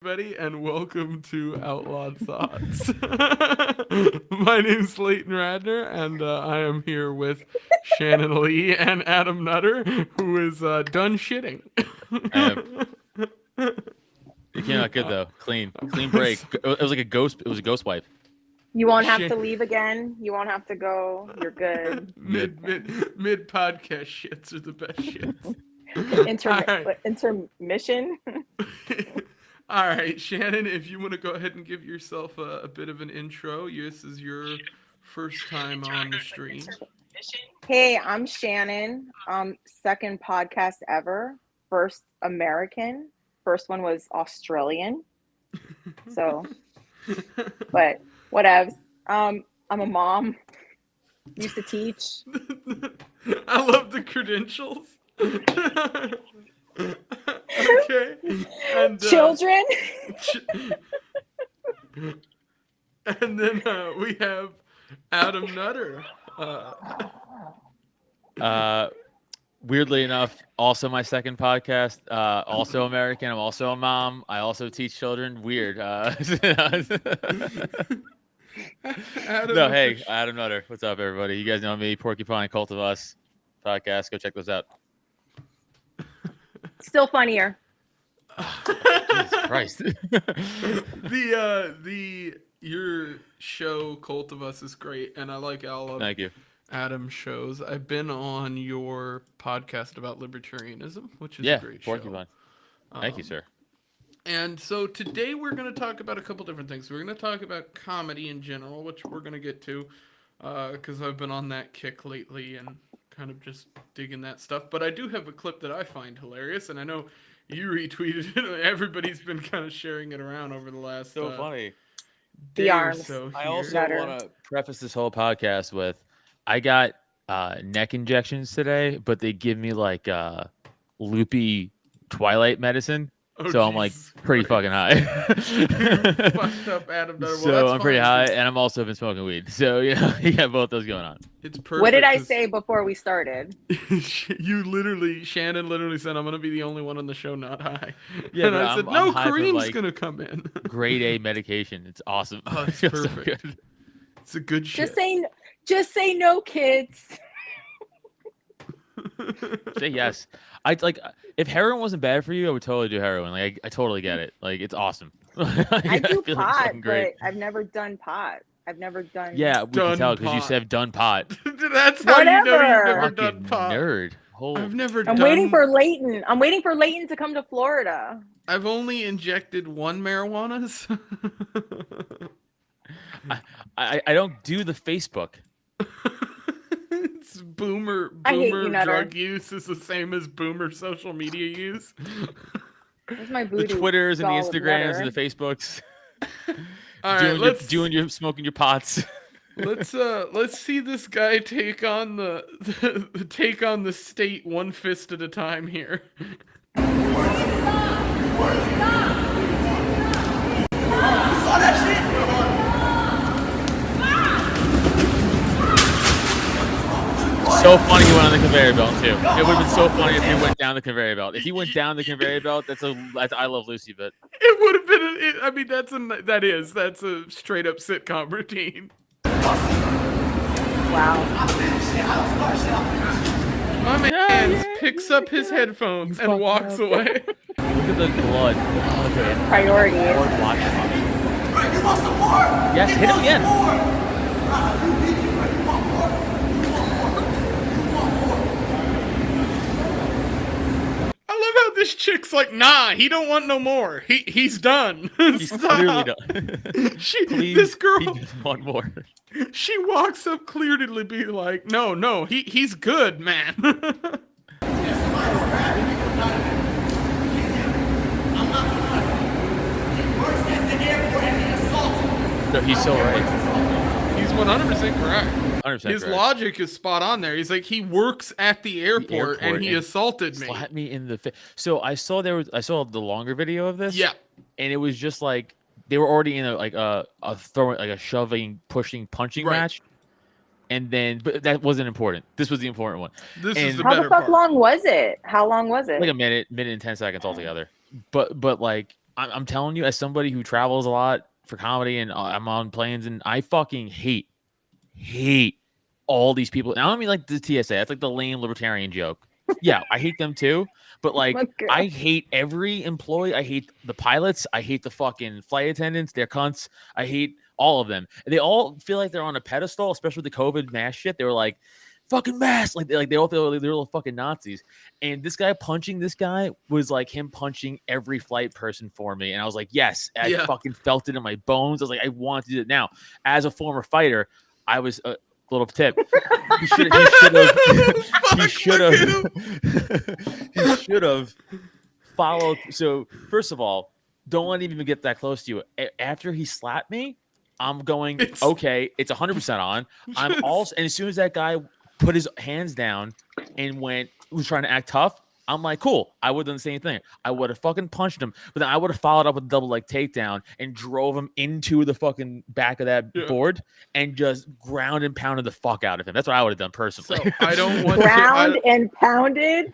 Everybody, and welcome to Outlawed Thoughts. My name's Leighton Radner, and I am here with Shannon Lee and Adam Nutter, who is done shitting. It came out good though. Clean break. It was like a ghost. It was a ghost wipe. You won't have to leave again. You won't have to go. You're good. Mid podcast shits are the best shits. Intermission. All right, Shannon, if you want to go ahead and give yourself a bit of an intro. This is your first time on the stream. Hey, I'm Shannon. Second podcast ever. First American. First one was Australian. So, but whatevs. I'm a mom. Used to teach. I love the credentials. Okay. And children. And then we have Adam Nutter. Weirdly enough, also my second podcast. Also American. I'm also a mom. I also teach children. Weird. Adam Nutter. What's up, everybody? You guys know me. Porcupine Cult of Us podcast. Go check those out. Still funnier. Jesus Christ. Your show Cult of Us is great, and I like all of Thank you. Adam's shows. I've been on your podcast about libertarianism, which is a great Porcupine. show. Thank you, sir. And so today we're going to talk about a couple different things. We're going to talk about comedy in general, which we're going to get to because I've been on that kick lately and kind of just digging that stuff. But I do have a clip that I find hilarious, and I know you retweeted it. Everybody's been kind of sharing it around over the last funny. Day or so. I also want to preface this whole podcast with I got neck injections today, but they give me like loopy Twilight medicine. So I'm like pretty fucking high. Fucked up, Adam. Well, so I'm pretty high, and I'm also been smoking weed. So you got both those going on. It's perfect. What did I say before we started? Shannon literally said, "I'm gonna be the only one on the show not high." Yeah, and I said, "No, Kareem's like gonna come in." Grade A medication. It's awesome. Oh, it's perfect. So it's a good shit. Just say no, kids. Say yes. I like if heroin wasn't bad for you, I would totally do heroin. Like I totally get it. Like it's awesome. I do pot, but I've never done pot. I've never done. Yeah, we can tell because you said done pot. That's how you know you've never done pot. Nerd. I've never. I'm waiting for Leighton. I'm waiting for Leighton to come to Florida. I've only injected one marijuanas. I don't do the Facebook. It's boomer drug use is the same as boomer social media use. Where's my booty? The Twitters and the Instagrams and the Facebooks. All right, smoking your pots. Let's see this guy take on the state one fist at a time here. So funny he went on the conveyor belt too. It would have been so funny if he went down the conveyor belt. If he went down the conveyor belt, that's I Love Lucy bit. It would have been. That's a straight up sitcom routine. Wow. My man picks up his headphones and walks away. Look at the blood. Priority. You want some more? Yes, hit him again. I love how this chick's like, nah, he don't want no more. He's done. He's clearly done. This girl, he just want more. She walks up clearly to be like, no, he's good, man. No, he's so right. He's 100% correct. 100% His correct. logic is spot on there. He's like, he works at the airport and he assaulted me. Slapped me in the face. So I saw the longer video of this. Yeah. And it was just like they were already in a throwing, like a shoving, pushing, punching match. And then, but that wasn't important. This was the important one. This is the How better the fuck part. long was it? How long was it? Like a minute and 10 seconds altogether. But like I'm telling you, as somebody who travels a lot for comedy and I'm on planes, and I fucking hate all these people. And I don't mean like the TSA. That's like the lame libertarian joke. Yeah, I hate them too. But like, I hate every employee. I hate the pilots. I hate the fucking flight attendants. They're cunts. I hate all of them. And they all feel like they're on a pedestal, especially with the COVID mask shit. They were like, fucking mask. Like they all feel like they're little fucking Nazis. And this guy punching this guy was like him punching every flight person for me. And I was like, yes, I fucking felt it in my bones. I was like, I want to do it now. As a former fighter, I was little tip. He should have followed. So first of all, don't let him even get that close to you. After he slapped me, I'm going, okay, it's 100% on. I'm also, and as soon as that guy put his hands down and was trying to act tough, I'm like, cool. I would have done the same thing. I would have fucking punched him, but then I would have followed up with a double leg takedown and drove him into the fucking back of that board and just ground and pounded the fuck out of him. That's what I would have done personally. So I don't want ground and pounded.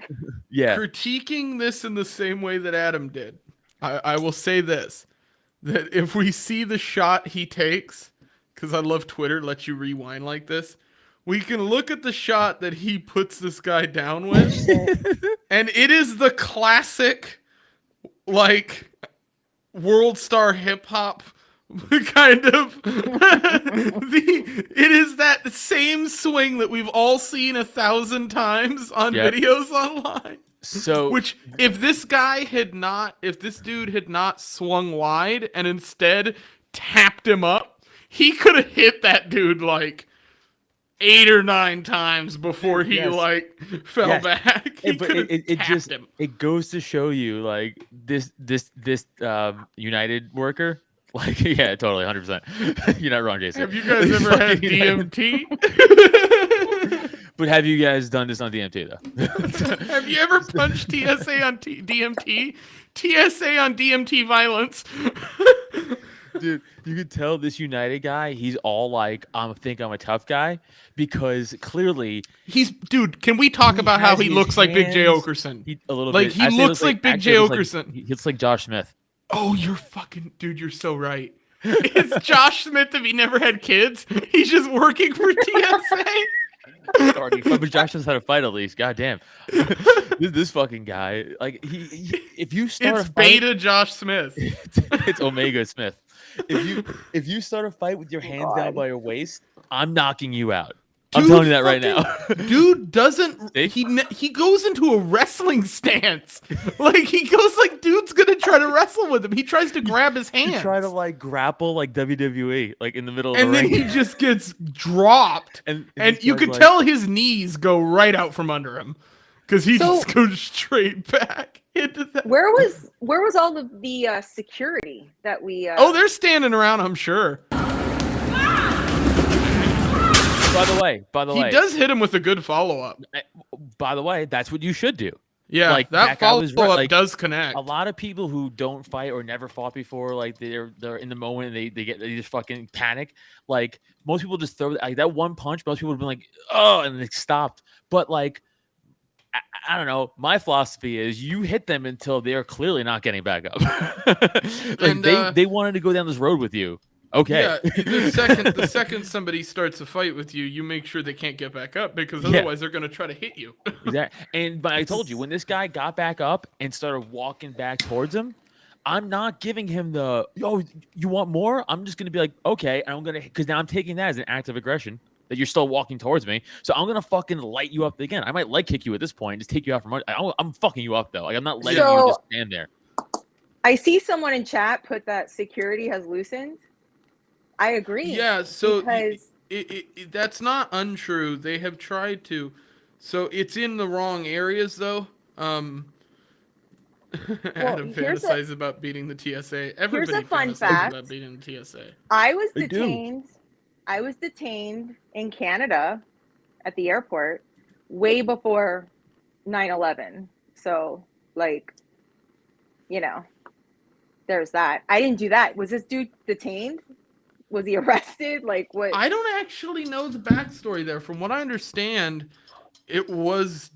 Yeah. Critiquing this in the same way that Adam did. I will say this, that if we see the shot he takes, because I love Twitter, lets you rewind like this, we can look at the shot that he puts this guy down with, and it is the classic, like, world star hip hop kind of. It is that same swing that we've all seen 1,000 times on videos online. So, which if this dude had not swung wide and instead tapped him up, he could have hit that dude like 8 or 9 times before he fell back. It goes to show you like this United worker. Like, yeah, totally, 100%. You're not wrong, Jason. Have you guys ever had DMT? But have you guys done this on DMT though? Have you ever punched TSA on DMT? TSA on DMT violence. Dude, you could tell this United guy, he's all like, I think I'm a tough guy, because clearly dude, can we talk about how he looks like Big J. Okerson? A little like, bit. He looks like Big J. Okerson. He looks like Josh Smith. Oh, you're so right. It's Josh Smith if he never had kids. He's just working for TSA. But Josh knows how to fight at least. God damn. this fucking guy, like if you start it's beta Josh Smith. It's Omega Smith. If you start a fight with your hands down by your waist, I'm knocking you out. I'm telling you that right now. Dude doesn't. He goes into a wrestling stance. Like he goes like dude's gonna try to wrestle with him. He tries to grab his hand. He try to like grapple like WWE, like in the middle of the ring. And then he just gets dropped. And you could tell his knees go right out from under him, because he just goes straight back into that. Where was all of the security that we? Oh, they're standing around, I'm sure. By the way, he does hit him with a good follow-up. By the way, that's what you should do. Yeah, like that follow-up does connect. A lot of people who don't fight or never fought before, like they're in the moment and they just fucking panic. Like most people just throw like that one punch. Most people would have been like, oh, and they stopped. But like, I don't know. My philosophy is you hit them until they're clearly not getting back up. Like they wanted to go down this road with you. Okay. Yeah, the second somebody starts a fight with you, you make sure they can't get back up, because otherwise they're going to try to hit you. Exactly. But I told you, when this guy got back up and started walking back towards him, I'm not giving him the, oh, you want more? I'm just going to be like, okay. And I'm going to, because now I'm taking that as an act of aggression that you're still walking towards me. So I'm going to fucking light you up again. I might leg kick you at this point, just take you out from under. I'm fucking you up though. Like I'm not letting you just stand there. I see someone in chat put that security has loosened. I agree. Yeah, so because that's not untrue. They have tried to. So it's in the wrong areas, though. Adam fantasizes about beating the TSA. Everybody here's a fun fact about beating the TSA. I was detained in Canada at the airport way before 9/11. So, like, you know, there's that. I didn't do that. Was this dude detained? Was he arrested? Like what? I don't actually know the backstory there. From what I understand, it was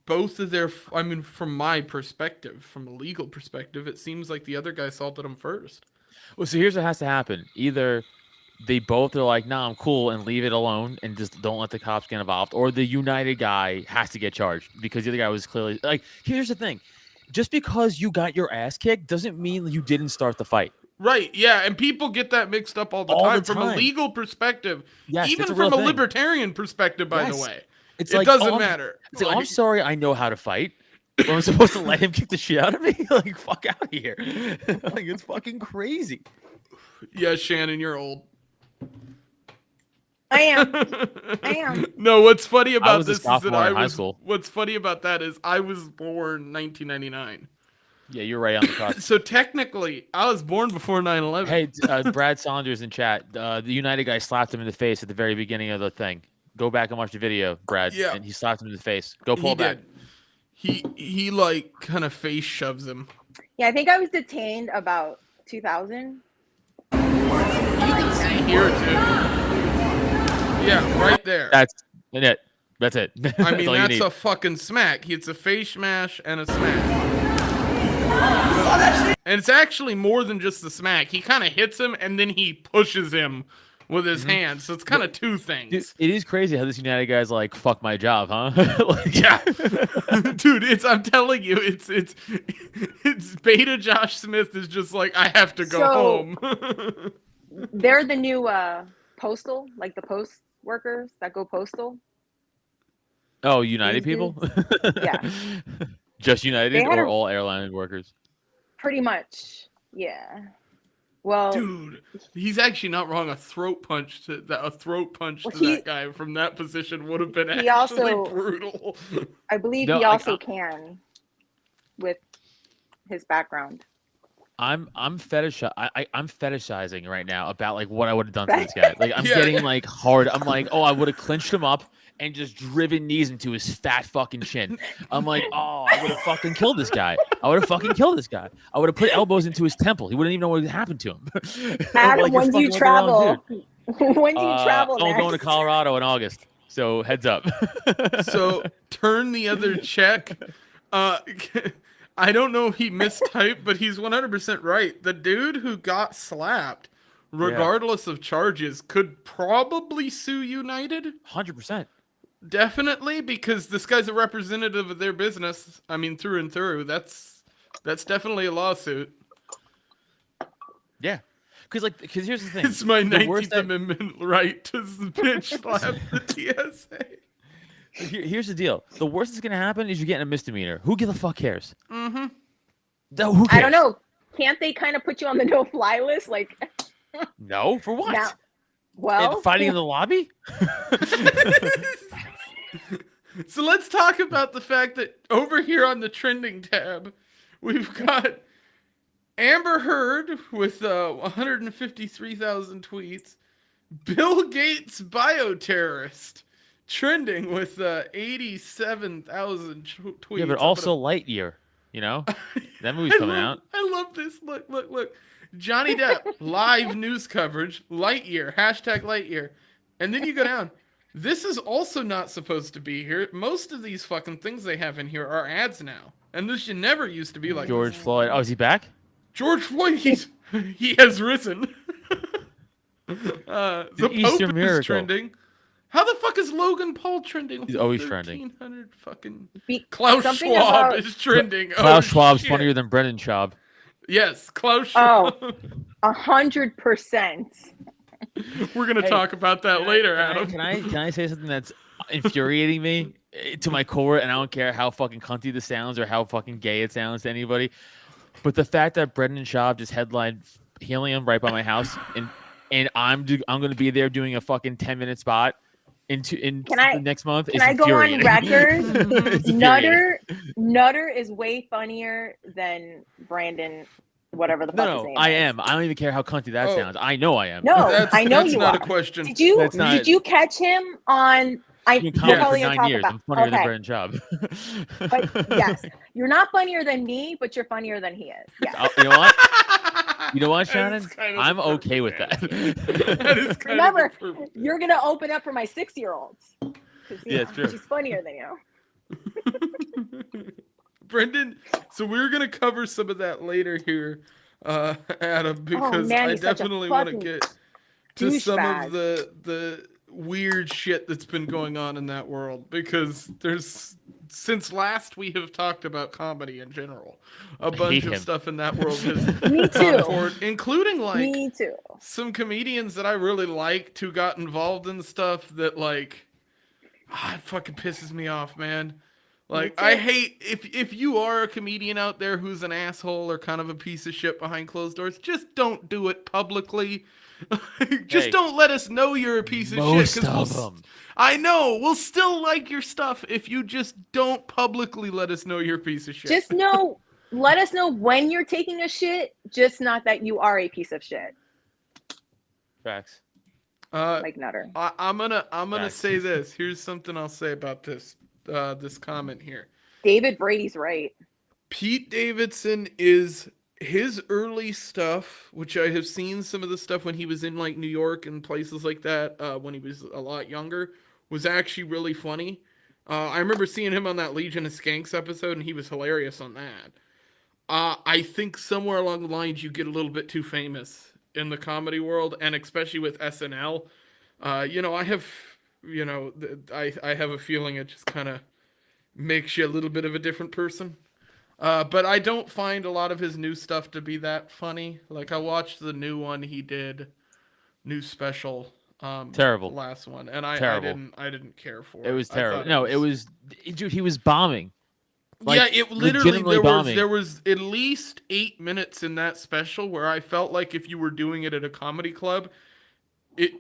both of their. I mean, from my perspective, from a legal perspective, it seems like the other guy assaulted him first. Well, so here's what has to happen. Either they both are like, nah, I'm cool, and leave it alone and just don't let the cops get involved, or the United guy has to get charged because the other guy was clearly like, here's the thing. Just because you got your ass kicked doesn't mean you didn't start the fight. Right, yeah, and people get that mixed up all the time. From a legal perspective, yes, even from a libertarian perspective, by the way. It's it like, doesn't matter. It's like, I'm sorry, I know how to fight. But I'm supposed to let him kick the shit out of me? Like, fuck out of here. Like, it's fucking crazy. Yeah, Shannon, you're old. I am. No, what's funny about this is that what's funny about that is I was born 1999. Yeah, you're right on the cusp. So technically, I was born before 9/11. Hey, Brad Saunders in chat. The United guy slapped him in the face at the very beginning of the thing. Go back and watch the video, Brad. Yeah. And he slapped him in the face. Go pull he back. Did. He like kind of face shoves him. Yeah, I think I was detained about 2000. You can see here too. Yeah, right there. That's it. That's it. I mean, that's a fucking smack. It's a face smash and a smack. And it's actually more than just the smack. He kind of hits him and then he pushes him with his hands. So it's kind of two things. Dude, it is crazy how this United guy's like, fuck my job, huh? Like, yeah. Dude, I'm telling you, it's beta Josh Smith is just like, I have to go home. They're the new postal, like the post workers that go postal. Oh, United people? Yeah. Just United or all airline workers? Pretty much, yeah. Well, dude, he's actually not wrong. A throat punch to that guy from that position would have been brutal. I believe he also can, with his background. I'm fetishizing right now about like what I would have done to this guy. Like I'm getting like hard. I'm like, oh, I would have clinched him up and just driven knees into his fat fucking chin. I'm like, oh, I would have fucking killed this guy. I would have put elbows into his temple. He wouldn't even know what happened to him. Adam, like, when do you travel? When do you travel? I'm going to Colorado in August. So heads up. So turn the other check. I don't know if he mistyped, but he's 100% right. The dude who got slapped, regardless of charges, could probably sue United. 100%. Definitely, because this guy's a representative of their business. I mean, through and through. That's definitely a lawsuit. Yeah. Because here's the thing. It's my 19th Amendment right to bitch slap the TSA. Here's the deal. The worst that's going to happen is you get a misdemeanor. Who the fuck cares? Mm-hmm. Who cares? I don't know. Can't they kind of put you on the no-fly list? Like, no, for what? Now, well, fighting in the lobby? So let's talk about the fact that over here on the trending tab, we've got Amber Heard with 153,000 tweets. Bill Gates bioterrorist trending with 87,000 tweets. Yeah, but also Lightyear, you know? That movie's coming out. I love this. Look. Johnny Depp, live news coverage, Lightyear, #Lightyear. And then you go down. This is also not supposed to be here. Most of these fucking things they have in here are ads now. And this never used to be like George Floyd. Oh, is he back? George Floyd, he has risen. The Easter Pope miracle. is trending. How the fuck is Logan Paul trending? He's always trending. 1,300 fucking... Klaus Schwab is trending. Klaus Schwab's funnier than Brendan Schaub. Yes, Klaus Schwab. Oh, 100%. We're gonna talk about that later, Adam. Can I say something that's infuriating me to my core? And I don't care how fucking cunty this sounds or how fucking gay it sounds to anybody. But the fact that Brendan Schaub just headlined Helium right by my house, and I'm going to be there doing a fucking 10-minute spot next month. Can I go on record? Nutter is way funnier than Brandon. Whatever the fuck his name I is. am. I don't even care how cunty that sounds. I know I am. No, I know that's you not are. a question. Did you catch him on? You're probably for 9 years. I'm funnier than Brendan Schaub. But yes, you're not funnier than me, but you're funnier than he is. Yes. You know what? You know what, Shannon? I'm okay with that. Remember, you're gonna open up for my 6-year-olds. Yeah, it's true. She's funnier than you. Brendan, so we're gonna cover some of that later here, Adam, because man, I he's such a definitely want to fucking get to some of douchebag. the weird shit that's been going on in that world, because there's since last we have talked about comedy in general, a hate bunch of him. stuff in that world has Me gone too. forward, including like Me too. some comedians that I really liked who got involved in stuff that like it fucking pisses me off, man. Like I too. hate if you are a comedian out there who's an asshole or kind of a piece of shit behind closed doors, just don't do it publicly. Just Hey, don't let us know you're a piece of shit. most 'Cause of them. I know we'll still like your stuff if you just don't publicly let us know you're a piece of shit. Just let us know when you're taking a shit, just not that you are a piece of shit. Facts. Like Nutter. I'm gonna Facts. say this. Here's something I'll say about this comment here. David Brady's right. Pete Davidson is his early stuff, which I have seen some of the stuff when he was in like New York and places like that, when he was a lot younger, was actually really funny. I remember seeing him on that Legion of Skanks episode, and he was hilarious on that. I think somewhere along the lines you get a little bit too famous in the comedy world, and especially with SNL. I have, I have a feeling it just kind of makes you a little bit of a different person. But I don't find a lot of his new stuff to be that funny. Like I watched the new one he did, new special, Terrible. the last one, and I Terrible. didn't care for it. It was I terrible. thought No, it was, dude. He was bombing. Like, yeah, it literally legitimately bombing. there was at least 8 minutes in that special where I felt like if you were doing it at a comedy club, it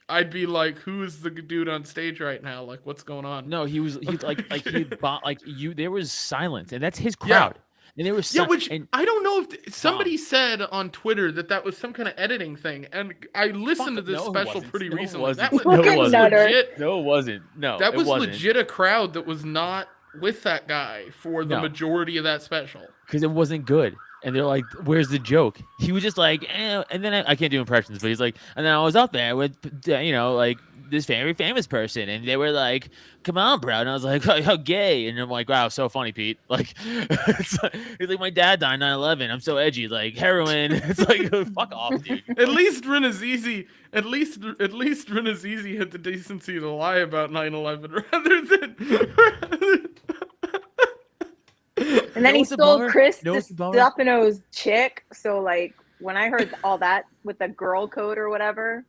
I'd be like, who is the dude on stage right now? Like, what's going on? No, he there was silence, and that's his crowd. And there was which I don't know if somebody said on Twitter that was some kind of editing thing, and I listened to this special pretty recently. That was legit. No, it wasn't. No, that was wasn't. legit a crowd that was not with that guy for the majority of that special because it wasn't good. And they're like, "Where's the joke?" He was just like, eh. And then I can't do impressions, but he's like, and then I was up there with, like this very famous person, and they were like, "Come on, bro," and I was like, "How gay?" And I'm like, "Wow, so funny, Pete." Like, he's like, "My dad died 9/11. I'm so edgy, like heroin." It's like, fuck off, dude. At least Renazizi had the decency to lie about 9/11 rather than. And then he stole Chris Stefano's chick. So like when I heard all that with the girl code or whatever.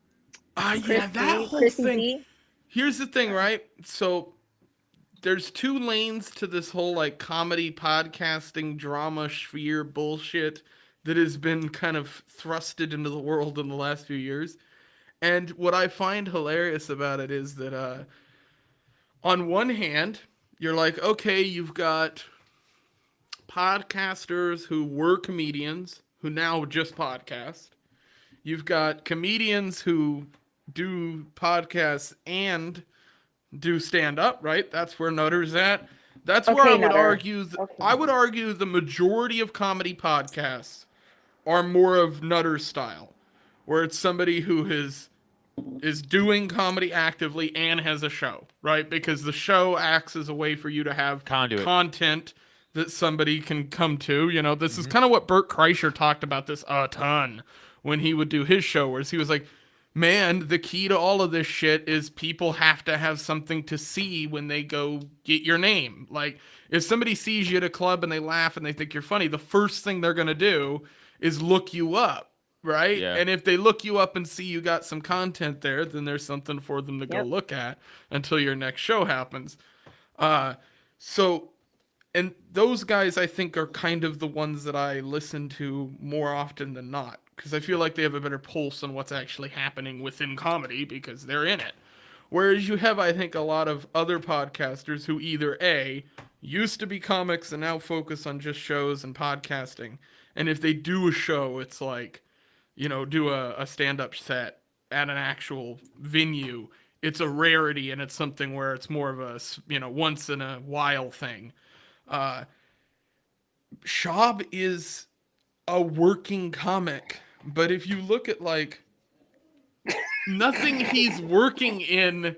Yeah, that whole thing. Here's the thing, right? So there's two lanes to this whole like comedy podcasting drama sphere bullshit that has been kind of thrusted into the world in the last few years. And what I find hilarious about it is that on one hand, you're like, okay, you've got podcasters who were comedians who now just podcast. You've got comedians who do podcasts and do stand up, right? That's where Nutter's at. That's where I would argue. I would argue the majority of comedy podcasts are more of Nutter style, where it's somebody who is doing comedy actively and has a show, right? Because the show acts as a way for you to have content that somebody can come to. This is kind of what Bert Kreischer talked about this a ton when he would do his show, where he was like, man, the key to all of this shit is people have to have something to see when they go get your name. Like, if somebody sees you at a club and they laugh and they think you're funny, the first thing they're going to do is look you up, right? Yeah. And if they look you up and see you got some content there, then there's something for them to go look at until your next show happens. And those guys, I think, are kind of the ones that I listen to more often than not, because I feel like they have a better pulse on what's actually happening within comedy because they're in it. Whereas you have, I think, a lot of other podcasters who either A, used to be comics and now focus on just shows and podcasting. And if they do a show, it's like, do a stand-up set at an actual venue. It's a rarity, and it's something where it's more of a, once in a while thing. Schaub is a working comic, but if you look at like nothing he's working in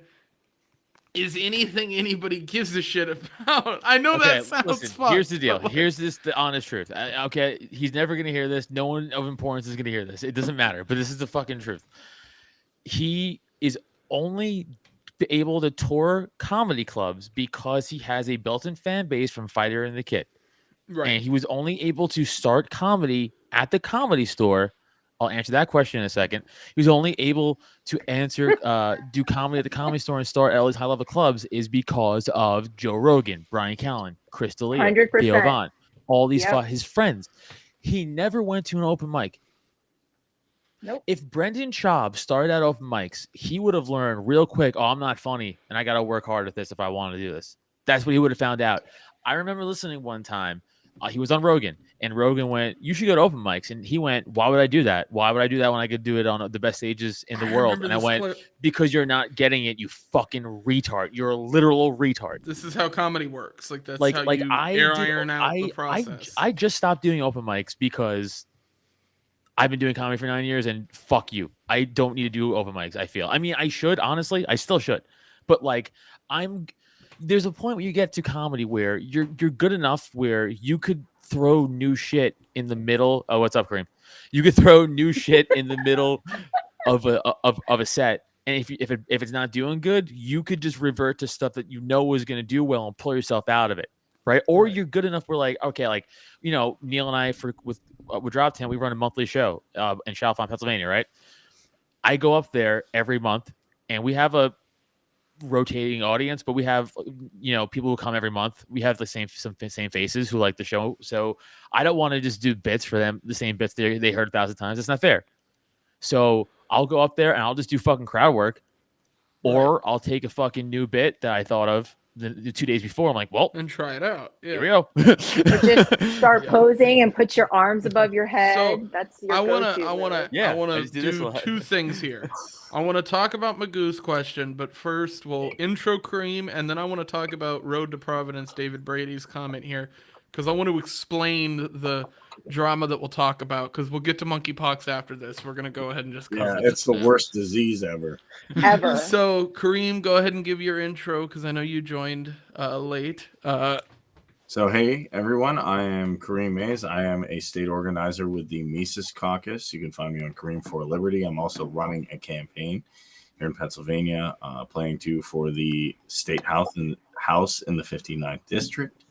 is anything anybody gives a shit about. I know Okay, that sounds listen, fucked. here's the deal. but, like, Here's the honest truth. Okay, he's never gonna hear this. No one of importance is gonna hear this. It doesn't matter. But this is the fucking truth. He is only able to tour comedy clubs because he has a built-in fan base from Fighter and the Kid. right. And he was only able to start comedy at the Comedy Store. I'll answer that question in a second. He was only able to do comedy at the Comedy Store and start at all these high-level clubs is because of Joe Rogan, Brian Callen, Chris D'Elia, Theo 100%. Vaughn, all these Yep. his friends. He never went to an open mic. Nope. If Brendan Schaub started at open mics, he would have learned real quick, oh, I'm not funny, and I got to work hard at this if I want to do this. That's what he would have found out. I remember listening one time. He was on Rogan, and Rogan went, you should go to open mics. And he went, why would I do that? Why would I do that when I could do it on the best stages in the world? And I went, because you're not getting it, you fucking retard. You're a literal retard. This is how comedy works. Like, that's Like how you iron out the process. I just stopped doing open mics because I've been doing comedy for 9 years, and fuck you. I don't need to do open mics, I feel. I mean, I should, honestly. I still should. But, like, there's a point where you get to comedy where you're good enough where you could throw new shit in the middle. Oh, what's up, Kareem? You could throw new shit in the middle of a set, and if it's not doing good, you could just revert to stuff that you know is going to do well and pull yourself out of it, right? Or you're good enough where, like, okay, like, you know, Neil and I with Drop 10, we run a monthly show in Chalfont, Pennsylvania, right? I go up there every month, and we have a rotating audience, but we have, you know, people who come every month. We have the same faces who like the show, so I don't want to just do bits for them, the same bits they heard 1,000 times. It's not fair. So I'll go up there and I'll just do fucking crowd work, or I'll take a fucking new bit that I thought of the 2 days before. I'm like, well, and try it out. Yeah. here we go. Or just start posing and put your arms above your head. So, That's your I wanna I just do this do a lot. two things here. I want to talk about Magoo's question, but first we'll intro Kareem, and then I want to talk about Road to Providence, David Brady's comment here, because I want to explain the drama that we'll talk about, because we'll get to monkeypox after this. We're going to go ahead and just cover it's the now. worst disease ever. ever. So, Kareem, go ahead and give your intro, because I know you joined late. So, hey, everyone, I am Kareem Mays. I am a state organizer with the Mises Caucus. You can find me on Kareem for Liberty. I'm also running a campaign here in Pennsylvania, playing for the state house in the 59th district.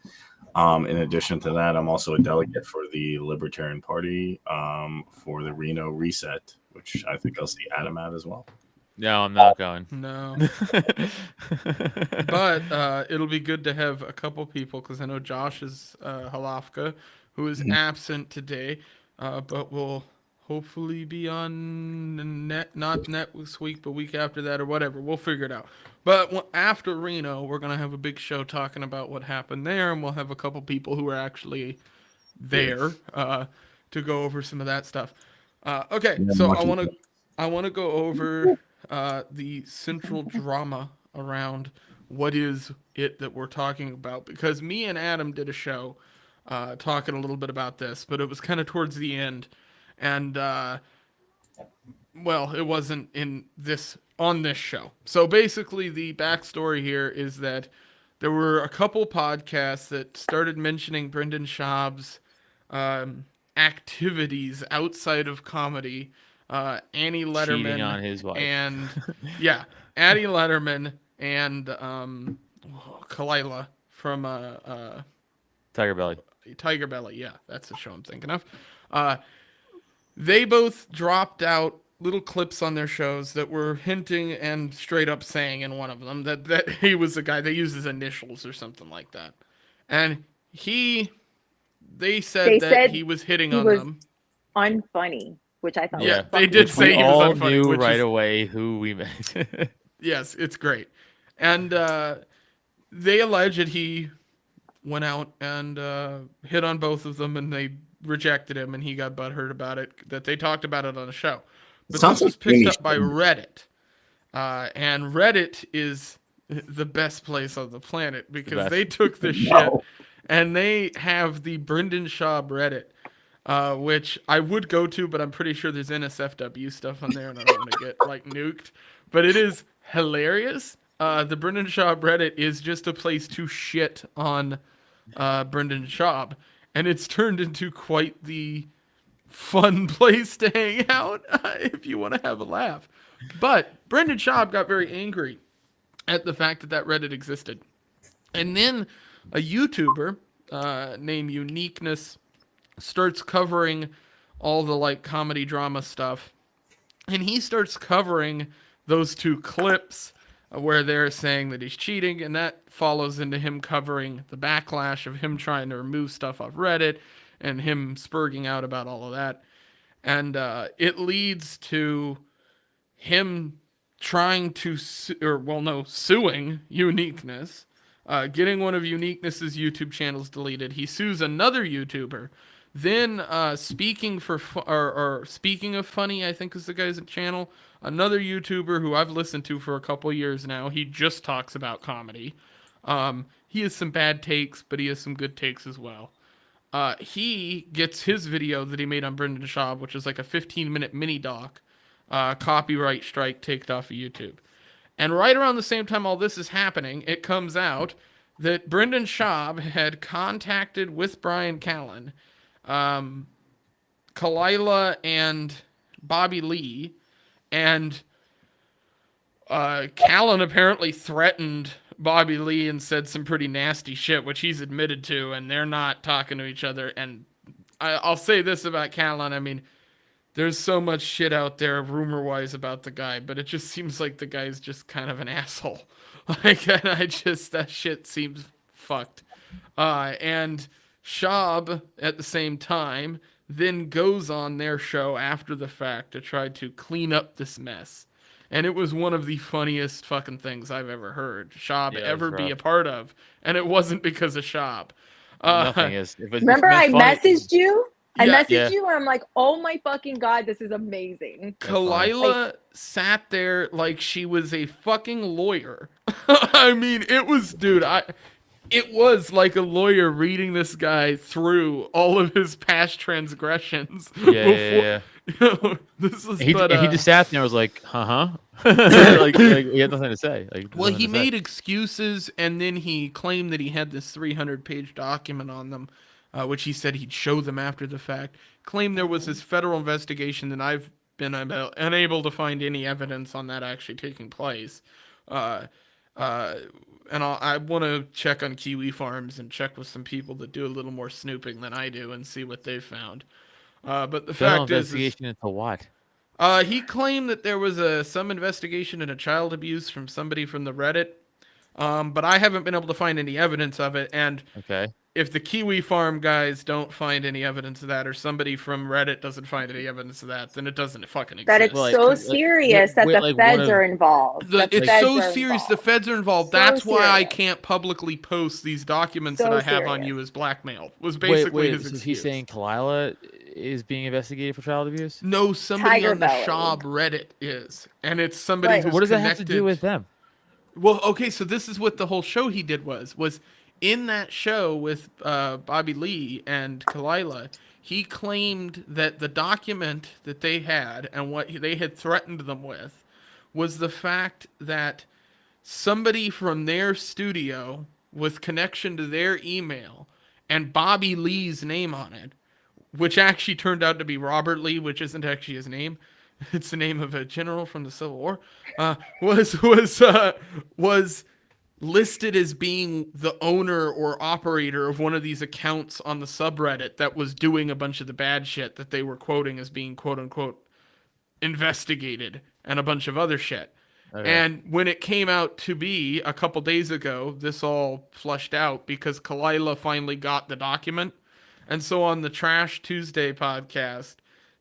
In addition to that, I'm also a delegate for the Libertarian Party for the Reno Reset, which I think I'll see Adam at as well. No, I'm not going. No. But it'll be good to have a couple people, because I know Josh is Halafka, who is absent today, but will hopefully be on not next week, but week after that or whatever. We'll figure it out. But after Reno, we're going to have a big show talking about what happened there, and we'll have a couple people who are actually there to go over some of that stuff. Okay, so I want to go over the central drama around what is it that we're talking about, because me and Adam did a show talking a little bit about this, but it was kind of towards the end, and well, it wasn't on this show. So basically the backstory here is that there were a couple podcasts that started mentioning Brendan Schaub's activities outside of comedy. Annie Letterman Cheating on his wife. and Annie Letterman and Kalila from Tiger Belly. Tiger Belly. Yeah, that's the show I'm thinking of. They both dropped out little clips on their shows that were hinting and straight up saying in one of them that he was the guy. They used his initials or something like that, and they said he was hitting on them. Unfunny, which I thought. Yeah, was they did say We he all was unfunny, knew which right is- away who we meant. Yes, it's great. And they allege that he went out and hit on both of them, and they rejected him, and he got butthurt about it, that they talked about it on the show. But Sounds this was like picked Vinny up by Stone. Reddit. And Reddit is the best place on the planet, because best. they took this shit No. and they have the Brendan Schaub Reddit, which I would go to, but I'm pretty sure there's NSFW stuff on there, and I don't want to get like nuked. But it is hilarious, the Brendan Schaub Reddit is just a place to shit on Brendan Schaub, and it's turned into quite the fun place to hang out if you want to have a laugh. But Brendan Schaub got very angry at the fact that Reddit existed. And then a YouTuber named Uniqueness starts covering all the like comedy drama stuff. And he starts covering those two clips where they're saying that he's cheating, and that follows into him covering the backlash of him trying to remove stuff off Reddit and him spurging out about all of that. And it leads to him trying to suing Uniqueness, getting one of Uniqueness's YouTube channels deleted. He sues another YouTuber. Then speaking of funny, I think is the guy's channel. Another YouTuber who I've listened to for a couple years now. He just talks about comedy. He has some bad takes, but he has some good takes as well. He gets his video that he made on Brendan Schaub, which is like a 15-minute mini doc, copyright strike taken off of YouTube. And right around the same time all this is happening, it comes out that Brendan Schaub had contacted with Brian Callen, Kalila and Bobby Lee, and Callen apparently threatened Bobby Lee and said some pretty nasty shit, which he's admitted to, and they're not talking to each other. And I'll say this about Callen, I mean, there's so much shit out there rumor-wise about the guy, but it just seems like the guy's just kind of an asshole. Like, and that shit seems fucked. And Schaub, at the same time, then goes on their show after the fact to try to clean up this mess. And it was one of the funniest fucking things I've ever heard Schaub ever be a part of. And it wasn't because of Schaub. Nothing is. Remember I messaged you? I messaged you and I'm like, oh my fucking God, this is amazing. Kalila sat there like she was a fucking lawyer. I mean, it was, dude, it was like a lawyer reading this guy through all of his past transgressions. Yeah. This is, he just sat there and was like, like he had nothing to say. Like, well, he made excuses, and then he claimed that he had this 300-page document on them, which he said he'd show them after the fact. Claimed there was this federal investigation that I've been unable to find any evidence on that actually taking place. And I want to check on Kiwi Farms and check with some people that do a little more snooping than I do and see what they've found. But the fact is, investigation into what? He claimed that there was some investigation into child abuse from somebody from the Reddit, but I haven't been able to find any evidence of it. And if the Kiwi Farm guys don't find any evidence of that, or somebody from Reddit doesn't find any evidence of that, then it doesn't fucking exist. That it's so serious that the feds are involved. It's so serious the feds are involved. That's why I can't publicly post these documents that I have on you as blackmail. Was basically his excuse. Is he saying Kalila is being investigated for child abuse? No, somebody on the Schaub Reddit is, and it's somebody who's what does that connected. have to do with them? Well, okay, so this is what the whole show he did was in that show with Bobby Lee and Kalila. He claimed that the document that they had and what they had threatened them with was the fact that somebody from their studio with connection to their email and Bobby Lee's name on it, which actually turned out to be Robert Lee, which isn't actually his name. It's the name of a general from the Civil War. Was listed as being the owner or operator of one of these accounts on the subreddit that was doing a bunch of the bad shit that they were quoting as being quote unquote investigated and a bunch of other shit. Okay. And when it came out to be a couple days ago, this all flushed out because Kalila finally got the document. And so on the Trash Tuesday podcast,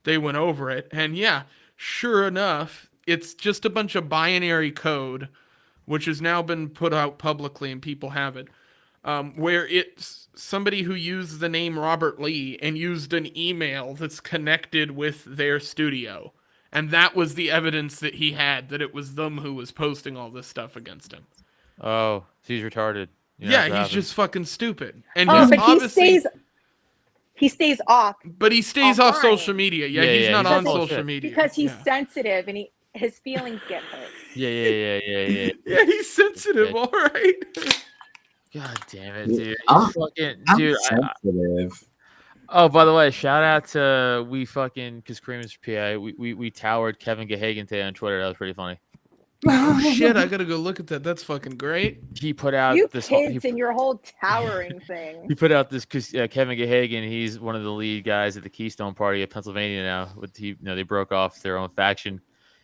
they went over it. And yeah, sure enough, it's just a bunch of binary code, which has now been put out publicly and people have it, where it's somebody who used the name Robert Lee and used an email that's connected with their studio. And that was the evidence that he had, that it was them who was posting all this stuff against him. Oh, so he's retarded. Yeah, he's just fucking stupid. And but he stays off. But he stays off social media. Yeah, he's not on social media. Because he's sensitive his feelings get hurt. Yeah. Yeah, he's sensitive. Okay. All right. God damn it, dude. I'm Dude. sensitive. Oh, by the way, shout out to because Kareem is PA. We towered Kevin Gahagan today on Twitter. That was pretty funny. Oh shit! I gotta go look at that. That's fucking great. He put out You this. kids and your whole towering thing. He put out this because Kevin Gahagan, he's one of the lead guys at the Keystone Party of Pennsylvania now. They broke off their own faction,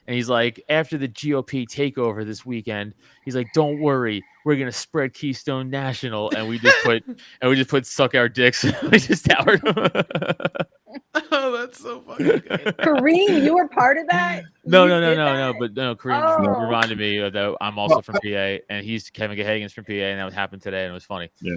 and he's like, after the GOP takeover this weekend, he's like, "Don't worry, we're gonna spread Keystone National," and we just put suck our dicks. We just towered him. Oh, that's so fucking good. Kareem, you were part of that? No, You did that? but Kareem Oh. reminded me that I'm also from PA, and Kevin Gahagan's from PA, and that happened today, and it was funny. Yeah.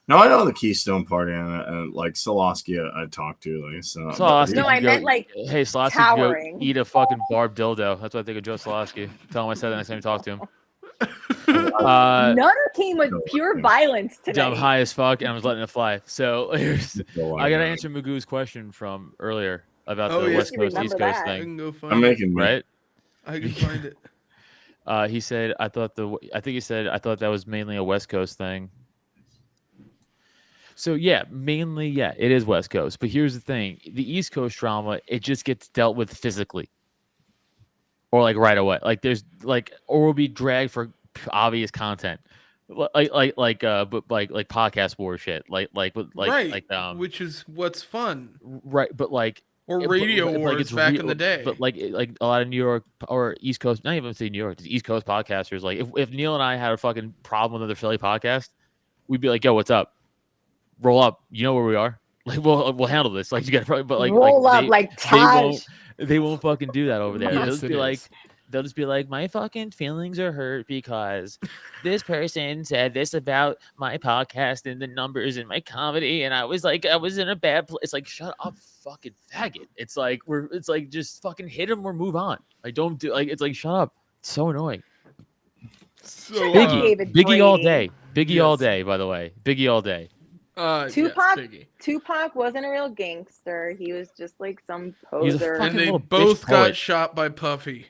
No, I know the Keystone Party, and like Solosky, I talked to, like, so. Solosky, No, I meant like hey, Solosky, towering. eat a fucking barb dildo. That's what I think of Joe Solosky. Tell him I said that next time you talk to him. Nutter came with pure violence today. I'm high as fuck, and I was letting it fly. So I gotta answer Magoo's question from earlier about the yeah. West Coast, East Coast that. I thing. can go find I'm it. making Right? I can find it. He said, I thought that was mainly a West Coast thing. So mainly, it is West Coast. But here's the thing: the East Coast drama, it just gets dealt with physically, or like right away. Like there's or will be dragged for obvious content, but podcast war shit, Right, which is what's fun. right, but Or radio wars it's back real, in the day. but like a lot of New York or East Coast, not even say New York, just East Coast podcasters. Like if Neil and I had a fucking problem with another Philly podcast, we'd be like, "Yo, what's up? Roll up. You know where we are. Like we'll handle this. Like you got to probably, but roll up like Taj. They won't fucking do that over there. Yes, They'll just be like, my fucking feelings are hurt because this person said this about my podcast and the numbers and my comedy, and I was in a bad place. It's like, shut up, fucking faggot. It's like just fucking hit him or move on. Like don't do it's like shut up. It's so annoying. So, Biggie all day. Biggie all Yes. day, by the way. Biggie all day. Tupac, yes, Biggie. Tupac wasn't a real gangster. He was just like some He's a poser. fucking And they little both bitch got poet. shot by Puffy.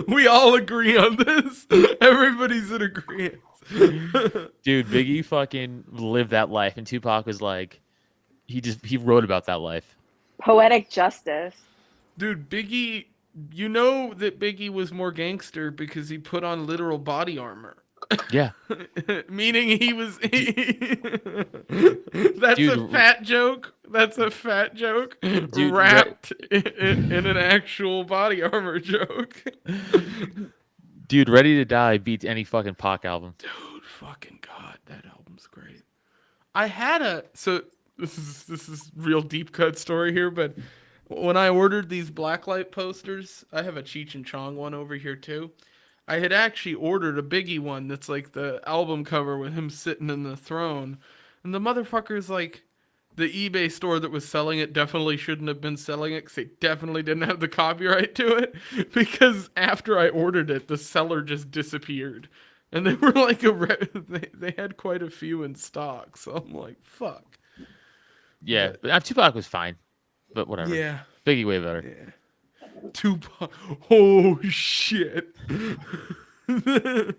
We all agree on this. Everybody's in agreement. Dude, Biggie fucking lived that life, and Tupac was like, he wrote about that life. Poetic justice. Dude, Biggie, you know that Biggie was more gangster because he put on literal body armor. Yeah. Meaning he was. That's Dude, a fat joke. That's a fat joke. Dude, wrapped in an actual body armor joke. Dude, Ready to Die beats any fucking Pac album. Dude, fucking God, that album's great. I had so this is real deep cut story here, but when I ordered these blacklight posters, I have a Cheech and Chong one over here too. I had actually ordered a Biggie one that's like the album cover with him sitting in the throne. And the motherfucker's like, the eBay store that was selling it definitely shouldn't have been selling it because they definitely didn't have the copyright to it. Because after I ordered it, the seller just disappeared. And they were like, they had quite a few in stock. So I'm like, fuck. Yeah, but Tupac was fine. But whatever. Yeah. Biggie way better. Yeah. Tupac. Oh, shit. I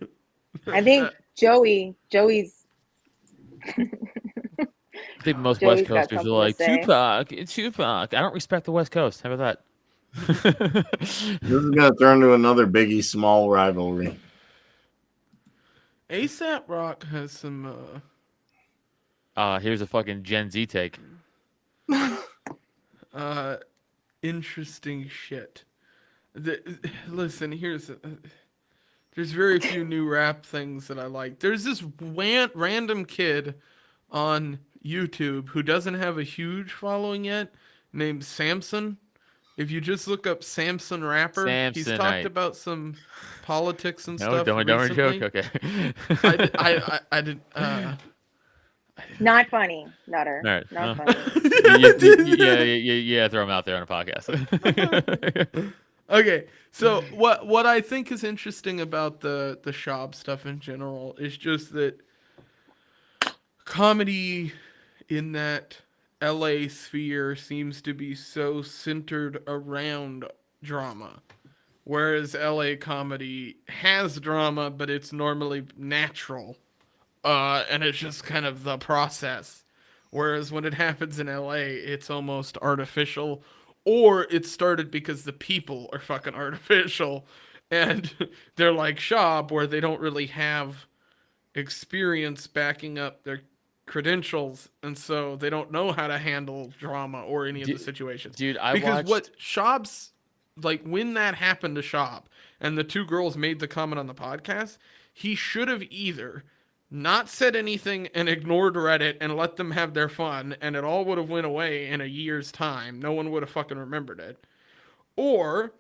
think Joey's. I think most Joey's West got Coasters are something like, to say. Tupac. I don't respect the West Coast. How about that? This is gonna turn into another Biggie Small rivalry. ASAP Rock has some. Here's a fucking Gen Z take. Interesting shit. Listen, there's very few new rap things that I like. There's this random kid on YouTube who doesn't have a huge following yet, named Samson. If you just look up Samson rapper, he's talked Samsonite. about some politics and No, stuff. don't recently. joke. Okay. I did. Not funny, Nutter. All right. Not Well. funny. Yeah. Throw him out there on a podcast. Okay, so what I think is interesting about the shop stuff in general is just that comedy in that LA sphere seems to be so centered around drama. Whereas LA comedy has drama, but it's normally natural. And it's just kind of the process. Whereas when it happens in LA, it's almost artificial, or it started because the people are fucking artificial, and they're like Shab, where they don't really have experience backing up their credentials, and so they don't know how to handle drama or any of the situations. Dude, I because watched... what Shab's like, when that happened to Shab, and the two girls made the comment on the podcast, he should have either not said anything and ignored Reddit and let them have their fun, and it all would have went away in a year's time. No one would have fucking remembered it. Or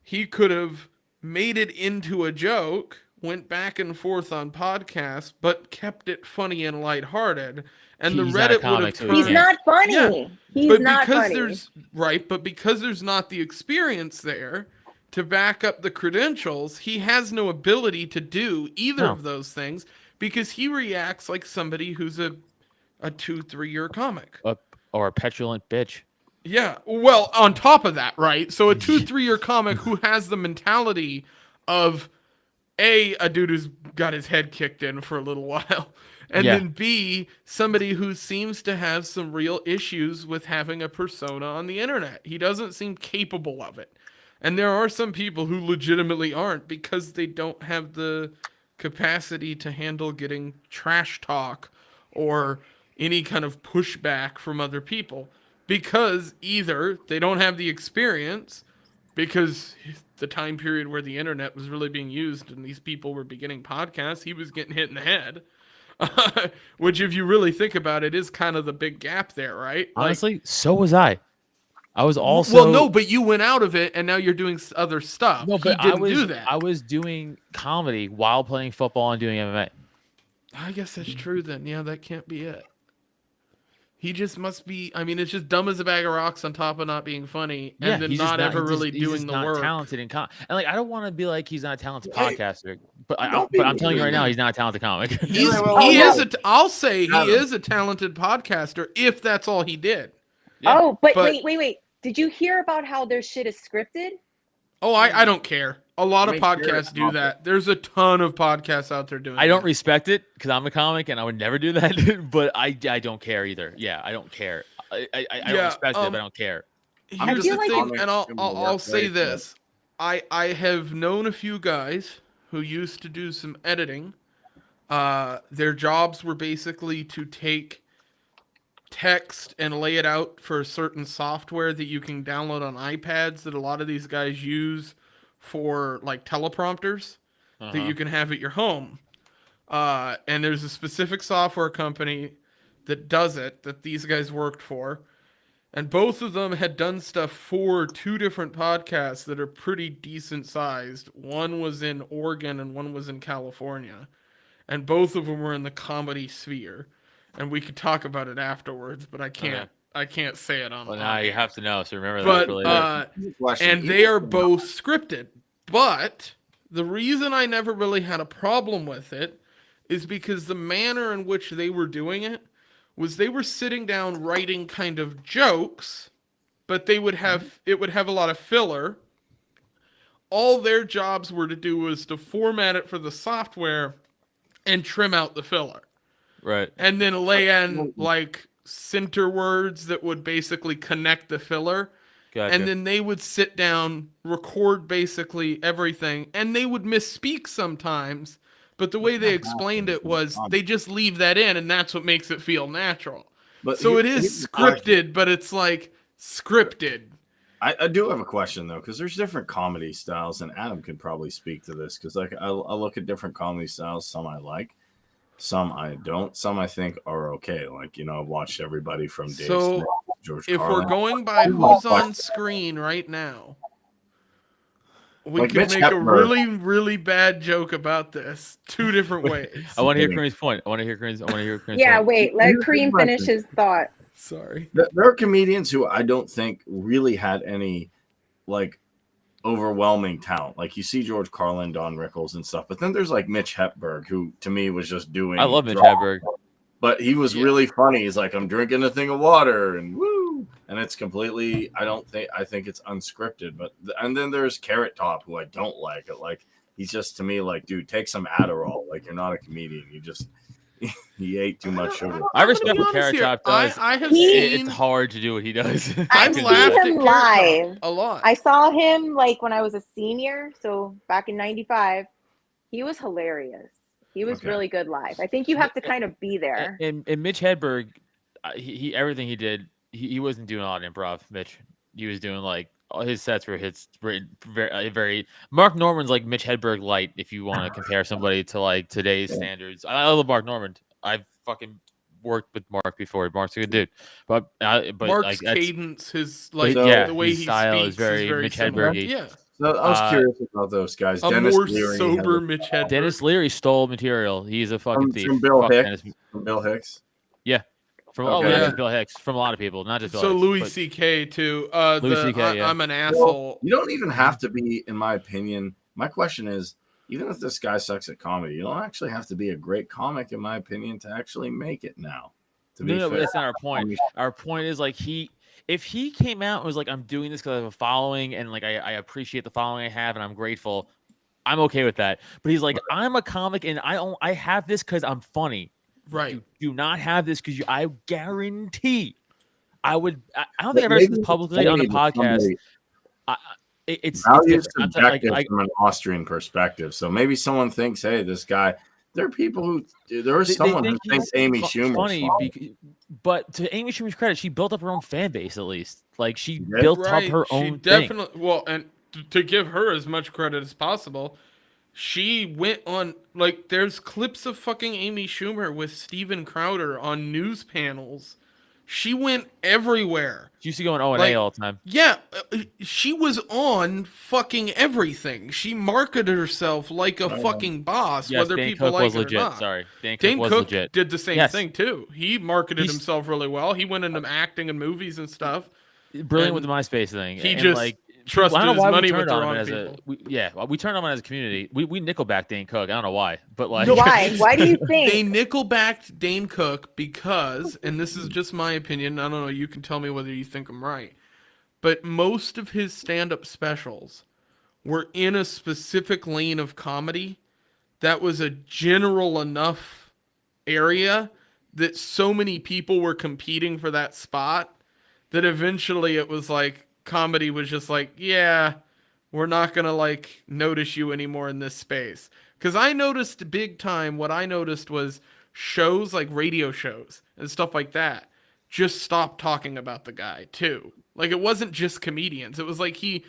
he could have made it into a joke, went back and forth on podcasts, but kept it funny and lighthearted. And He's the not a Reddit would comic, have so he turned... He's not funny. Yeah, He's but not because funny. there's but because there's not the experience there to back up the credentials, he has no ability to do either of those things, because he reacts like somebody who's a 2-3 year comic. Or a petulant bitch. Yeah, well, on top of that, right? So a 2-3 year comic who has the mentality of a dude who's got his head kicked in for a little while, and then B, somebody who seems to have some real issues with having a persona on the internet. He doesn't seem capable of it. And there are some people who legitimately aren't, because they don't have the capacity to handle getting trash talk or any kind of pushback from other people, because either they don't have the experience, because the time period where the internet was really being used and these people were beginning podcasts, he was getting hit in the head. Which, if you really think about it, is kind of the big gap there, right? Honestly, so was I. I was also... Well, no, but you went out of it, and now you're doing other stuff. No, but he didn't do that. I was doing comedy while playing football and doing MMA. I guess that's true then. Yeah, that can't be it. He just must be... I mean, it's just dumb as a bag of rocks on top of not being funny, and then not ever really doing the work. Talented in and like, I don't want to be like he's not a talented podcaster, but I'm telling you right now, he's not a talented comic. I'll say he is a talented podcaster if that's all he did. Yeah. Oh, but wait. Did you hear about how their shit is scripted? Oh, I don't care. A lot of podcasts do that. There's a ton of podcasts out there doing that. I don't respect it because I'm a comic and I would never do that, but I don't care either. Yeah, I don't care. I don't respect it, but I don't care. Here's the thing, and I'll say this. I have known a few guys who used to do some editing. Their jobs were basically to take text and lay it out for a certain software that you can download on iPads that a lot of these guys use for like teleprompters that you can have at your home. And there's a specific software company that does it that these guys worked for. And both of them had done stuff for 2 different podcasts that are pretty decent sized. One was in Oregon and one was in California. And both of them were in the comedy sphere. And we could talk about it afterwards, but I can't. Okay. I can't say it on. Well, now you have to know. So remember that. But and they are both scripted. But the reason I never really had a problem with it is because the manner in which they were doing it was they were sitting down writing kind of jokes, but they would have it would have a lot of filler. All their jobs were to do was to format it for the software and trim out the filler. Right. And then lay in like center words that would basically connect the filler. Gotcha. And then they would sit down, record basically everything, and they would misspeak sometimes. But the way they explained it was they just leave that in, and that's what makes it feel natural. But so it is scripted, but it's like scripted. I do have a question, though, because there's different comedy styles, and Adam could probably speak to this, because like I look at different comedy styles. Some I like. Some I don't. Some I think are okay. Like, you know, I've watched everybody from Dave Smith, George Carlin. If we're going by who's on screen right now, we like could make a really, really bad joke about this 2 different ways. I want to hear Kareem's point. I want to hear Kareem's Yeah, point. wait. Let Kareem finish his thought. Sorry. There are comedians who I don't think really had any, like, overwhelming talent. Like, you see George Carlin, Don Rickles and stuff, but then there's like Mitch Hepburn, who to me was just doing. I love Mitch Hepburn, but he was really funny. He's like, I'm drinking a thing of water and woo. and it's completely. I think it's unscripted. But and then there's Carrot Top, who I don't like. Like he's just to me like, dude, take some Adderall. Like you're not a comedian. You just he ate too much sugar. I I'm gonna respect be what honest Carrot here. Top does. I have It's seen. hard to do what he does. I've I've seen laughed at him Carrot Top live. a lot. I saw him like when I was a senior, so back in '95. He was hilarious. He was Okay. really good live. I think you have to kind of be there. And Mitch Hedberg, he everything he did, he wasn't doing a lot of improv. Mitch, he was doing like all his sets were hits very. Mark Norman's like Mitch Hedberg light. If you want to compare somebody to like today's standards, I love Mark Norman. I've fucking worked with Mark before. Mark's a good dude, but Mark's like cadence, his but like the way his he style speaks is very Mitch similar. Hedberg-y. Yeah, So I was curious about those guys. a Dennis more Leary sober has Mitch Hedberg. Dennis Leary stole material. He's a fucking thief. from Bill Fuck Hicks. Dennis. From Bill Hicks. Yeah. From Okay. not Yeah. just Bill Hicks, from a lot of people, not just Bill So Hicks. Louis but- C.K. too. Louis C.K., yeah. I'm an Well, asshole. you don't even have to be, in my opinion. My question is, even if this guy sucks at comedy, you don't actually have to be a great comic, in my opinion, to actually make it now. To be No, but fair. that's not our point. Our point is like if he came out and was like, I'm doing this because I have a following and like I appreciate the following I have and I'm grateful, I'm okay with that. But he's like, I'm a comic and I have this because I'm funny. Right. You do not have this because I guarantee I would. I don't think I've ever said this publicly on the podcast. It's value is different. subjective from an Austrian perspective. So maybe someone thinks, hey, this guy. There are people who there is someone who thinks Amy Schumer's funny, funny. but to Amy Schumer's credit, she built up her own fan base at least. Like she did? built up Right. her She own thing. definitely. Well, and to give her as much credit as possible, she went on like there's clips of fucking Amy Schumer with Steven Crowder on news panels. She went everywhere. She used to go on O&A Like, all the time. Yeah, she was on fucking everything. She marketed herself like a fucking boss, Yes, whether Dan people Cook like was it legit. or not. Sorry, Dan Dane Cook was Cook legit. did the same Yes. thing too. He marketed He's- himself really well. He went into acting and movies and stuff. Brilliant with and the MySpace thing. He and just like trusted I don't his know why money we with turned the on him wrong as people. we turned on him as a community. We Nickelback Dane Cook. I don't know why, but like Why? Why do you They think? nickelbacked Dane Cook because, and this is just my opinion, I don't know, you can tell me whether you think I'm right, but most of his stand-up specials were in a specific lane of comedy that was a general enough area that so many people were competing for that spot that eventually it was like comedy was just like, yeah, we're not gonna like notice you anymore in this space. Because I noticed big time, what I noticed was shows like radio shows and stuff like that just stopped talking about the guy too. Like it wasn't just comedians. It was like he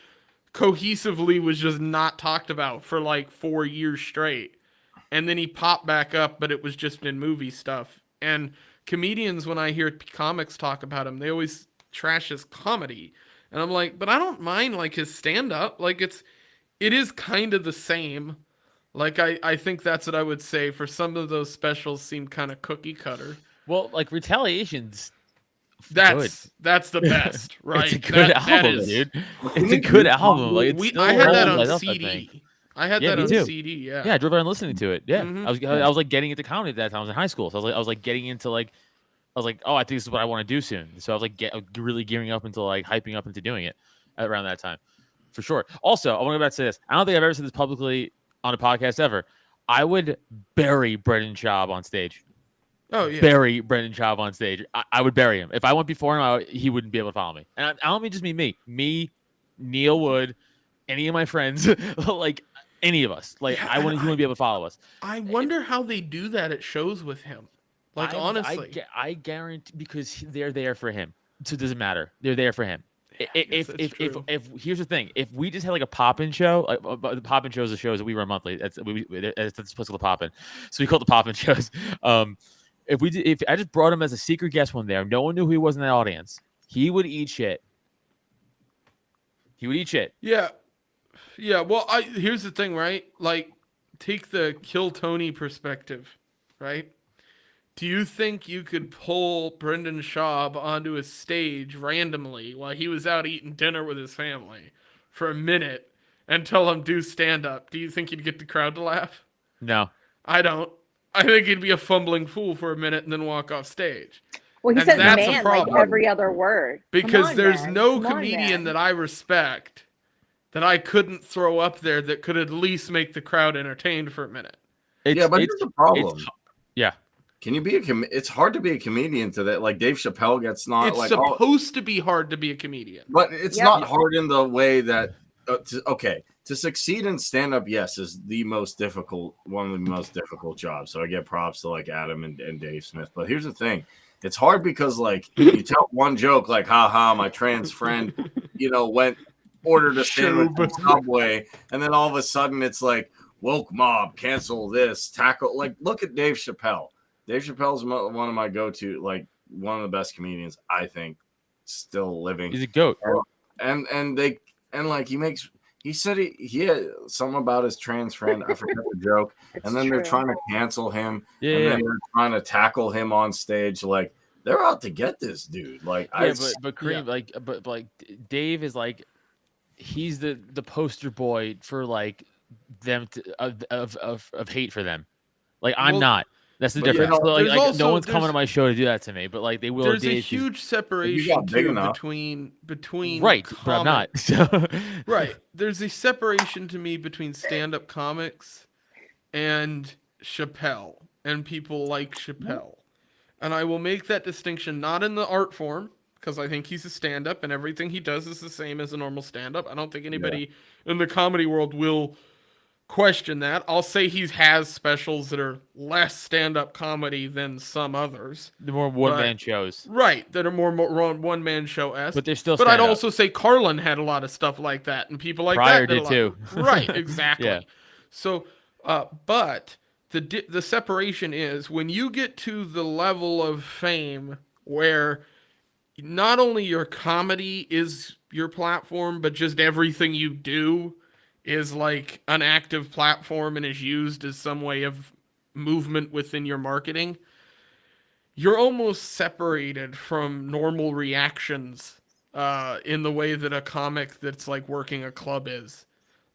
cohesively was just not talked about for like 4 years straight. And then he popped back up, but it was just in movie stuff. And comedians, when I hear comics talk about him, they always trash his comedy. And I'm like, but I don't mind like his stand-up. Like it is kind of the same. Like I think that's what I would say. For some of those specials seem kind of cookie cutter. well, like Retaliation's That's the best, right? It's a good album, is. dude. It's a good album. Like it's still I had that holds on up, I think. CD. I had Yeah, that me on too. CD. Yeah. Yeah, I drove around listening to it. Yeah, Mhm. I was like getting into comedy at that time. I was in high school, so I was like getting into like I was like, oh, I think this is what I want to do soon. So I was like really gearing up into like hyping up into doing it around that time, for sure. Also, I want to go back to this. I don't think I've ever said this publicly on a podcast ever. I would bury Brendan Schaub on stage. Oh yeah. Bury Brendan Schaub on stage. I would bury him. If I went before him, he wouldn't be able to follow me. And I don't mean just me, Neil Wood, any of my friends, like any of us. Like Yeah, he wouldn't be able to follow us. I wonder how they do that at shows with him. Like honestly. I guarantee because they're there for him. So it doesn't matter. They're there for him. If here's the thing, if we just had like a pop-in show, like the pop-in shows are shows that we run monthly. That's supposed to the pop-in, so we call it the pop-in shows. If I just brought him as a secret guest one there, no one knew who he was in that audience. He would eat shit. Yeah. Yeah, well, here's the thing, right? Like, take the Kill Tony perspective, right? Do you think you could pull Brendan Schaub onto a stage randomly while he was out eating dinner with his family for a minute and tell him do stand-up? Do you think you'd get the crowd to laugh? No. I don't. I think he'd be a fumbling fool for a minute and then walk off stage. Well, he And says that's a man like problem. every other word. Come Because on, there's man. no Come on, comedian man. that I respect that I couldn't throw up there that could at least make the crowd entertained for a minute. Yeah, but here's the problem. Yeah. Can you be it's hard to be a comedian to that. Like Dave Chappelle gets not It's like supposed to be hard to be a comedian. but it's Yep. not hard in the way that to succeed in stand up, yes, is the most difficult, one of the most difficult jobs. So I get props to like Adam and Dave Smith. But here's the thing. It's hard because like you tell one joke like haha, my trans friend, went ordered a sandwich from Subway, and then all of a sudden it's like woke mob, cancel this, tackle, like look at Dave Chappelle. Dave Chappelle's one of my go-to, like one of the best comedians, I think, still living. He's a goat. And like he said he had something about his trans friend. I forget the joke. And then they're trying to cancel him. Yeah, and then they're trying to tackle him on stage. Like they're out to get this dude. Like but Kareem, like Dave is like he's the poster boy for like them of hate for them. Like I'm not. That's the difference. So, like no one's coming to my show to do that to me, but like they will. There's a huge separation between right, comics. but I'm not. So. Right. There's a separation to me between stand-up comics and Chappelle and people like Chappelle. And I will make that distinction not in the art form, because I think he's a stand-up and everything he does is the same as a normal stand-up. I don't think anybody in the comedy world will question that. I'll say he has specials that are less stand-up comedy than some others. The more one-man shows. Right, that are more one-man show-esque. But they're still But stand-up. I'd also say Carlin had a lot of stuff like that, and people like Pryor that did too. Right, exactly. Yeah. So, but the separation is when you get to the level of fame where not only your comedy is your platform, but just everything you do is like an active platform and is used as some way of movement within your marketing, you're almost separated from normal reactions in the way that a comic that's like working a club is.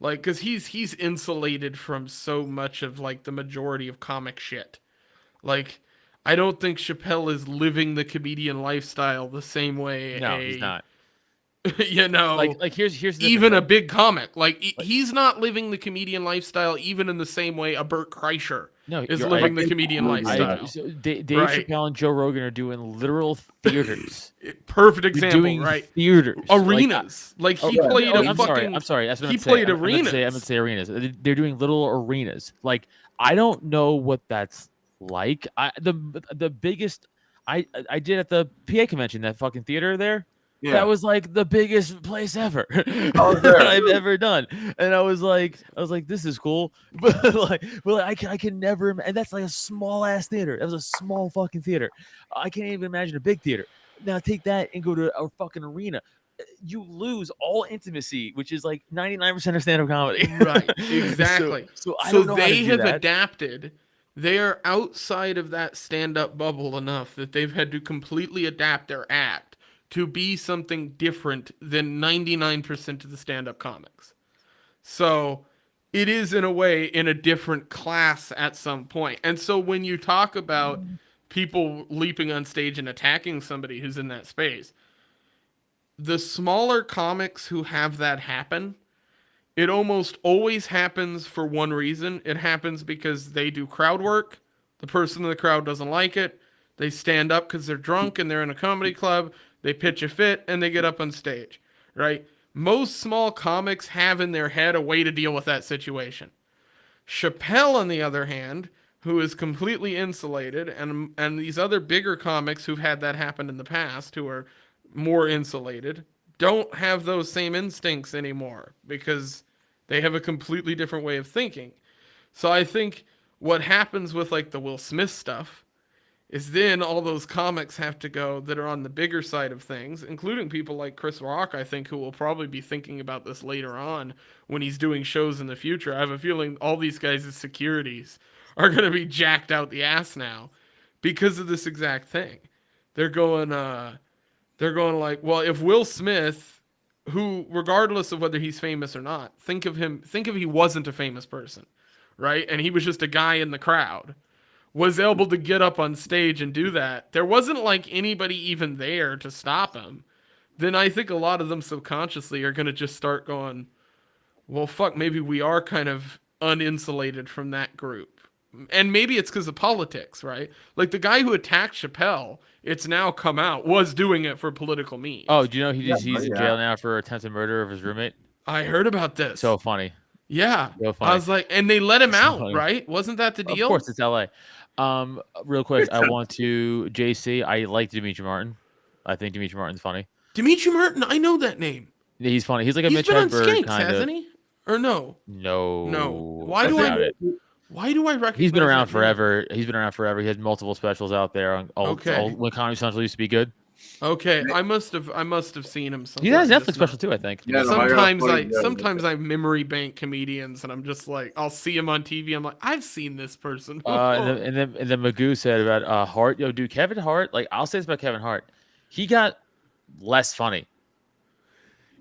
Like, because he's insulated from so much of like the majority of comic shit. Like, I don't think Chappelle is living the comedian lifestyle the same way. No, he's not. Like here's even a big comic, like he's not living the comedian lifestyle even in the same way a Burt Kreischer is living the comedian lifestyle. Dave Chappelle and Joe Rogan are doing literal theaters. Perfect example, doing right? Theaters, arenas. Like he played I'm sorry. That's what he played arenas. I'm gonna say arenas. They're doing little arenas. Like I don't know what that's like. The biggest I did at the PA convention, that fucking theater there. Yeah. That was like the biggest place ever that I've ever done, and I was like, this is cool, but I can never, and that's like a small ass theater. That was a small fucking theater. I can't even imagine a big theater. Now take that and go to a fucking arena. You lose all intimacy, which is like 99% of stand-up comedy. Right, exactly. So I don't know they have that. adapted. They are outside of that stand-up bubble enough that they've had to completely adapt their act to be something different than 99% of the stand-up comics. So it is, in a way, in a different class at some point. And so when you talk about people leaping on stage and attacking somebody who's in that space, the smaller comics who have that happen, it almost always happens for one reason. It happens because they do crowd work. The person in the crowd doesn't like it. They stand up because they're drunk and they're in a comedy club. They pitch a fit and they get up on stage, right? Most small comics have in their head a way to deal with that situation. Chappelle, on the other hand, who is completely insulated, and these other bigger comics who've had that happen in the past, who are more insulated, don't have those same instincts anymore because they have a completely different way of thinking. So I think what happens with like the Will Smith stuff is then all those comics have to go that are on the bigger side of things, including people like Chris Rock, I think, who will probably be thinking about this later on when he's doing shows in the future. I have a feeling all these guys' securities are going to be jacked out the ass now because of this exact thing. They're going like, well, if Will Smith, who, regardless of whether he's famous or not, think if he wasn't a famous person, right? And he was just a guy in the crowd. was able to get up on stage and do that, there wasn't like anybody even there to stop him, then I think a lot of them subconsciously are going to just start going, well, fuck, maybe we are kind of uninsulated from that group. And maybe it's because of politics, right? Like the guy who attacked Chappelle, it's now come out, was doing it for political means. Oh, do you know he's in jail now for attempted murder of his roommate? I heard about this. So funny. Yeah. So funny. I was like, and they let him So out, funny. right? Wasn't that the deal? Of course, it's LA. Real quick, I want to JC. I like Dimitri Martin. I think Dimitri Martin's funny. Dimitri Martin, I know that name. Yeah, he's funny. He's like a He's Mitch been on Hedberg Skanks, kind hasn't of. he? Or no? No. Why do doubt I? it. Why do I recognize? He's been around that name? forever. He's been around forever. He has multiple specials out there. When Comedy Central used to be good. Okay, I must have seen him. He has somewhere, Netflix just special not- too, I think. Yeah, no, Sometimes I memory bank comedians, and I'm just like, I'll see him on TV. I'm like, I've seen this person. And then Magoo said about Hart. Yo, dude, Kevin Hart. Like, I'll say this about Kevin Hart. He got less funny.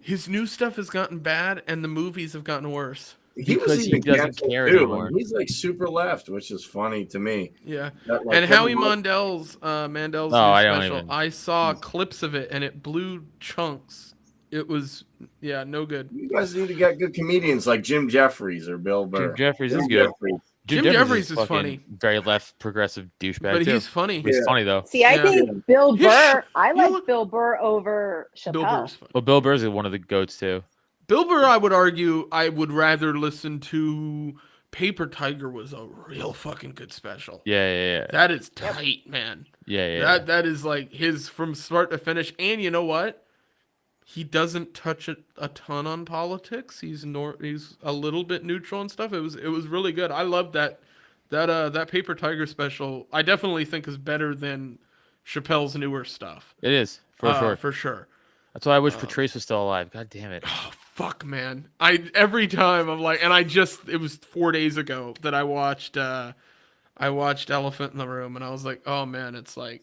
His new stuff has gotten bad, and the movies have gotten worse. Because he doesn't care too, anymore. and he's like super left, which is funny to me. Yeah, That, like, and Howie Kevin Hart- Mandel's new I don't special. even- I saw clips of it, and it blew chunks. It was no good. You guys need to get good comedians like Jim Jeffries or Bill Burr. Jim Jeffries is Jim good. Jeffries. Jim Jeffries is fucking funny. Very left progressive douchebag But too. he's funny. He's Yeah. funny though. See, I Yeah. think Bill Yeah, Burr. I you know like what? Bill Burr over Chappelle. Bill Burr's funny. Well, Bill Burr's one of the goats too. Bill Burr, I would argue, I would rather listen to. Paper Tiger was a real fucking good special. Yeah. That is tight, man. Yeah. That is like his from start to finish. And you know what? He doesn't touch it a ton on politics. He's a little bit neutral and stuff. It was really good. I loved that Paper Tiger special. I definitely think is better than Chappelle's newer stuff. It is for sure. For sure. That's why I wish Patrice was still alive. God damn it. Oh, fuck, man. Every time I'm like, and it was 4 days ago that I watched Elephant in the Room, and I was like, oh man, it's like,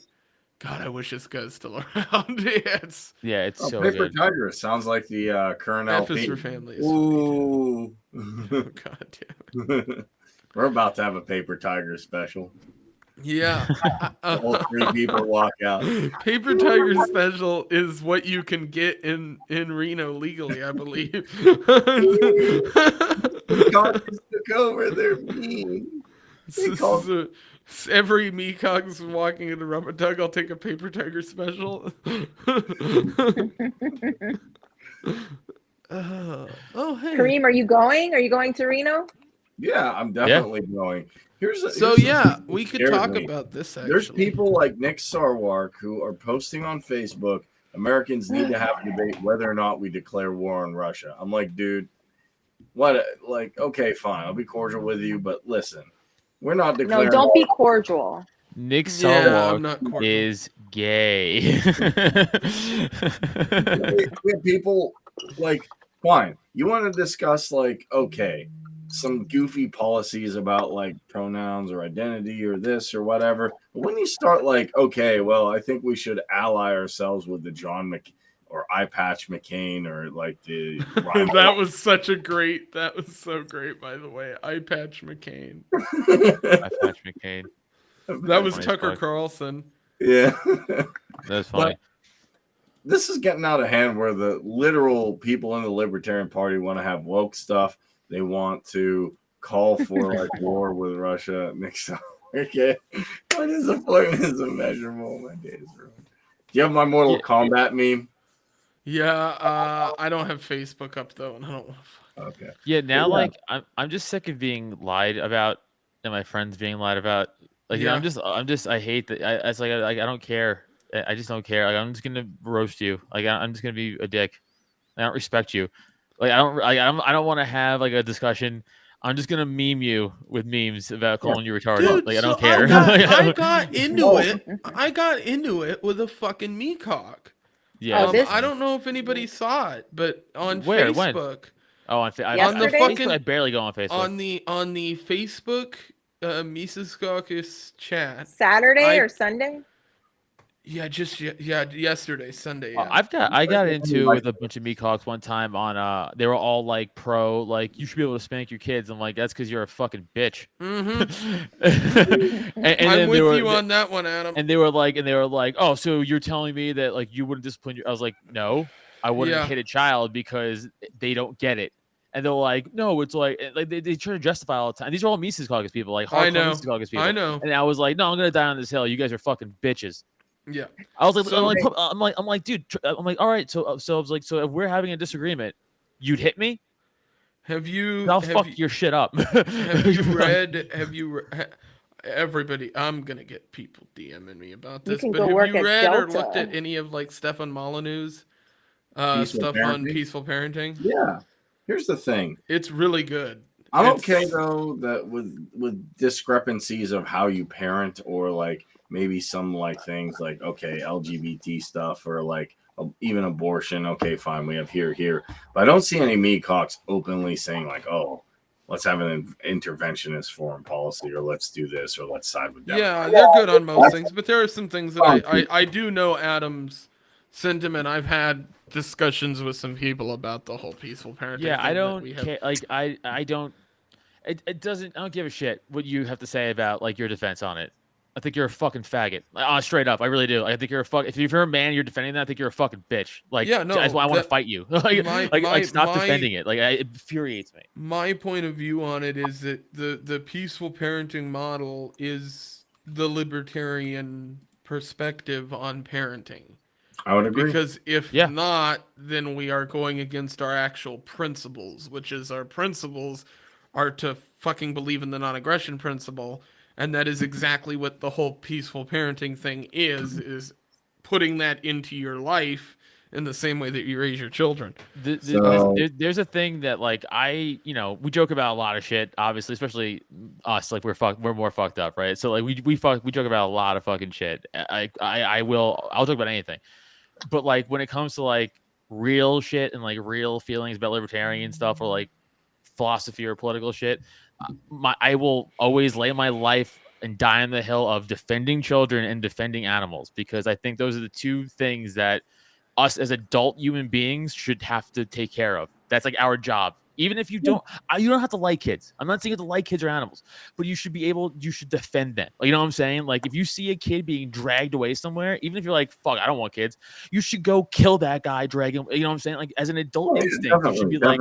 God, I wish this guy's still around. It's So Paper good. Tiger sounds like the current F is LP. for Family. Is Ooh. oh, God damn it. We're about to have a Paper Tiger special. Yeah. All three people walk out. Paper Tiger special is what you can get in Reno legally, I believe. Cops took over. They're mean. So every Mecox walking into Rubber Duck, I'll take a Paper Tiger special. Oh, hey. Kareem, are you going? Are you going to Reno? Yeah, I'm definitely going. We could scares talk me. about this actually. There's people like Nick Sarwark who are posting on Facebook, Americans need to have a debate whether or not we declare war on Russia. I'm like, dude, what? Like, okay, fine. I'll be cordial with you, but listen, we're not declaring. No, don't be cordial. Nick Yeah, I'm Sarwark not cordial. is gay. We have people like, fine. You want to discuss like, okay, some goofy policies about like pronouns or identity or this or whatever. But when you start like, okay, well, I think we should ally ourselves with the or Eye Patch McCain or like the that was so great, by the way. Eye Patch McCain. Patch McCain. That was Funny as Tucker fuck. Carlson. Yeah. That's funny. This is getting out of hand where the literal people in the Libertarian Party want to have woke stuff. They want to call for like war with Russia. Okay. What is the point? Is immeasurable. My day is ruined. Do you have my Mortal Kombat meme? Yeah, I don't have Facebook up though, and I don't want to. Okay. Yeah, now like I'm just sick of being lied about and my friends being lied about. Like Yeah. I'm just I hate that. It's like I don't care. I just don't care. Like I'm just gonna roast you. Like I'm just gonna be a dick. I don't respect you. Like I don't want to have like a discussion. I'm just gonna meme you with memes about calling you retarded. Dude, like I don't so care. I got into it. I got into it with a fucking mecock. Yeah. Oh, this- I don't know if anybody saw it, but on Where? When? Facebook, Oh, on Yesterday? Facebook, I barely go on Facebook. on the Facebook Mises Caucus chat. Saturday I- or Sunday? Yeah, yesterday, Sunday. Yeah. I got into with a bunch of meatcocks one time on they were all like pro, like you should be able to spank your kids. I'm like, that's because you're a fucking bitch. And I'm then with you on that one, Adam. and they were like, oh, so you're telling me that like you wouldn't discipline your? I was like, no, I wouldn't hit a child because they don't get it. And they're like, no, it's like they try to justify all the time. These are all Mises Caucus people, like hardcore Mises Caucus people. I know. And I was like, no, I'm gonna die on this hill. You guys are fucking bitches. Yeah. I was like, I'm like, dude, I'm like, all right. So I was like, so if we're having a disagreement, you'd hit me. I'll fuck your shit up. Have you read? Everybody, I'm gonna get people DMing me about this. But have you read or looked at any of like Stefan Molyneux's stuff on peaceful parenting? Yeah. Here's the thing. It's really good. I'm okay though that with discrepancies of how you parent, or like maybe some like things like LGBT stuff, or like even abortion. Okay, fine, we have here, but I don't see any meatcocks openly saying like, oh, let's have an interventionist foreign policy, or let's do this, or let's side with them. Yeah, they're good on most things, but there are some things that I do know Adam's sentiment. I've had discussions with some people about the whole peaceful parenting. Yeah, I don't care. Like I don't. It doesn't. I don't give a shit what you have to say about like your defense on it. I think you're a fucking faggot. Straight up, I really do. I think you're a fuck. If you're a man, you're defending that. I think you're a fucking bitch. Like, yeah, no, that's why I want to fight you. Stop defending it. Like, it infuriates me. My point of view on it is that the peaceful parenting model is the libertarian perspective on parenting. I would agree. Because if not, then we are going against our actual principles, which is our principles are to fucking believe in the non-aggression principle. And that is exactly what the whole peaceful parenting thing is putting that into your life in the same way that you raise your children. There's a thing that like we joke about a lot of shit, obviously, especially us. Like we're more fucked up, right? So like we joke about a lot of fucking shit. I'll talk about anything, but like when it comes to like real shit and like real feelings about libertarian stuff or like philosophy or political shit, I will always lay my life and die on the hill of defending children and defending animals, because I think those are the two things that us as adult human beings should have to take care of. That's like our job. Even if you don't have to like kids. I'm not saying you have to like kids or animals, but you should defend them. You know what I'm saying? Like if you see a kid being dragged away somewhere, even if you're like, fuck, I don't want kids, you should go kill that guy, drag him. You know what I'm saying? Like as an adult instinct, you should be like.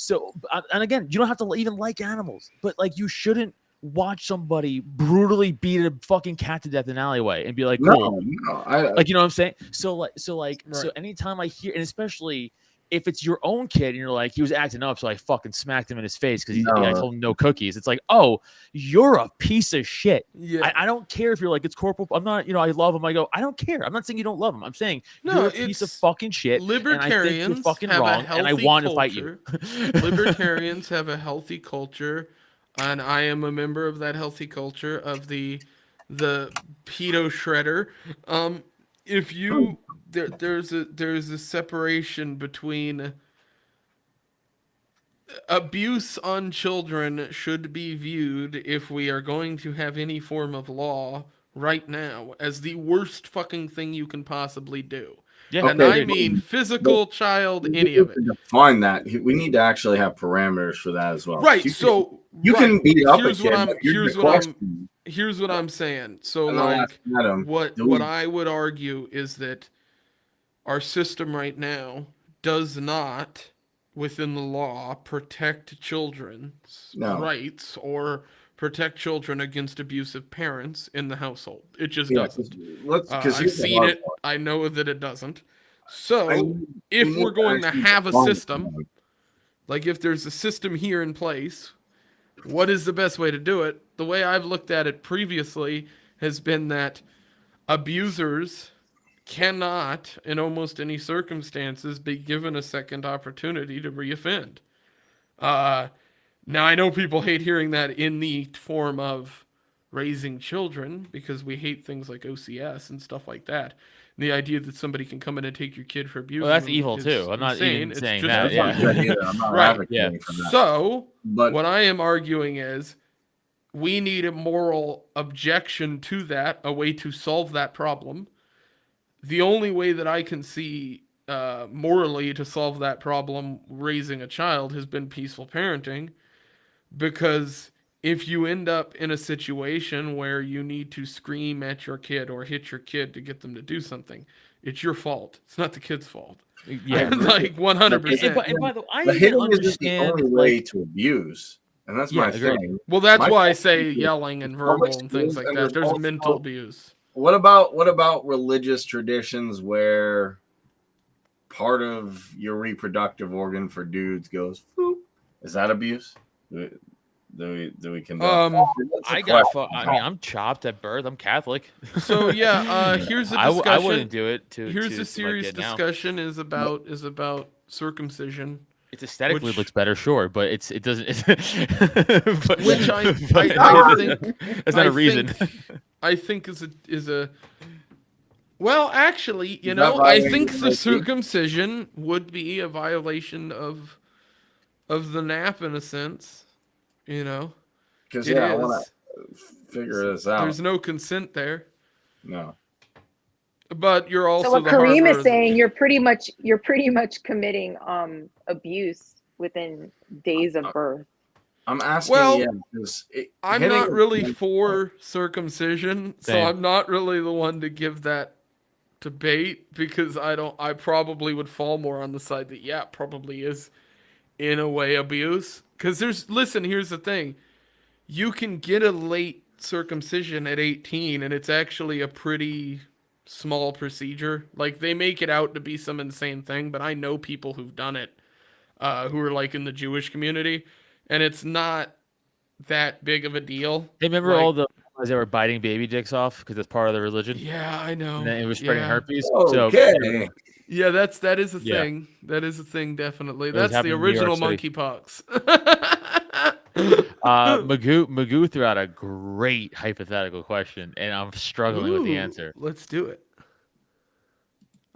So, and again, you don't have to even like animals, but like you shouldn't watch somebody brutally beat a fucking cat to death in an alleyway and be like, cool. No, like, you know what I'm saying? So anytime I hear, and especially if it's your own kid and you're like, he was acting up, so I fucking smacked him in his face because I told him no cookies. It's like, oh, you're a piece of shit. Yeah. I don't care if you're like, it's corporal. I'm not, I love him. I go, I don't care. I'm not saying you don't love him. I'm saying you're a piece of fucking shit. Libertarians and I think you're fucking wrong, and I want to fight you. Libertarians have a healthy culture, and I am a member of that healthy culture of the pedo shredder. If you there's a separation between abuse on children should be viewed, if we are going to have any form of law right now, as the worst fucking thing you can possibly do. Yeah, and I mean physical, child, any of it. Define that. We need to actually have parameters for that as well. Right. You can beat up a kid. Here's what I'm saying. So like, what I would argue is that our system right now does not, within the law, protect children's rights or protect children against abusive parents in the household. It just doesn't. I've seen it. I know that it doesn't. So if we're going to have a system, like if there's a system here in place, what is the best way to do it? The way I've looked at it previously has been that abusers cannot, in almost any circumstances, be given a second opportunity to reoffend. Now, I know people hate hearing that in the form of raising children, because we hate things like OCS and stuff like that. And the idea that somebody can come in and take your kid for abuse. Well, that's evil too. I'm not even saying that. I'm not advocating for that. So, what I am arguing is we need a moral objection to that, a way to solve that problem. the only way that I can see morally to solve that problem raising a child has been peaceful parenting, because if you end up in a situation where you need to scream at your kid or hit your kid to get them to do something, it's your fault. It's not the kid's fault. Yeah, Like 100%. and by the way, I The even hitting isn't the understand only way like to abuse, and that's Yeah, my agreed. thing. Well, that's My why I point say is yelling and public verbal and things schools, like and that. There's also- mental abuse. What about religious traditions where part of your reproductive organ for dudes goes? Boop? Is that abuse? Do we condone? That's a I got question. I mean, I'm chopped at birth. I'm Catholic. So yeah, here's a I discussion. wouldn't do it to Here's to a my serious kid now. discussion is about circumcision. It aesthetically which- looks better, sure, but it doesn't. But, Which I but think that's not I a reason. I think is a well, actually, you Is that know, I violating think the the right thing? circumcision would be a violation of the nap in a sense. You know, Because it I is. want to figure this out. There's no consent there, No. but you're also So what the Kareem harbor is of- saying, you're pretty much committing abuse within days of birth. I'm asking. Well, yeah, 'cause I'm hitting not is really one- for circumcision, so Same. I'm not really the one to give that debate, because I probably would fall more on the side that yeah, it probably is in a way abuse. Because here's the thing. You can get a late circumcision at 18 and it's actually a pretty small procedure. Like, they make it out to be some insane thing, but I know people who've done it, who are like in the Jewish community, and it's not that big of a deal. Hey, remember Like- all the guys that were biting baby dicks off because that's part of the religion? Yeah, I know. And then it was spreading Yeah. herpes. Okay. Yeah, that is a Yeah. thing. That is a thing, definitely. It was That's the happening in New York original City. monkeypox. Magoo threw out a great hypothetical question, and I'm struggling with the Ooh, answer. Let's do it.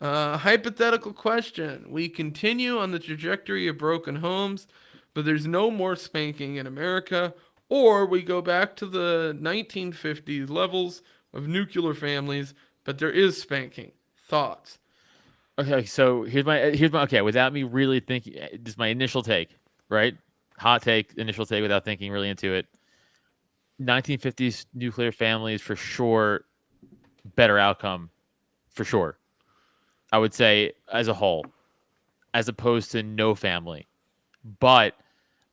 Hypothetical question. We continue on the trajectory of broken homes, but there's no more spanking in America, or we go back to the 1950s levels of nuclear families, but there is spanking. Thoughts? Okay, so here's my okay. Without me really thinking, this is my initial take, right? Hot take, initial take, without thinking really into it. 1950s nuclear families for sure, better outcome, for sure. I would say as a whole, as opposed to no family. But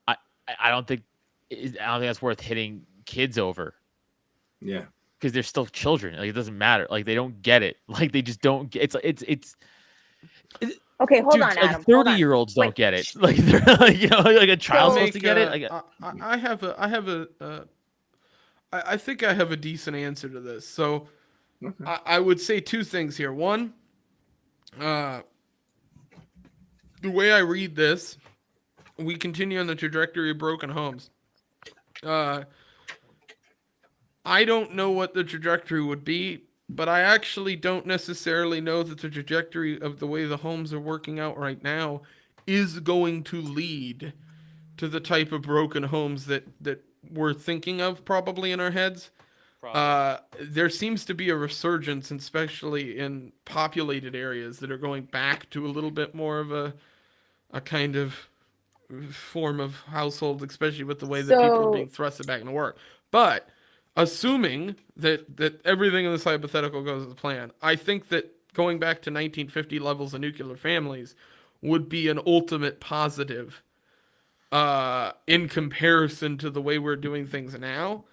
I don't think that's worth hitting kids over, Yeah. because they're still children. Like, it doesn't matter. Like, they don't get it. Like, they just don't get. It's. Okay, hold Dude, on, like Adam. Hold on. 30-year-olds don't Wait, get it. Like, they're like, like a child's So- supposed to get it. Like, I think I have a decent answer to this. So Okay. I would say two things here. One, the way I read this, we continue on the trajectory of broken homes. I don't know what the trajectory would be, but I actually don't necessarily know that the trajectory of the way the homes are working out right now is going to lead to the type of broken homes that we're thinking of probably in our heads. There seems to be a resurgence, especially in populated areas, that are going back to a little bit more of a kind of form of household, especially with the way that people are So- being thrusted back into work. But assuming that everything in this hypothetical goes as planned, I think that going back to 1950 levels of nuclear families would be an ultimate positive in comparison to the way we're doing things now.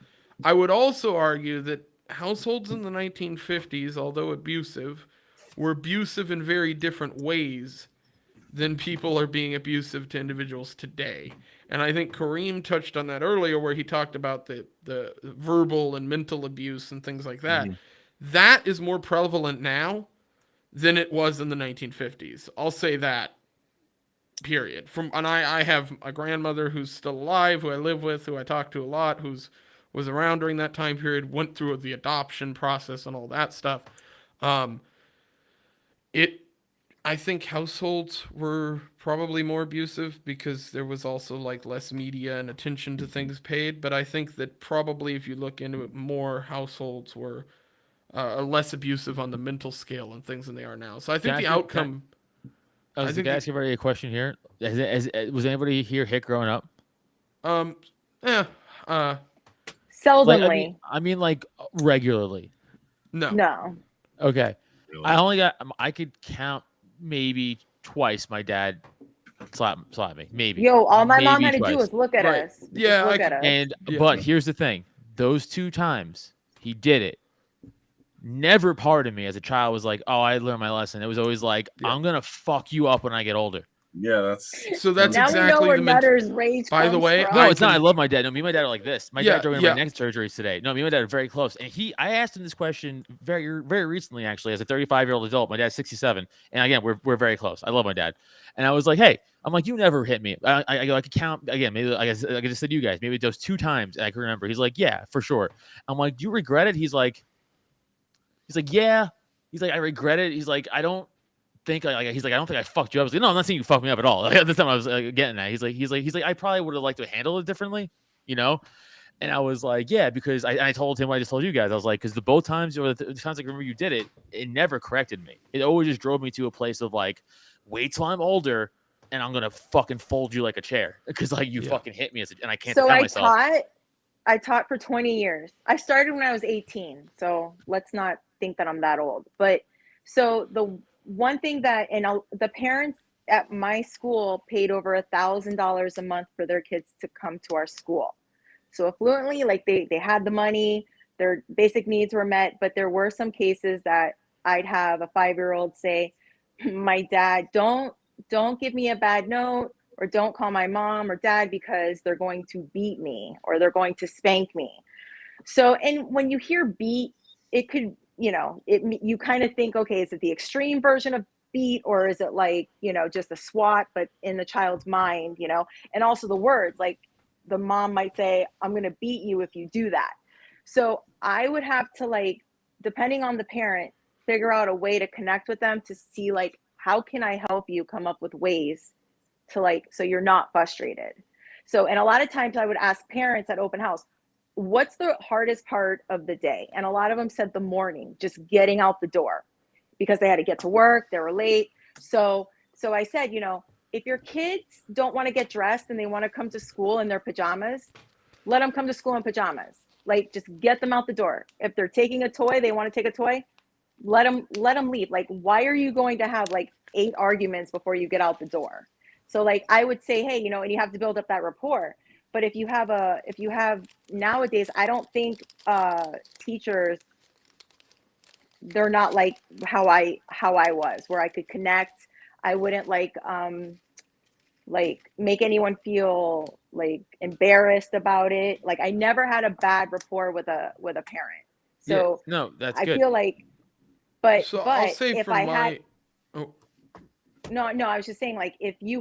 I would also argue that households in the 1950s, although abusive, were abusive in very different ways than people are being abusive to individuals today. And I think Kareem touched on that earlier, where he talked about the verbal and mental abuse and things like that. That is more prevalent now than it was in the 1950s. I'll say that. Period. I have a grandmother who's still alive, who I live with, who I talk to a lot, was around during that time period, went through the adoption process and all that stuff. I think households were probably more abusive because there was also like less media and attention to things paid. But I think that probably if you look into it more, households were are less abusive on the mental scale and things than they are now. So I think Can I the ask you- outcome. I was I think going to ask everybody a question here. Was anybody here hit growing up? Yeah, Seldomly. I mean, like regularly. no. No. Okay. Really. I could count maybe twice my dad slapped me. Maybe. Yo, all my mom Maybe had to do twice. was look at Right. us. Just Yeah, look I at could- us. And Yeah. but here's the thing: those 2 times he did it. Never part of me as a child was like, "Oh, I learned my lesson." It was always like, Yeah. "I'm gonna fuck you up when I get older." Yeah, that's So that's now we know exactly where the mental. Nutter's rage By the comes way, from. No, I it's not. I can- love my dad. No, me and my dad are like this. My Yeah, dad drove me yeah. my neck surgeries today. No, me and my dad are very close. And I asked him this question very, very recently, actually, as a 35-year-old adult. My dad's 67, and again, we're very close. I love my dad, and I was like, "Hey, I'm like, you never hit me. I could count again. Maybe I just said you guys. Maybe those 2 times I can remember." He's like, "Yeah, for sure." I'm like, "Do you regret it?" He's like, "Yeah." He's like, "I regret it." He's like, "I don't think he's like, I don't think I fucked you up." I was like, "No, I'm not saying you fucked me up at all." Like, at the time I was getting at. He's like, "I probably would have liked to handle it differently, you know." And I was like, "Yeah," because I told him what I just told you guys. I was like, because the both times or the times I can remember you did it, it never corrected me. It always just drove me to a place of like, wait till I'm older and I'm gonna fucking fold you like a chair because like you Yeah. fucking hit me and I can't So defend myself. I taught for 20 years. I started when I was 18, so let's not think that I'm that old. But so the one thing that, and the parents at my school paid over $1,000 a month for their kids to come to our school. So affluently, like they had the money, their basic needs were met, but there were some cases that I'd have a 5-year-old say, "My dad, don't give me a bad note, or don't call my mom or dad because they're going to beat me or they're going to spank me." So, and when you hear beat, it could, you kind of think, okay, is it the extreme version of beat, or is it like, just a swat, but in the child's mind, and also the words, like the mom might say, "I'm going to beat you if you do that." So I would have to, like, depending on the parent, figure out a way to connect with them to see, like, how can I help you come up with ways to, like, so you're not frustrated. So, and a lot of times I would ask parents at open house, what's the hardest part of the day? And a lot of them said the morning, just getting out the door, because they had to get to work, they were late. So I said, if your kids don't want to get dressed and they want to come to school in their pajamas, let them come to school in pajamas. Like, just get them out the door. If they're taking a toy, they want to take a toy, let them leave. Like, why are you going to have like 8 arguments before you get out the door? So, like, I would say, hey, and you have to build up that rapport. But if you have nowadays, I don't think teachers, they're not like how I was, where I could connect. I wouldn't like make anyone feel like embarrassed about it. Like, I never had a bad rapport with a parent. So No, that's I good. feel like, but So I'll say if for I my. had, Oh, no, I was just saying, like, if you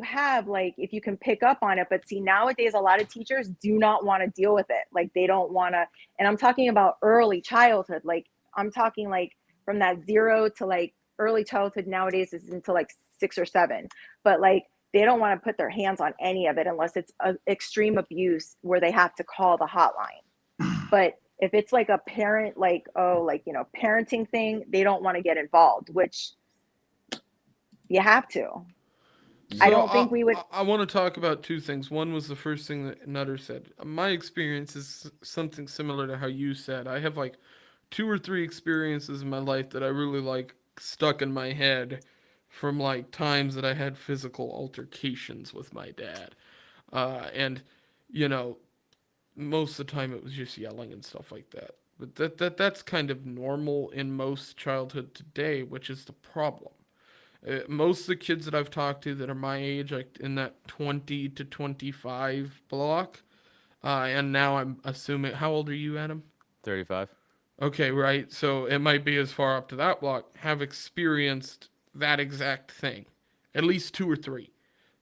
can pick up on it, but see, nowadays, a lot of teachers do not want to deal with it. Like, they don't want to, and I'm talking about early childhood. Like, I'm talking like from that 0 to like early childhood nowadays is into like 6 or 7, but like, they don't want to put their hands on any of it unless it's extreme abuse where they have to call the hotline. But if it's like a parent, like, parenting thing, they don't want to get involved, which you have to. I don't think we would. I want to talk about 2 things. One was the first thing that Nutter said. My experience is something similar to how you said. I have like 2 or 3 experiences in my life that I really like stuck in my head from like times that I had physical altercations with my dad. And most of the time it was just yelling and stuff like that. But that's kind of normal in most childhood today, which is the problem. Most of the kids that I've talked to that are my age, like in that 20 to 25 block, and now I'm assuming, how old are you, Adam? 35. Okay, right. So it might be as far up to that block, have experienced that exact thing, at least 2 or 3.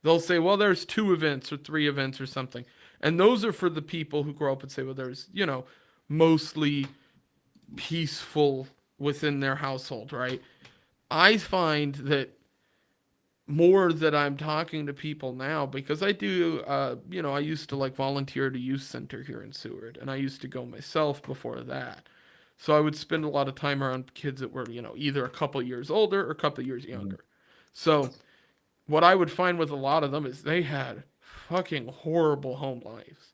They'll say, well, there's 2 events or 3 events or something. And those are for the people who grow up and say, well, there's, mostly peaceful within their household, right? I find that more that I'm talking to people now, because I do, I used to like volunteer at a youth center here in Seward, and I used to go myself before that. So I would spend a lot of time around kids that were, either a couple years older or a couple years younger. So what I would find with a lot of them is they had fucking horrible home lives.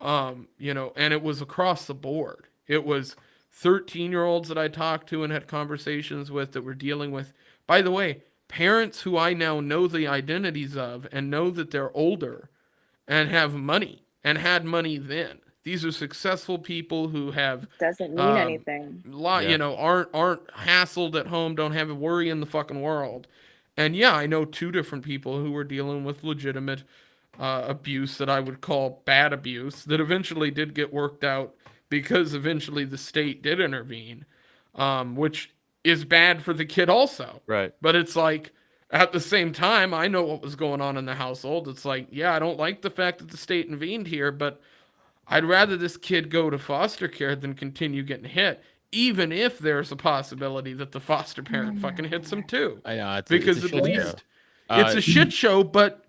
And it was across the board. It was 13-year-olds that I talked to and had conversations with that were dealing with, by the way, parents who I now know the identities of and know that they're older and have money and had money then. These are successful people who have Doesn't mean anything. aren't hassled at home, don't have a worry in the fucking world. And yeah, I know 2 different people who were dealing with legitimate abuse that I would call bad abuse that eventually did get worked out because eventually the state did intervene, which is bad for the kid also. Right. But it's like, at the same time, I know what was going on in the household. It's like, yeah, I don't like the fact that the state intervened here, but I'd rather this kid go to foster care than continue getting hit, even if there's a possibility that the foster parent fucking hits him too. I know. Because it's a at shit least show. it's a shit show, but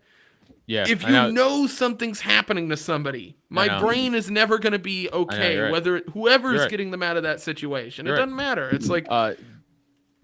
Yeah. if I you know something's happening to somebody, my know. brain is never going to be okay, you're right. whether whoever's You're right. getting them out of that situation. You're It right. doesn't matter. It's like,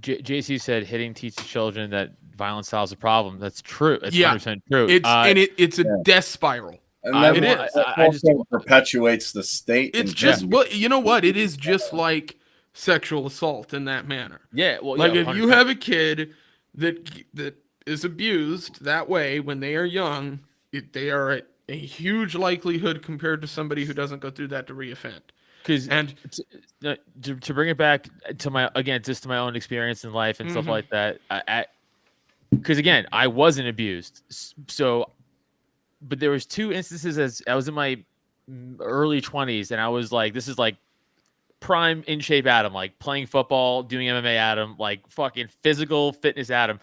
JC said hitting teaches children that violence solves a problem. That's true. It's Yeah. 100% true. it's a death spiral. And I- then it it is. I just- also perpetuates the state. It's in just, general. well, you know what? It is just like sexual assault in that manner. Yeah. Well, Like yeah, if you 100%. have a kid that is abused that way when they are young, they are at a huge likelihood compared to somebody who doesn't go through that to reoffend. Because And to bring it back to my own experience in life and stuff Mhm. like that, because again, I wasn't abused, so but there was 2 instances as I was in my early 20s, and I was like, this is like prime in shape Adam, like playing football, doing MMA Adam, like fucking physical fitness Adam.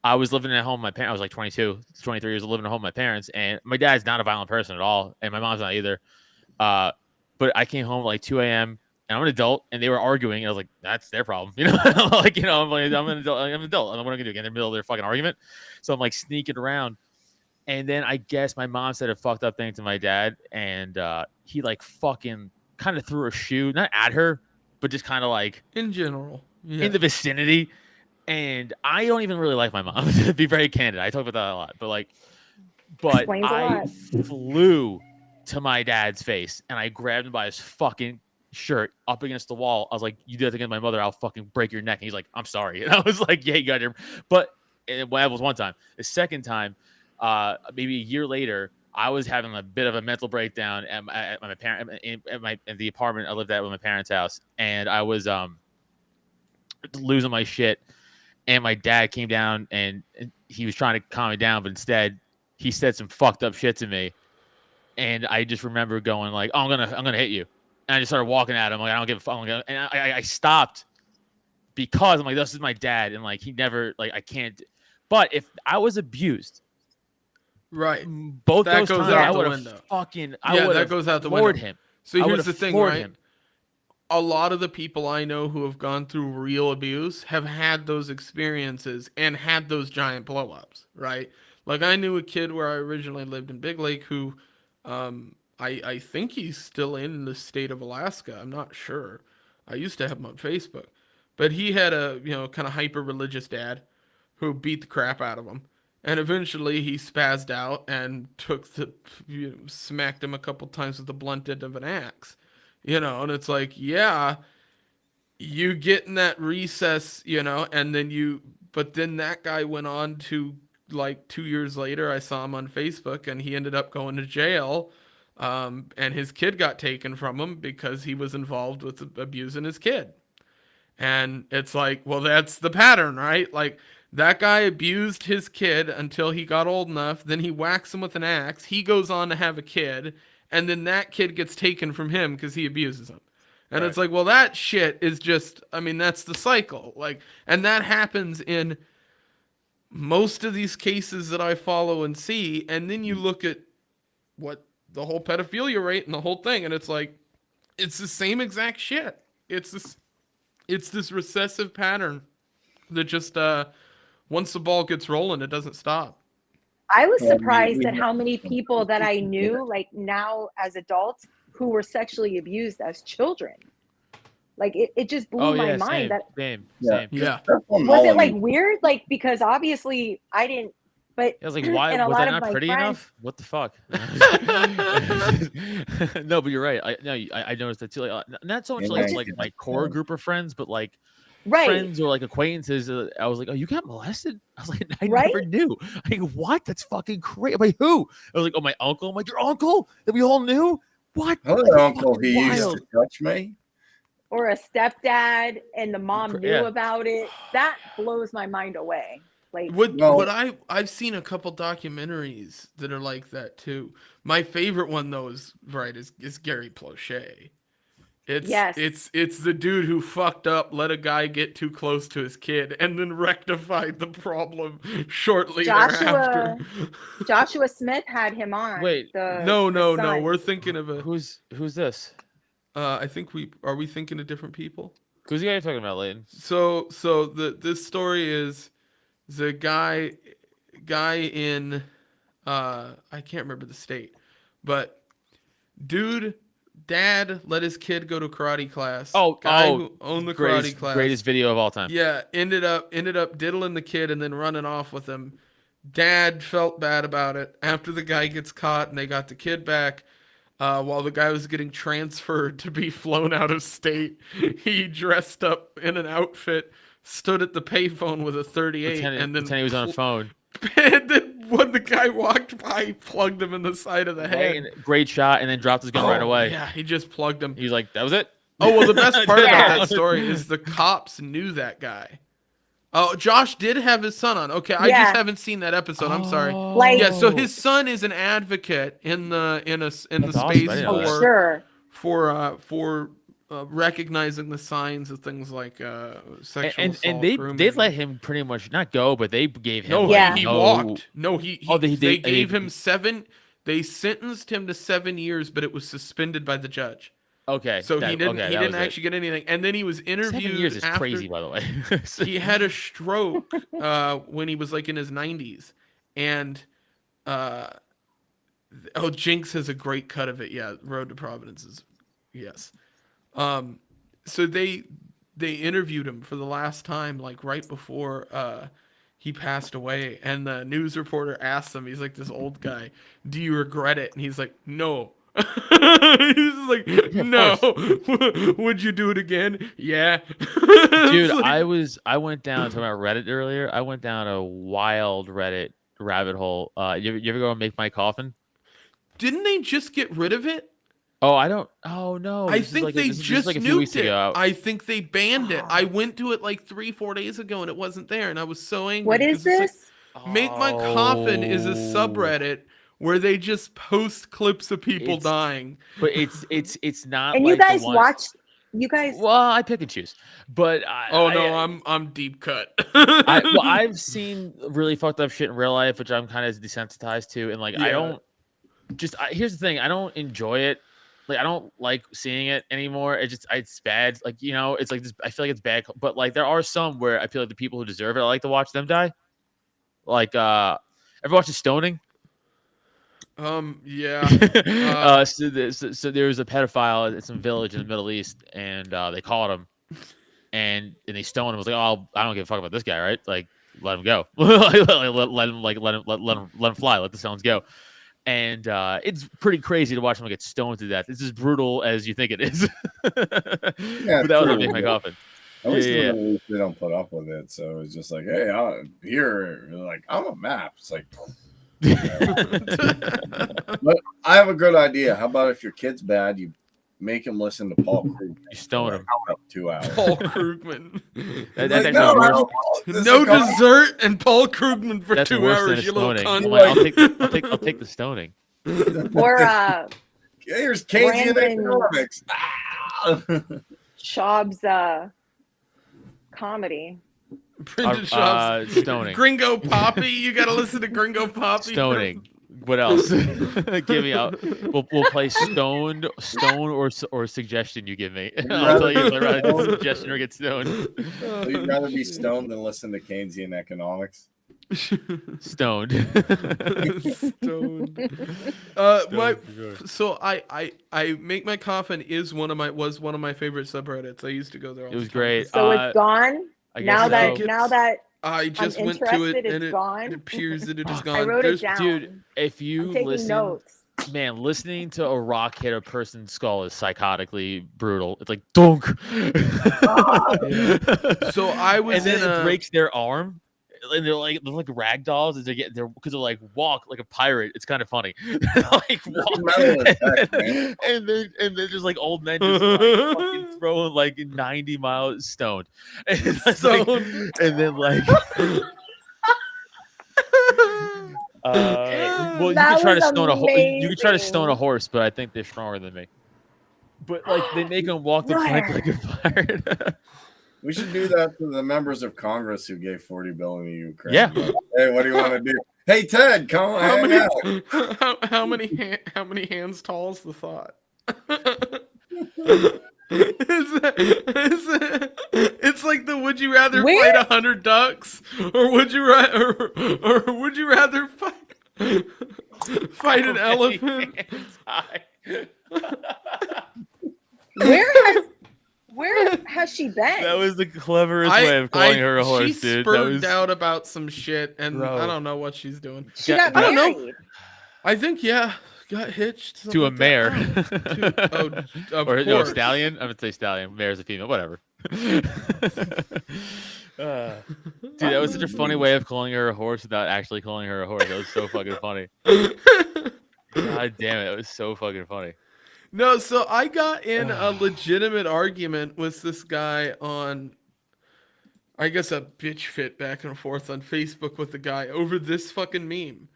I was living at home with my parents. I was like 22, 23 years old, living at home with my parents, and my dad's not a violent person at all, and my mom's not either. But I came home at like 2 a.m. and I'm an adult, and they were arguing, and I was like, that's their problem, like, I'm an adult, I'm an adult, and what am I gonna do? Get in the middle of their fucking argument? So I'm like sneaking around, and then I guess my mom said a fucked up thing to my dad, and he like fucking kind of threw a shoe, not at her, but just kind of like in general, yeah. in the vicinity. And I don't even really like my mom, to be very candid. I talk about that a lot, but Explains a I lot. flew to my dad's face and I grabbed him by his fucking shirt up against the wall. I was like, you did that again to my mother, I'll fucking break your neck. And he's like, I'm sorry. And I was like, yeah, you got it. But that was one time. The second time, maybe a year later, I was having a bit of a mental breakdown at my parent in the apartment I lived at with my parents' house, and I was losing my shit. And my dad came down and he was trying to calm me down, but instead he said some fucked up shit to me. And I just remember going like, "Oh, I'm gonna hit you," and I just started walking at him like, "I don't give a fuck." And I stopped because I'm like, "This is my dad," and like he never like I can't. But if I was abused, Right. both That those goes times, out I the would window. have fucking That goes out the floored window. him. So I here's would've the thing, floored right? him. A lot of the people I know who have gone through real abuse have had those experiences and had those giant blow-ups, right? Like I knew a kid where I originally lived in Big Lake who I think he's still in the state of Alaska. I'm not sure. I used to have him on Facebook. But he had a, kind of hyper religious dad who beat the crap out of him. And eventually he spazzed out and smacked him a couple times with the blunt end of an axe. And it's like, yeah, you get in that recess, and then but then that guy went on to, like 2 years later, I saw him on Facebook and he ended up going to jail. And his kid got taken from him because he was involved with abusing his kid. And it's like, well, that's the pattern, right? Like that guy abused his kid until he got old enough. Then he whacks him with an axe. He goes on to have a kid. And then that kid gets taken from him because he abuses him. And It's like, well, that shit is just, that's the cycle. Like, and that happens in most of these cases that I follow and see. And then you look at what the whole pedophilia rate and the whole thing. And it's like, it's the same exact shit. It's this recessive pattern that just, once the ball gets rolling, it doesn't stop. I was surprised at how many people that I knew, like now as adults, who were sexually abused as children. Like it just blew my mind that same. Yeah. was it like weird? Like, because obviously I didn't, but I was like, why and a was lot I of not my pretty friends, enough? What the fuck? No, but you're right. I noticed that too. Like, not so much Yeah, like I like get my that core feeling. group of friends, but like right, friends or like acquaintances. I was like, oh, you got molested? I was like, I right? never knew. Like, what? That's fucking crazy. I'm like, who? I was like, oh, my uncle. I'm like, your uncle that we all knew? What? Hello, Like, uncle. fucking He used wild. to touch me. Or a stepdad and the mom knew Yeah. about it. That blows my mind away. Like, What I've seen a couple documentaries that are like that too. My favorite one though is Gary Plauché. yes, It's the dude who fucked up, let a guy get too close to his kid, and then rectified the problem shortly thereafter. Joshua Smith had him on. Wait, No, the son. we're thinking of a. Who's this? I think we thinking of different people. Who's the guy you're talking about, Leighton? So this story is the guy in I can't remember the state, but dad let his kid go to karate class. Guy who owned the karate class. Greatest video of all time. Yeah, ended up diddling the kid and then running off with him. Dad felt bad about it. After the guy gets caught and they got the kid back, while the guy was getting transferred to be flown out of state, he dressed up in an outfit, stood at the payphone with a 38, and then he was on a phone. And then when the guy walked by, he plugged him in the side of the head. Great shot, and then dropped his gun right away. Yeah, he just plugged him. He was like, that was it? Oh, well, the best part Yeah. about that story is the cops knew that guy. Oh, Josh did have his son on. Okay, I Yeah. just haven't seen that episode. I'm sorry. Like- Yeah, so his son is an advocate in the That's space awesome. I didn't know that. sure. for recognizing the signs of things like sexual assault. And they grooming. let him pretty much not go, but they gave him. No, like, Yeah. he no- walked. No, he they they did- gave him 7. They sentenced him to 7 years, but it was suspended by the judge. Okay, So he didn't that didn't was actually get anything. And then he was interviewed. 7 years is after, crazy, by the way. He had a stroke when he was like in his 90s, and Jinx has a great cut of it. Yeah, Road to Providence is yes. So they interviewed him for the last time, like right before he passed away, and the news reporter asked him, he's like this old guy, "Do you regret it?" And he's like, "No." He's like, "No." Would you do it again? Yeah. Dude, It's like- I went down talking about Reddit earlier. I went down a wild Reddit rabbit hole. You ever go and Make My Coffin? Didn't they just get rid of it? Oh, I don't. Oh no. I this is think like they this is just like a few weeks nuked it. ago. I think they banned it. I went to it like 3-4 days ago and it wasn't there, and I was so angry. What is 'cause it's like, this? Make My Coffin is a Oh. subreddit where they just post clips of people It's- dying. But it's not. And like you guys the one... watched? You guys? Well, I pick and choose, but I'm deep cut. I've seen really fucked up shit in real life, which I'm kind of desensitized to, and like I Yeah. don't. Here's the thing: I don't enjoy it. Like I don't like seeing it anymore. It's bad. Like it's like this. I feel like it's bad. But like there are some where I feel like the people who deserve it, I like to watch them die. Like ever watch The Stoning? Yeah. So there was a pedophile at some village in the Middle East, and they caught him, and they stoned him. I was like, oh, I don't give a fuck about this guy, right? Like, let him go. let him fly. Let the stones go. And it's pretty crazy to watch him get stoned to death. It's as brutal as you think it is. Yeah, But that was what Make My Coffin. At least Yeah. they don't put up with it. So it's just like, hey, here, like I'm a map. It's like, but I have a good idea. How about if your kid's bad, you make him listen to Paul Krugman? You stone him. For 2 hours. Paul Krugman. That's Like, actually no, worse. I don't want this No to come- dessert and Paul Krugman for That's 2 worse than hours, a you little stoning. cunt. I'm like, I'll take the stoning. Or Here's Keynesian Brandon- economics. Ah! Schaub's comedy. Brendan Schaub's Stoning. Gringo Poppy. You gotta listen to Gringo Poppy. Stoning. What else? Give me out. We'll play stone or suggestion you give me. I'll tell you if I'd rather do suggestion or get stoned. So you'd rather be stoned than listen to Keynesian economics? Stoned. Stoned. For sure. So I make my coffin is one of my favorite subreddits. I used to go there all It was the time. great. So it's gone. I Now guess so. that I just I'm went to it interested, and it's gone. it appears that it is Fuck. gone. I wrote There's- it down. Dude, if you I'm taking listen, notes. man, listening to a rock hit a person's skull is psychotically brutal. It's like dunk. Yeah. So I was and then in it a breaks their arm, and they're like rag dolls, and they're because they're like walk like a pirate. It's kind of funny, like walk, Metal attack, man. and then just like old men just like fucking throwing like 90 miles stoned, and, it's like, Stoned. and then like. Well, you That can try to was stone you can try to stone a amazing. horse, but I think they're stronger than me. But like they make them walk the plank like a pirate. We should do that to the members of Congress who gave $40 billion to Ukraine. Yeah. Hey, what do you want to do? Hey, Ted, come on. how hang out. how many hands tall is the thought? It's like the would you rather Where- fight 100 ducks or would you or would you rather fight an elephant? Where has she been? That was the cleverest way of calling her a horse, she dude. That spurred was out about some shit, and Bro. I don't know what she's doing. She got I don't know. married. I think got hitched something to a like mare. that. Oh, of Or no, course. stallion. I would say stallion. Mare's a female. Whatever. Dude, that was such a funny way of calling her a horse without actually calling her a horse. That was so fucking funny. God damn it, that was so fucking funny. No, so I got in a legitimate argument with this guy on, I guess, a bitch fit back and forth on Facebook with the guy over this fucking meme.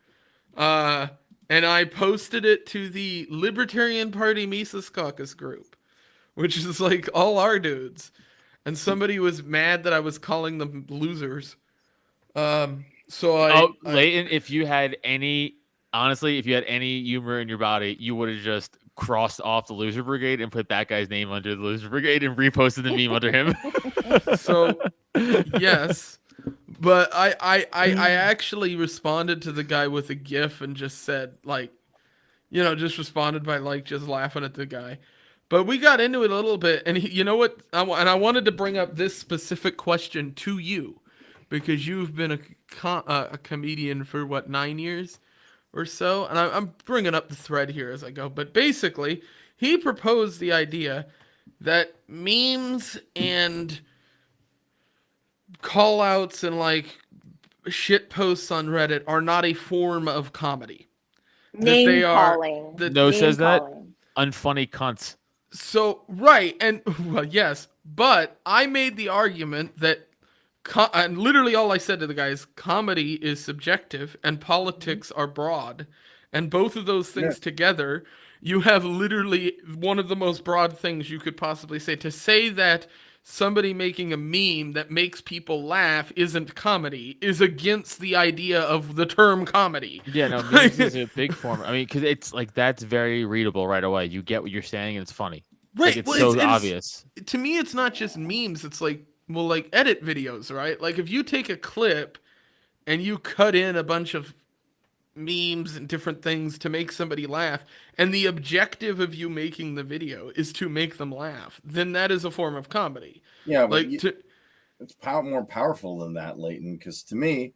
And I posted it to the Libertarian Party Mises Caucus group, which is like all our dudes. And somebody was mad that I was calling them losers. So Leighton, if you had any humor in your body, you would have just crossed off the loser brigade and put that guy's name under the loser brigade and reposted the meme under him. So yes, but I actually responded to the guy with a GIF and just said just responded by just laughing at the guy. But we got into it a little bit, and you know what? I wanted to bring up this specific question to you because you've been a comedian for 9 years or so, and I'm bringing up the thread here as I go. But basically, he proposed the idea that memes and call-outs and shit posts on Reddit are not a form of comedy. Name they are- calling. No Name says that. calling. Unfunny cunts. So, right, and well, yes, but I made the argument that, and literally all I said to the guy is, comedy is subjective and politics are broad, and both of those things together, you have literally one of the most broad things you could possibly say. To say that somebody making a meme that makes people laugh isn't comedy is against the idea of the term comedy. Yeah, no, memes is a big form. I mean, because it's like that's very readable right away. You get what you're saying, and it's funny. Right, Like, it's well, so it's- obvious. To me, it's not just memes. It's edit videos, right? Like if you take a clip and you cut in a bunch of memes and different things to make somebody laugh, and the objective of you making the video is to make them laugh, then that is a form of comedy. Yeah, but Like it's more powerful than that, Leighton, because to me,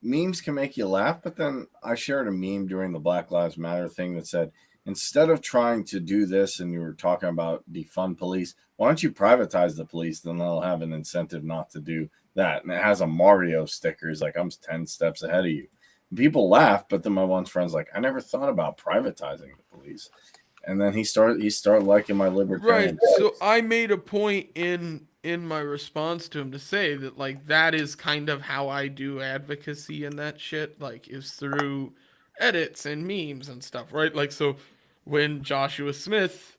memes can make you laugh, but then I shared a meme during the Black Lives Matter thing that said, instead of trying to do this, and you were talking about defund police, why don't you privatize the police? Then they'll have an incentive not to do that. And it has a Mario sticker. He's like, I'm 10 steps ahead of you. And people laugh, but then my one friend's like, I never thought about privatizing the police. And then he started liking my libertarian. right. So I made a point in my response to him to say that that is kind of how I do advocacy and that shit, is through edits and memes and stuff, right? So when Joshua Smith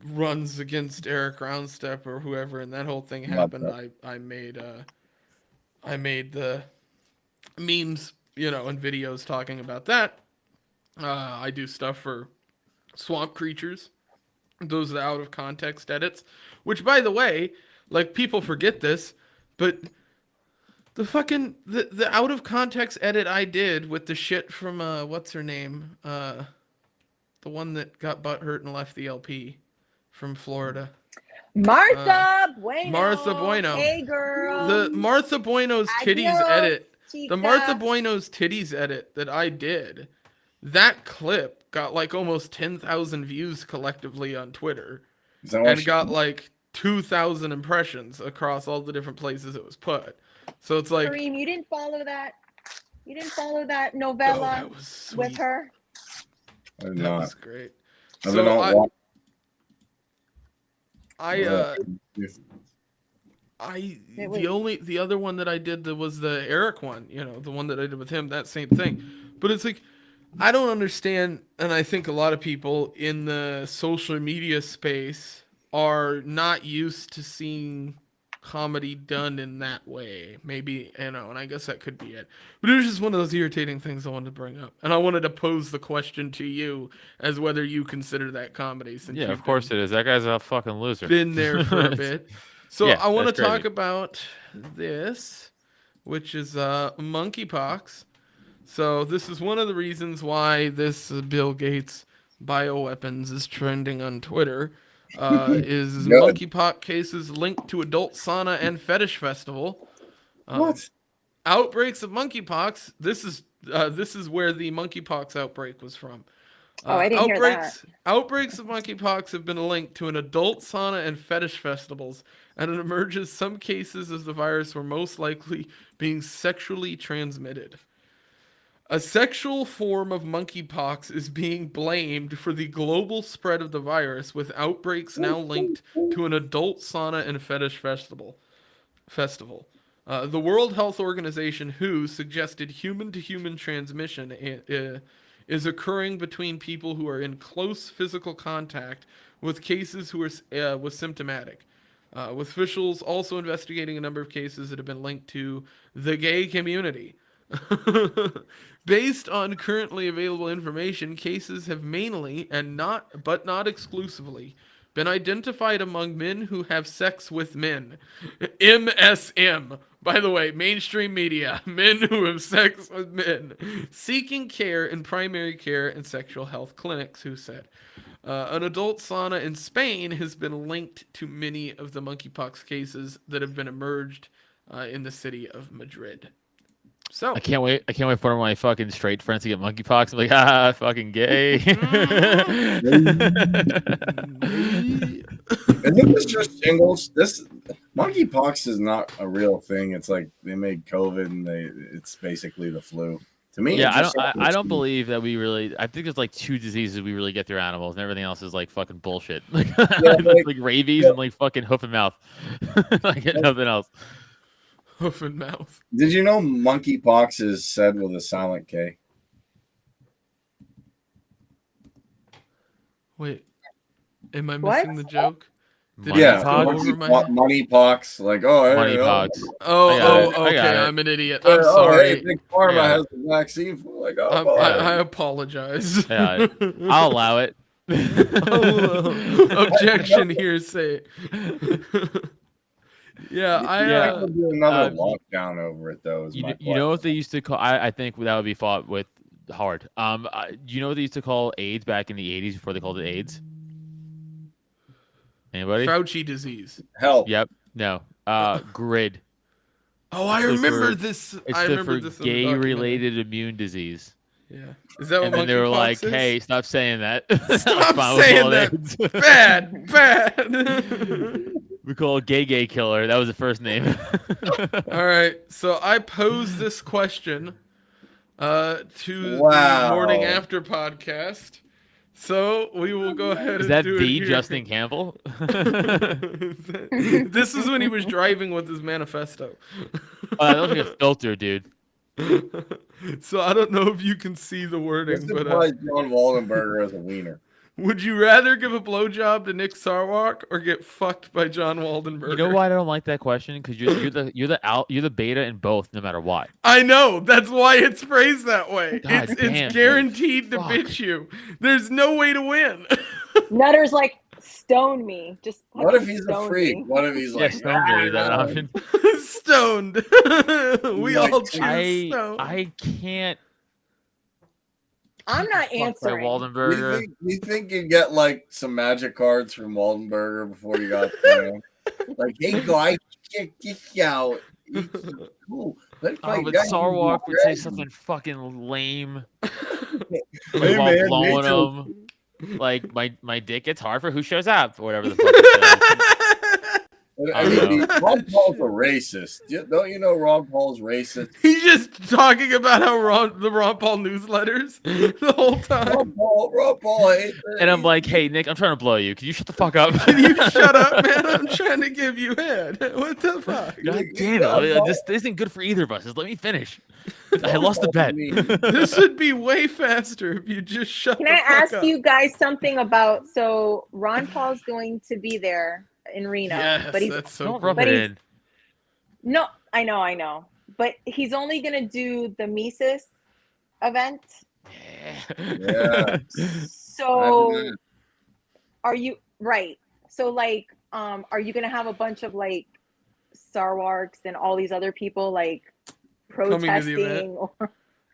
runs against Eric Roundstep or whoever and that whole thing happened, I made the memes, and videos talking about that. I do stuff for Swamp Creatures, those out of context edits, which by the way, people forget this, but the out of context edit I did with the shit from what's her name? The one that got butthurt and left the LP from Florida. Martha Bueno. Martha Bueno. Hey, girl. The Martha Bueno's titties Adios, edit. chica. The Martha Bueno's titties edit that I did. That clip got like almost 10,000 views collectively on Twitter. And got like 2,000 impressions across all the different places it was put. So it's like, Kareem, you didn't follow that. You didn't follow that novella with her. I did That not. was great. I did So not watch. the other one that I did was the Eric one, the one that I did with him, that same thing. But it's like, I don't understand, and I think a lot of people in the social media space are not used to seeing comedy done in that way. Maybe, and I guess that could be it. But it was just one of those irritating things I wanted to bring up. And I wanted to pose the question to you as whether you consider that comedy. Since Yeah, of course it is. That guy's a fucking loser. Been there for a bit. So Yeah, I want to that's talk crazy. about this, which is monkeypox. So this is one of the reasons why this Bill Gates bioweapons is trending on Twitter. Is Good. monkeypox cases linked to adult sauna and fetish festival? What? Outbreaks of monkeypox. This is where the monkeypox outbreak was from. I didn't hear that. Outbreaks of monkeypox have been linked to an adult sauna and fetish festivals, and it emerges some cases as the virus were most likely being sexually transmitted. A sexual form of monkeypox is being blamed for the global spread of the virus, with outbreaks now linked to an adult sauna and fetish festival. The World Health Organization, WHO, suggested human-to-human transmission is occurring between people who are in close physical contact with cases who are was symptomatic. With officials also investigating a number of cases that have been linked to the gay community. Based on currently available information, cases have mainly, but not exclusively, been identified among men who have sex with men. MSM. By the way, mainstream media. Men who have sex with men. Seeking care in primary care and sexual health clinics, WHO said. An adult sauna in Spain has been linked to many of the monkeypox cases that have been emerged in the city of Madrid. So I can't wait for my fucking straight friends to get monkeypox. I'm like, fucking gay. Isn't this just shingles? This monkeypox is not a real thing. It's like they made COVID and it's basically the flu. To me, Yeah, it just I don't believe that we really. I think there's like 2 diseases we really get through animals, and everything else is like fucking bullshit. Like, like rabies and like fucking hoof and mouth. Like nothing else. Hoof and mouth. Did you know monkeypox is said with a silent K? Wait, am I What? missing the joke? Did Yeah, it go over my head? moneypox. Like, oh, hey, Moneypox. Oh, I got it. okay. I got it. I'm an idiot. I'm sorry. Hey, Big Pharma Yeah. has the vaccine. For like, oh, boy. I apologize. Yeah, I'll allow it. Objection, hearsay. Yeah, I could do another lockdown over it though. You know what they used to call? I think that would be fought with hard. You know what they used to call AIDS back in the 80s before they called it AIDS? Anybody? Fauci disease. Help. Yep. No. GRID. Oh, I remember this. It's I remember this. in the documentary. gay-related immune disease. Yeah. Is that what And then they were monkeypox like, is? "Hey, stop saying that. Stop Fine, we'll saying call it that. AIDS." Bad. We call it gay killer. That was the first name. All right. So I posed this question to the Wow. Morning After podcast. So we will go ahead Is and that do the it here. Justin Campbell? This is when he was driving with his manifesto. Oh, that looks like a filter, dude. So I don't know if you can see the This wording, but implies John Waldenberger as a wiener. would you rather give a blowjob to Nick Sarwark or get fucked by John Waldenberger? You know why I don't like that question? Because you're the beta in both, no matter what. I know. That's why it's phrased that way. God damn, It's guaranteed to fuck. bitch you. There's no way to win. Nutter's like, stone me. Just What if fucking he's a stone freak? me. What if he's Yeah, like, Stone Gary, is that an option? stoned. We Like, all choose stoned. I can't. I'm not Fuck by answering. Waldenberger. You think you get like some magic cards from Waldenberger before you got stoned? Like, hey guys, check this out. It's cool. Let's Oh, fight but guys Sarwalk who would say do something fucking lame. Hey, Like, while man, blowing nature- him. Like, my dick gets hard for who shows up, or whatever the fuck it says. I mean, Ron Paul's a racist. Don't you know Ron Paul's racist? He's just talking about how the Ron Paul newsletters the whole time. Ron Paul hates it. And I'm like, hey, Nick, I'm trying to blow you. Can you shut the fuck up? Can you shut up, man? I'm trying to give you head. What the fuck? God damn it. This isn't good for either of us. Just let me finish. I lost the bet. This would be way faster if you just shut Can the I fuck ask up. you guys something about? So Ron Paul's going to be there in Reno, Yes, but he's that's so Don't cool. rub But it he's- in. no. I know, but he's only gonna do the Mises event. Yeah. So are you right? So like, are you gonna have a bunch of like Sarwarks and all these other people like Coming to the event? protesting or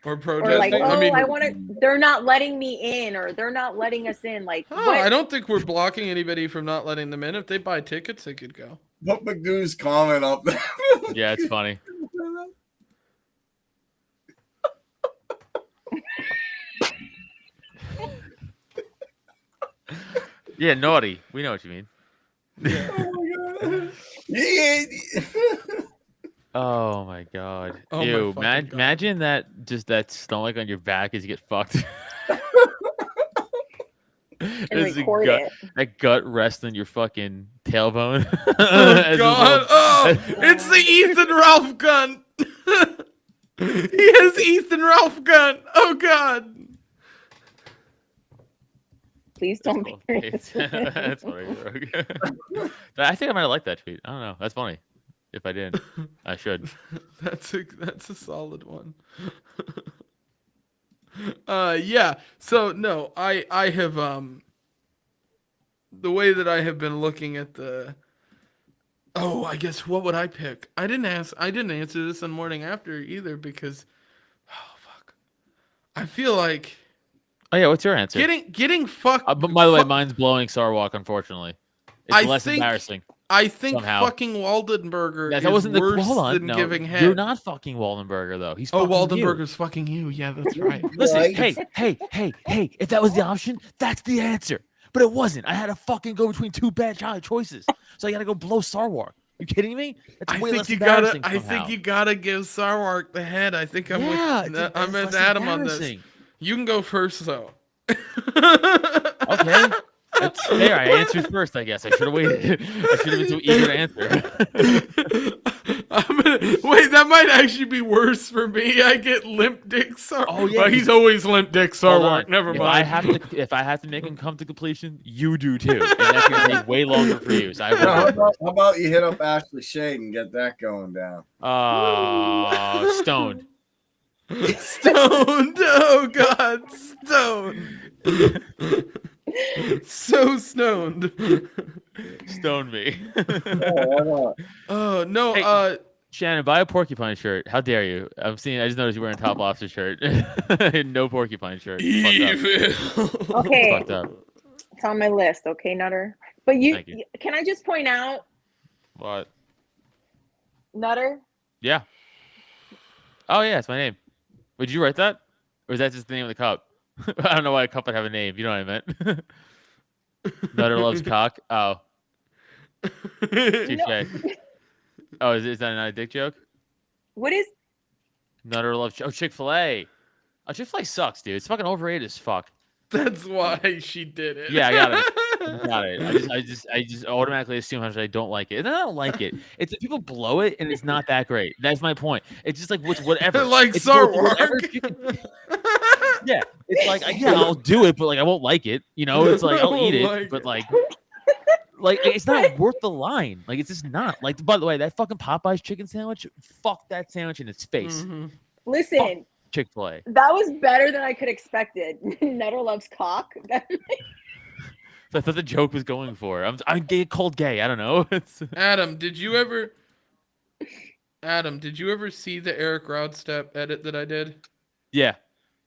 Or like, protesting. oh, I mean, I want to. They're not letting me in, or they're not letting us in. Like, oh, what? I don't think we're blocking anybody from not letting them in. If they buy tickets, they could go. Put Magoo's comment up there. Yeah, it's funny. Yeah, naughty. We know what you mean. Yeah. Oh my god. Oh my Ew, fucking God. imagine that that stomach on your back as you get fucked. And There's a record gut, it. that gut resting your fucking tailbone. Oh As a God! little- Oh, it's the Ethan Ralph gun. He has Ethan Ralph gun. Oh God! Please don't Cool. be It's- That's funny. Bro. I think I might have liked that tweet. I don't know. That's funny. If I didn't, I should. That's a solid one. Yeah. So no, I have the way that I have been looking at the. Oh, I guess what would I pick? I didn't answer this on morning after either because, oh fuck, I feel like Oh yeah, what's your answer? getting fucked. But by the way, mine's blowing Sarwalk. Unfortunately, it's I less think- embarrassing. I think somehow. fucking Waldenberger That is wasn't the worse hold on. than No, giving head. you're not fucking Waldenberger though. He's Oh, fucking you. Waldenberger's fucking you. Yeah, that's right. Listen, Right. hey, if that was the option, that's the answer. But it wasn't. I had to fucking go between two bad child choices. So I gotta go blow Sarwalk. You kidding me? That's I way think less you gotta. embarrassing I think somehow. you gotta give Sarwark the head. I think I'm Yeah, with. it's I'm with less Adam on this. embarrassing. You can go first though. Okay. That's fair. I answered first, I guess. I should have waited. I should have been so eager to answer. Wait, that might actually be worse for me. I get limp dick Sarwark. Oh, yeah, Well, he's always limp dick Hold on. Sarwark. Never if mind. if I have to make him come to completion, you do too. And that's gonna take way longer for you. So I How about you hit up Ashley Shade and get that going down? stoned. Stoned. Oh God, stoned. So stoned. Stone me. Oh no. Hey. Shannon, buy a porcupine shirt. How dare you? I just noticed you're wearing a Top Lobster shirt. No porcupine shirt. It's fucked up. Okay, Fucked up. it's on my list. Okay, Nutter. But Thank you. can I just point out, What? Nutter? Yeah. Oh yeah, it's my name. Would you write that? Or is that just the name of the cup? I don't know why a cup would have a name. You know what I meant. Nutter loves cock. Oh. Touche. Oh, is that not a dick joke? What is? Nutter loves Chick-fil-A. Oh, Chick-fil-A sucks, dude. It's fucking overrated as fuck. That's why she did it. Yeah, I got it. Got it. I just automatically assume how much I don't like it. And I don't like it. It's that people blow it and it's not that great. That's my point. It's just like whatever. Like It's Sarwark. Yeah, it's like yeah, I'll do it, but like I won't like it. You know, it's like I'll eat Like it, but it. like it's not worth the line. Like it's just not. Like by the way, that fucking Popeyes chicken sandwich, fuck that sandwich in its face. Mhm. Listen, Chick-fil-A. that was better than I could expected. Nutter loves cock. So I thought the joke was going for. I'm gay, cold gay. I don't know. It's Adam, did you ever Adam, did you ever see the Eric Rodstep edit that I did? Yeah.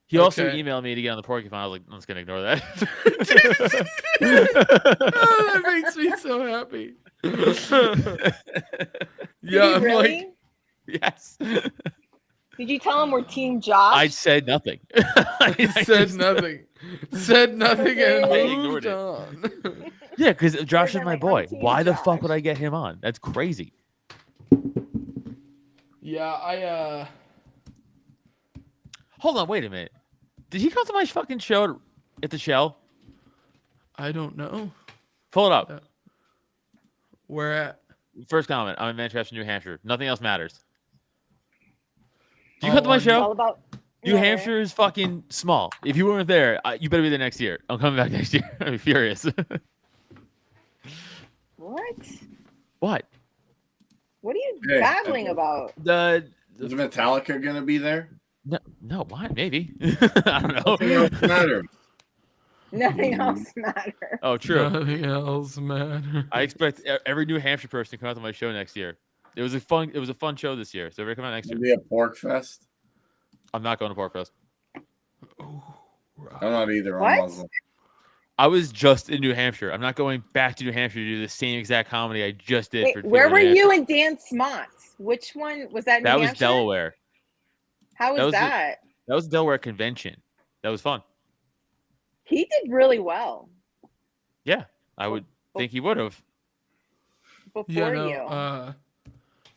He also Okay. emailed me to get on the porcupine. I was like, I'm just gonna ignore that. Oh, that makes me so happy. Did Yeah, you I'm really? like, Yes. Did you tell him we're Team Josh? I said nothing. I said nothing. Said nothing and I ignored moved it. on. Yeah, because Josh They're is my like, boy. I'm Team Why the fuck Josh. would I get him on? That's crazy. Yeah, Hold on, wait a minute. Did he come to my fucking show at the Shell? I don't know. Pull it up. Where at? First comment. I'm in Manchester, New Hampshire. Nothing else matters. Do you Oh, come to my on- It's show? all about New Hampshire is fucking small. If you weren't there, you better be there next year. I'm coming back next year. I'm furious. What? What? What are you Hey, babbling about? Is Metallica gonna be there? No, why? Maybe. I don't know. Nothing else matters. Nothing else matters. Oh, true. Nothing else matters. I expect every New Hampshire person to come out to my show next year. It was a fun show this year. So everybody come out next year. It'll be a pork fest. I'm not going to Pork Fest. Oh, I'm not either. I'm What? Muslim. I was just in New Hampshire. I'm not going back to New Hampshire to do the same exact comedy I just did. Wait, for where New were Hampshire. you and Dan Smots? Which one was that? That New was Hampshire? Delaware. How that was was the- that? That was a Delaware convention. That was fun. He did really well Yeah, I would think he would have. before yeah, no, you.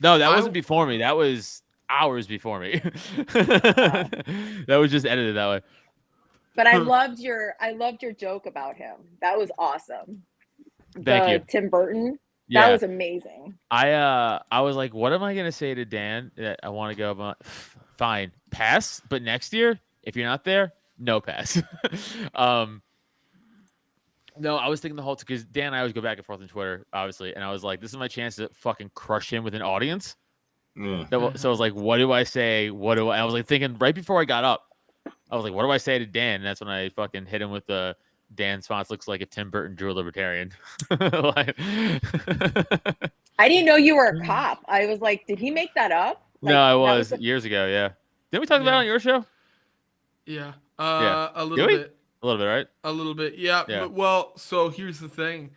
No, that I- wasn't before me. That was hours before me. That was just edited that way. But I loved your joke about him. That was awesome. Thank you. Tim Burton. Yeah, That was amazing. I was like, what am I gonna say to Dan that I want to go? Fine, pass. But next year, if you're not there, no pass. No, I was thinking the whole because Dan and I always go back and forth on Twitter, obviously, and I was like, this is my chance to fucking crush him with an audience. Yeah. So I was like, what do I say? I was like thinking right before I got up, I was like, what do I say to Dan? And that's when I fucking hit him with the Dan Spons looks like if Tim Burton drew a libertarian. Like- I didn't know you were a cop. I was like, did he make that up? Like, no, I that was a- years ago. Yeah. Didn't we talk about it on your show? yeah. Yeah. A little we? bit. A little bit, right? A little bit. Yeah. Yeah. But, well, so here's the thing.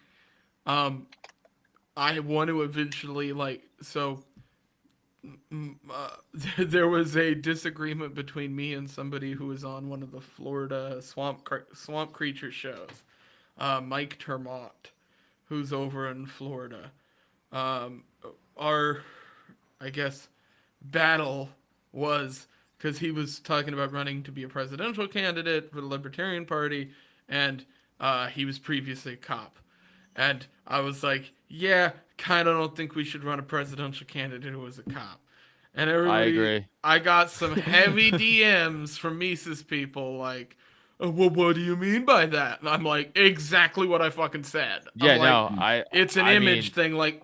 I want to eventually there was a disagreement between me and somebody who was on one of the Florida swamp creature shows, Mike Termont, who's over in Florida. Our, I guess, battle was because he was talking about running to be a presidential candidate for the Libertarian Party, and he was previously a cop. And I was like, yeah, kind of don't think we should run a presidential candidate who was a cop. And everybody, I agree. I got some heavy DMs from Mises people like, oh, well, what do you mean by that? And I'm like, exactly what I fucking said. Yeah, I'm like, no, it's an image thing. Like,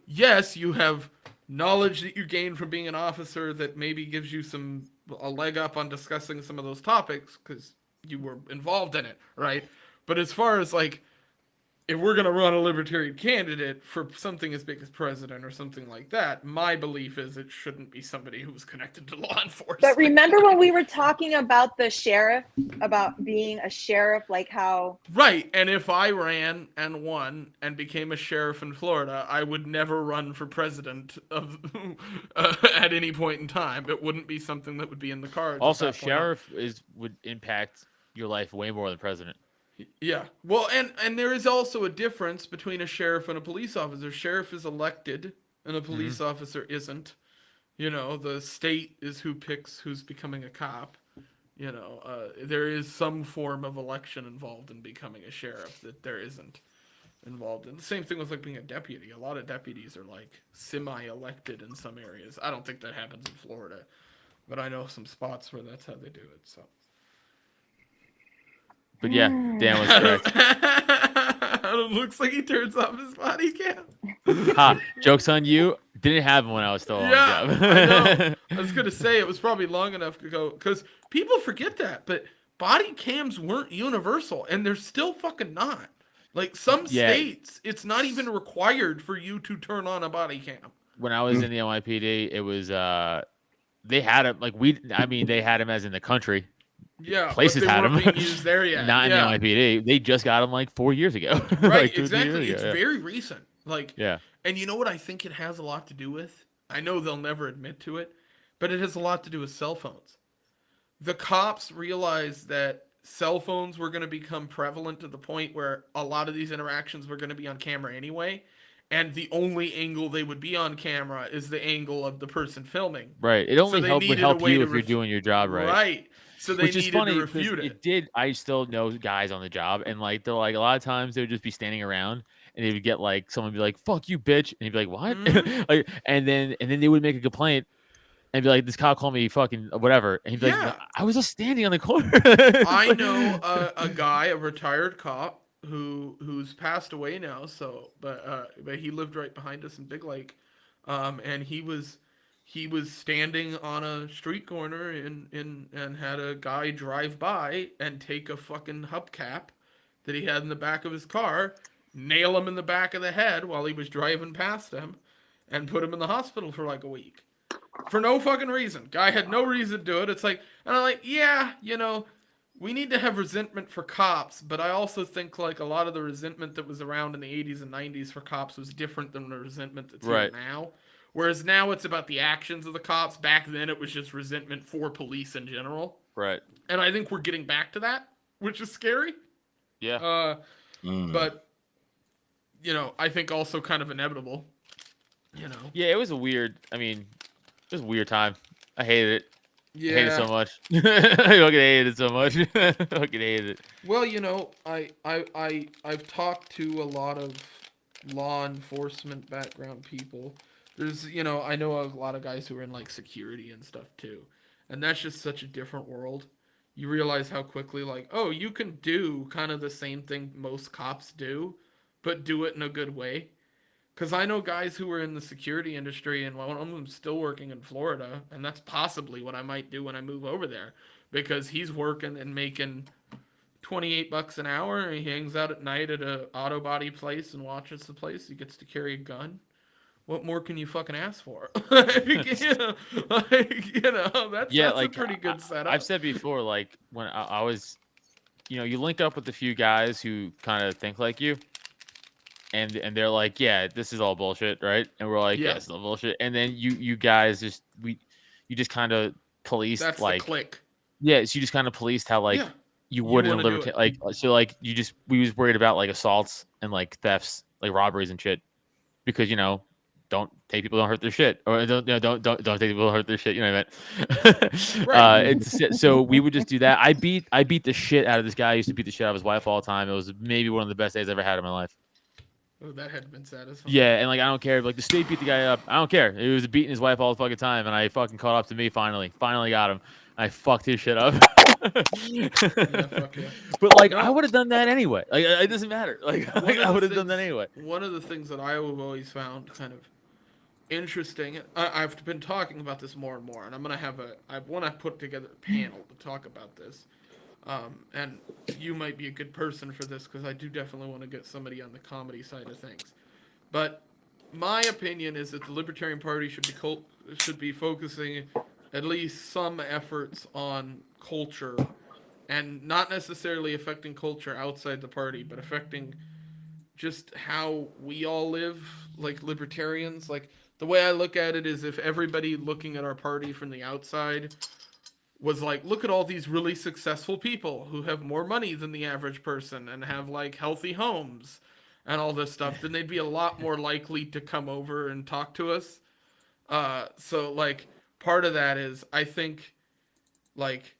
yes, you have knowledge that you gain from being an officer that maybe gives you a leg up on discussing some of those topics because you were involved in it, right? But as far as like, if we're going to run a libertarian candidate for something as big as president or something like that, my belief is it shouldn't be somebody who's connected to law enforcement. But remember when we were talking about the sheriff, about being a sheriff, like how... Right, and if I ran and won and became a sheriff in Florida, I would never run for president of at any point in time. It wouldn't be something that would be in the cards. at Also, that point. sheriff would impact your life way more than president. Yeah. Well, and there is also a difference between a sheriff and a police officer. Sheriff is elected and a police officer isn't. You know, the state is who picks who's becoming a cop. You know, there is some form of election involved in becoming a sheriff that there isn't involved in. The same thing with like being a deputy. A lot of deputies are like semi-elected in some areas. I don't think that happens in Florida, but I know some spots where that's how they do it. So. But yeah, Dan was correct. Adam looks like he turns off his body cam. Ha! Joke's on you. Didn't have him when I was still on the Yeah, job. I know. I was gonna say it was probably long enough to go because people forget that, but body cams weren't universal, and they're still fucking not. Like some Yeah. states, it's not even required for you to turn on a body cam. when I was in the NYPD, it was they had him like they had him as in the country. Yeah, Places but they had weren't him. being used there yet. Not yeah. in the NYPD. They just got him like 4 years ago. Right, like 2 exactly. years It's ago, very recent. Like, yeah. and you know what I think it has a lot to do with? I know they'll never admit to it, but it has a lot to do with cell phones. The cops realized that cell phones were going to become prevalent to the point where a lot of these interactions were going to be on camera anyway, and the only angle they would be on camera is the angle of the person filming. Right. It So only they would needed a help way you to if you're doing your job right. Right. So they Which is needed funny to because refute it. it did. I still know guys on the job, and like they're like a lot of times they would just be standing around, and they would get like someone would be like "fuck you, bitch," and he'd be like "what?" Mhm. like, and then they would make a complaint and be like, "This cop called me fucking whatever," and he'd be Yeah. like, "I was just standing on the corner." I know a guy, a retired cop, who's passed away now. So, but he lived right behind us in Big Lake, and he was standing on a street corner and had a guy drive by and take a fucking hubcap that he had in the back of his car, nail him in the back of the head while he was driving past him, and put him in the hospital for like a week. For no fucking reason. Guy had no reason to do it. It's like, and I'm like, yeah, we need to have resentment for cops, but I also think like a lot of the resentment that was around in the 80s and 90s for cops was different than the resentment that's here Right. now. Whereas now it's about the actions of the cops. Back then it was just resentment for police in general. Right. And I think we're getting back to that, which is scary. Yeah. But, I think also kind of inevitable. Yeah, it was a weird. I mean, it was a weird time. I hated it. Yeah. I hate it so much. I fucking hated it so much. I fucking hated it. Well, I've talked to a lot of law enforcement background people. There's, I know a lot of guys who are in like security and stuff too. And that's just such a different world. You realize how quickly like, oh, you can do kind of the same thing most cops do, but do it in a good way. Because I know guys who are in the security industry, and one of them's still working in Florida, and that's possibly what I might do when I move over there, because he's working and making $28 an hour, and he hangs out at night at a auto body place and watches the place. He gets to carry a gun. What more can you fucking ask for? That's a pretty good setup. I've said before, like when I was, you link up with a few guys who kind of think like you. And they're like, yeah, this is all bullshit, right? And we're like, yeah, it's all bullshit. And then you guys you just kind of policed That's like, the click. Yeah, so you just kind of policed how like you wouldn't liberty like so like we was worried about like assaults and like thefts, like robberies and shit, because don't take people, don't hurt their shit, or don't take people, don't hurt their shit. You know what I meant? Right. So we would just do that. I beat the shit out of this guy. I used to beat the shit out of his wife all the time. It was maybe one of the best days I ever had in my life. Oh, that had been satisfying. Yeah, and like I don't care. Like the state beat the guy up. I don't care. He was beating his wife all the fucking time, and I fucking caught up to me finally. Finally got him. I fucked his shit up. Yeah, fuck yeah. But like I would have done that anyway. Like it doesn't matter. Like I would have done that anyway. One of the things that I have always found kind of interesting. I've been talking about this more and more, and I want to put together a panel to talk about this. And you might be a good person for this because I do definitely want to get somebody on the comedy side of things. But my opinion is that the Libertarian Party should be focusing at least some efforts on culture, and not necessarily affecting culture outside the party, but affecting just how we all live, like libertarians. Like the way I look at it is, if everybody looking at our party from the outside was like, look at all these really successful people who have more money than the average person and have like healthy homes and all this stuff, then they'd be a lot more likely to come over and talk to us. So like part of that is, I think, like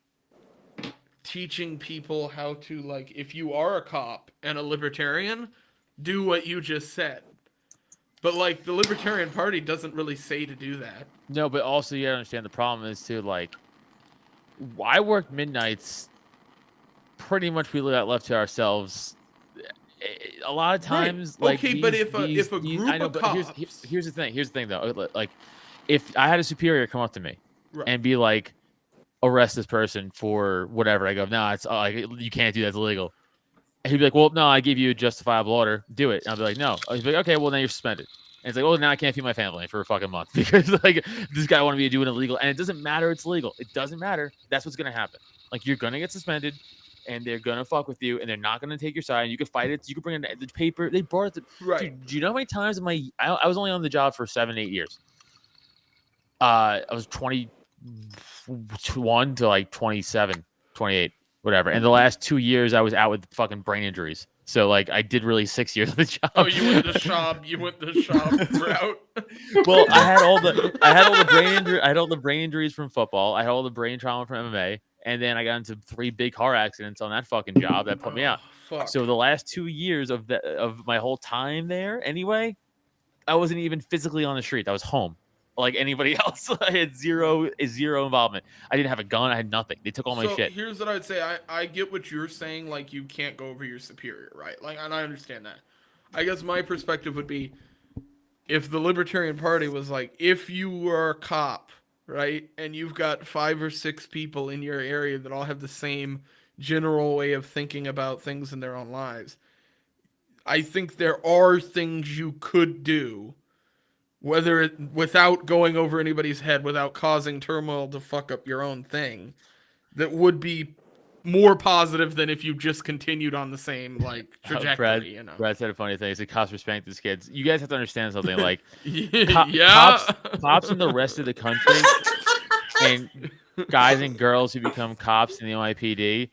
teaching people how to, like, if you are a cop and a libertarian, do what you just said. But like the Libertarian Party doesn't really say to do that. No, but also you gotta understand the problem is too, like, I work midnights. Pretty much we got left to ourselves. A lot of times, right. like, okay, but if a group of cops, here's the thing. Here's the thing, though. Like, if I had a superior come up to me and be like, "Arrest this person for whatever," I go, "No, it's like you can't do that. It's illegal." And he'd be like, "Well, no, I gave you a justifiable order. Do it." And I'll be like, "No." He'd be like, "Okay, well, then you're suspended." And it's like, oh, now I can't feed my family for a fucking month because like this guy wanted me to do it illegal. And it doesn't matter. It's legal. It doesn't matter. That's what's going to happen. Like you're going to get suspended and they're going to fuck with you and they're not going to take your side. And you can fight it. You can bring in the paper. They brought it. Right. Dude, do you know how many times I was only on the job for 7-8 years. I was 21 to like 27, 28, whatever. And the last 2 years I was out with fucking brain injuries. So like I did really 6 years of the job. Oh, you went the shop route. Well, I had all the brain injuries from football. I had all the brain trauma from MMA, and then I got into 3 big car accidents on that fucking job that put me out. Fuck. So the last 2 years of my whole time there, anyway, I wasn't even physically on the street. I was home, like anybody else. I had zero involvement. I didn't have a gun. I had nothing. They took all my shit. Here's what I'd say. I get what you're saying. Like you can't go over your superior, right? Like, and I understand that. I guess my perspective would be, if the Libertarian Party was like, if you are a cop, right, and you've got 5 or 6 people in your area that all have the same general way of thinking about things in their own lives, I think there are things you could do, without going over anybody's head, without causing turmoil to fuck up your own thing, that would be more positive than if you just continued on the same like trajectory. Brad said a funny thing. He said cops respect these kids. You guys have to understand something. Like yeah, cops in the rest of the country and guys and girls who become cops in the NYPD,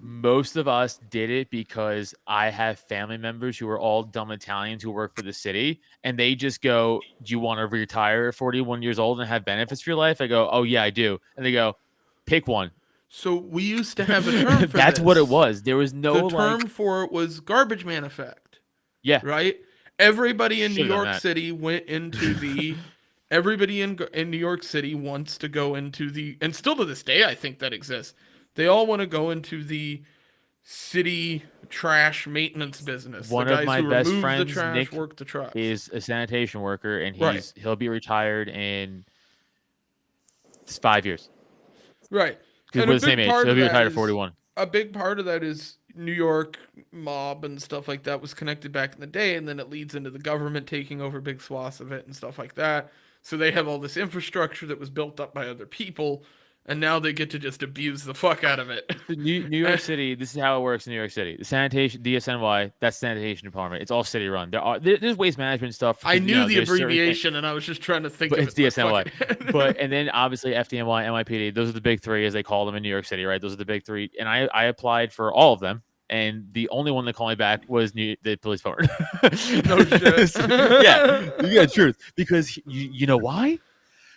most of us did it because I have family members who are all dumb Italians who work for the city, and they just go, "Do you want to retire at 41 years old and have benefits for your life?" I go, "Oh yeah, I do." And they go, "Pick one." So we used to have a term for That's this. what it was. There was no the term for it was garbage man effect. Yeah. Right? Everybody in New Should've done York that. City went into the everybody in New York City wants to go into the, and still to this day I think that exists. They all want to go into the city trash maintenance business. One the guys of my who best remove friends, the trash, Nick, work the trucks. is a sanitation worker, and Right. he'll be retired in 5 years. Right. Because And we're a the same big age. part He'll of be that retired at is- 41. A big part of that is New York mob and stuff like that was connected back in the day, and then it leads into the government taking over big swaths of it and stuff like that. So they have all this infrastructure that was built up by other people, and now they get to just abuse the fuck out of it. New York City, this is how it works in New York City. The sanitation, DSNY, that's sanitation department. It's all city run. There's waste management stuff. I knew the there's certain abbreviation, and I was just trying to think But of it's it. DSNY. Fuck it. And then obviously FDNY, NYPD, those are the big 3 as they call them in New York City, right? Those are the big 3. And I applied for all of them. And the only one that called me back was the police department. No shit. Yeah, truth. Because you know why?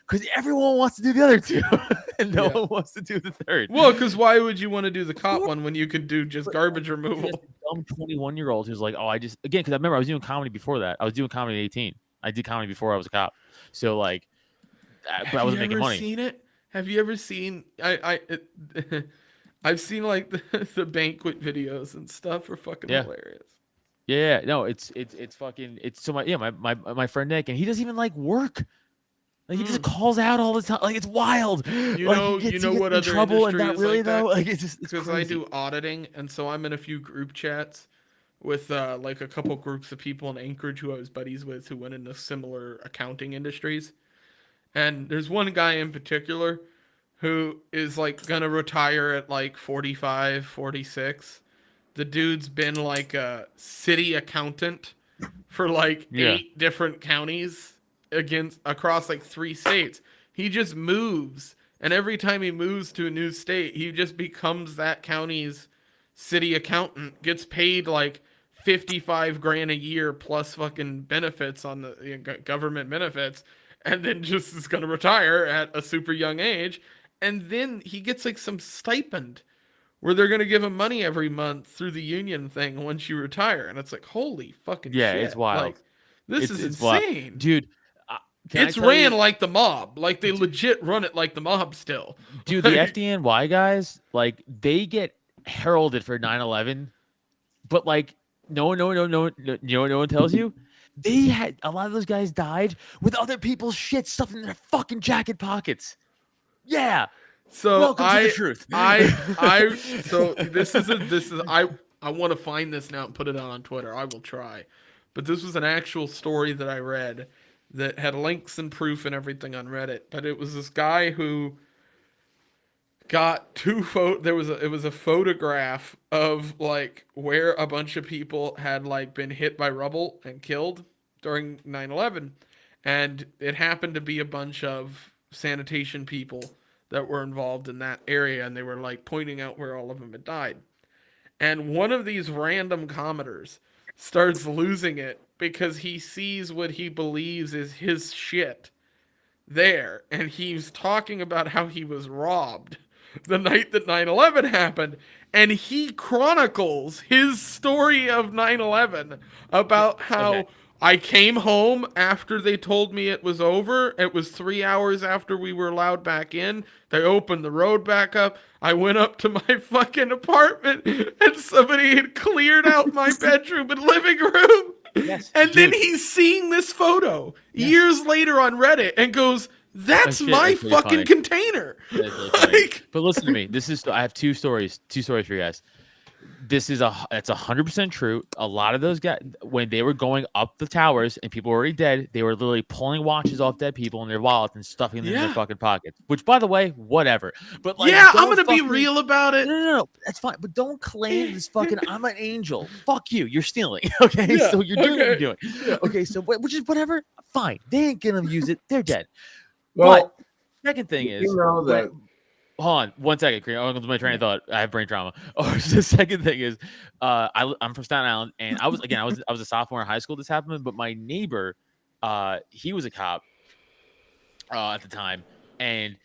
Because everyone wants to do the other 2, and no one wants to do the 3rd. Well, because why would you want to do the cop one when you could do just garbage removal? Dumb 21-year-old who's like, oh, because I remember I was doing comedy before that. I was doing comedy at 18. I did comedy before I was a cop. So like, but I wasn't making money. Seen it? Have you ever seen? I've seen like the banquet videos and stuff are fucking hilarious. Yeah, no, it's fucking so my friend Nick, and he doesn't even like work. Like he just calls out all the time. Like it's wild. You like, know what in other trouble and industry not is really like though. that? Like it's just Because I do auditing, and so I'm in a few group chats with like a couple groups of people in Anchorage who I was buddies with who went into similar accounting industries. And there's one guy in particular who is like gonna retire at like 45, 46. The dude's been like a city accountant for like 8 different counties across like 3 states. He just moves, and every time he moves to a new state, he just becomes that county's city accountant, gets paid like $55,000 a year plus fucking benefits on the government benefits, and then just is going to retire at a super young age. And then he gets like some stipend where they're going to give him money every month through the union thing once you retire. And it's like, holy fucking shit. it's wild. Like, this is it's insane. wild. Dude. It's ran like the mob. Like they legit run it like the mob still. Dude, the FDNY guys, like they get heralded for 9/11, but like no one tells you. They had a lot of those guys died with other people's shit stuffed in their fucking jacket pockets. Yeah. So welcome to the truth. So I want to find this now and put it out on Twitter. I will try. but this was an actual story that I read that had links and proof and everything on Reddit. But it was this guy who got it was a photograph of like where a bunch of people had like been hit by rubble and killed during 9/11, and it happened to be a bunch of sanitation people that were involved in that area, and they were like pointing out where all of them had died. And one of these random commenters starts losing it because he sees what he believes is his shit there, and he's talking about how he was robbed the night that 9/11 happened, and he chronicles his story of 9/11 about how Okay. I came home after they told me it was over. It was 3 hours after we were allowed back in. They opened the road back up. I went up to my fucking apartment and somebody had cleared out my bedroom and living room. Yes, And then dude. he's seeing this photo years later on Reddit and goes, "That's Oh, shit, my that's really fucking funny. container." That's really funny. Like, But listen to me. I have two stories for you guys. That's 100% true. A lot of those guys, when they were going up the towers and people were already dead, they were literally pulling watches off dead people in their wallets and stuffing them in Yeah. their fucking pockets. Which, by the way, whatever. But like, yeah, I'm don't gonna be fucking- real about it. No, that's fine. But don't claim this fucking I'm an angel. Fuck you. You're stealing. Okay. Yeah, So you're doing what okay. you're doing. Yeah. Okay. So which is whatever. Fine. They ain't gonna use it. They're dead. Well, But second thing is, you know that hold on 1 second, Kareem. I'm going to my train of thought. I have brain trauma. Oh, the second thing is, I'm from Staten Island, and I was a sophomore in high school. This happened, but my neighbor, he was a cop at the time, and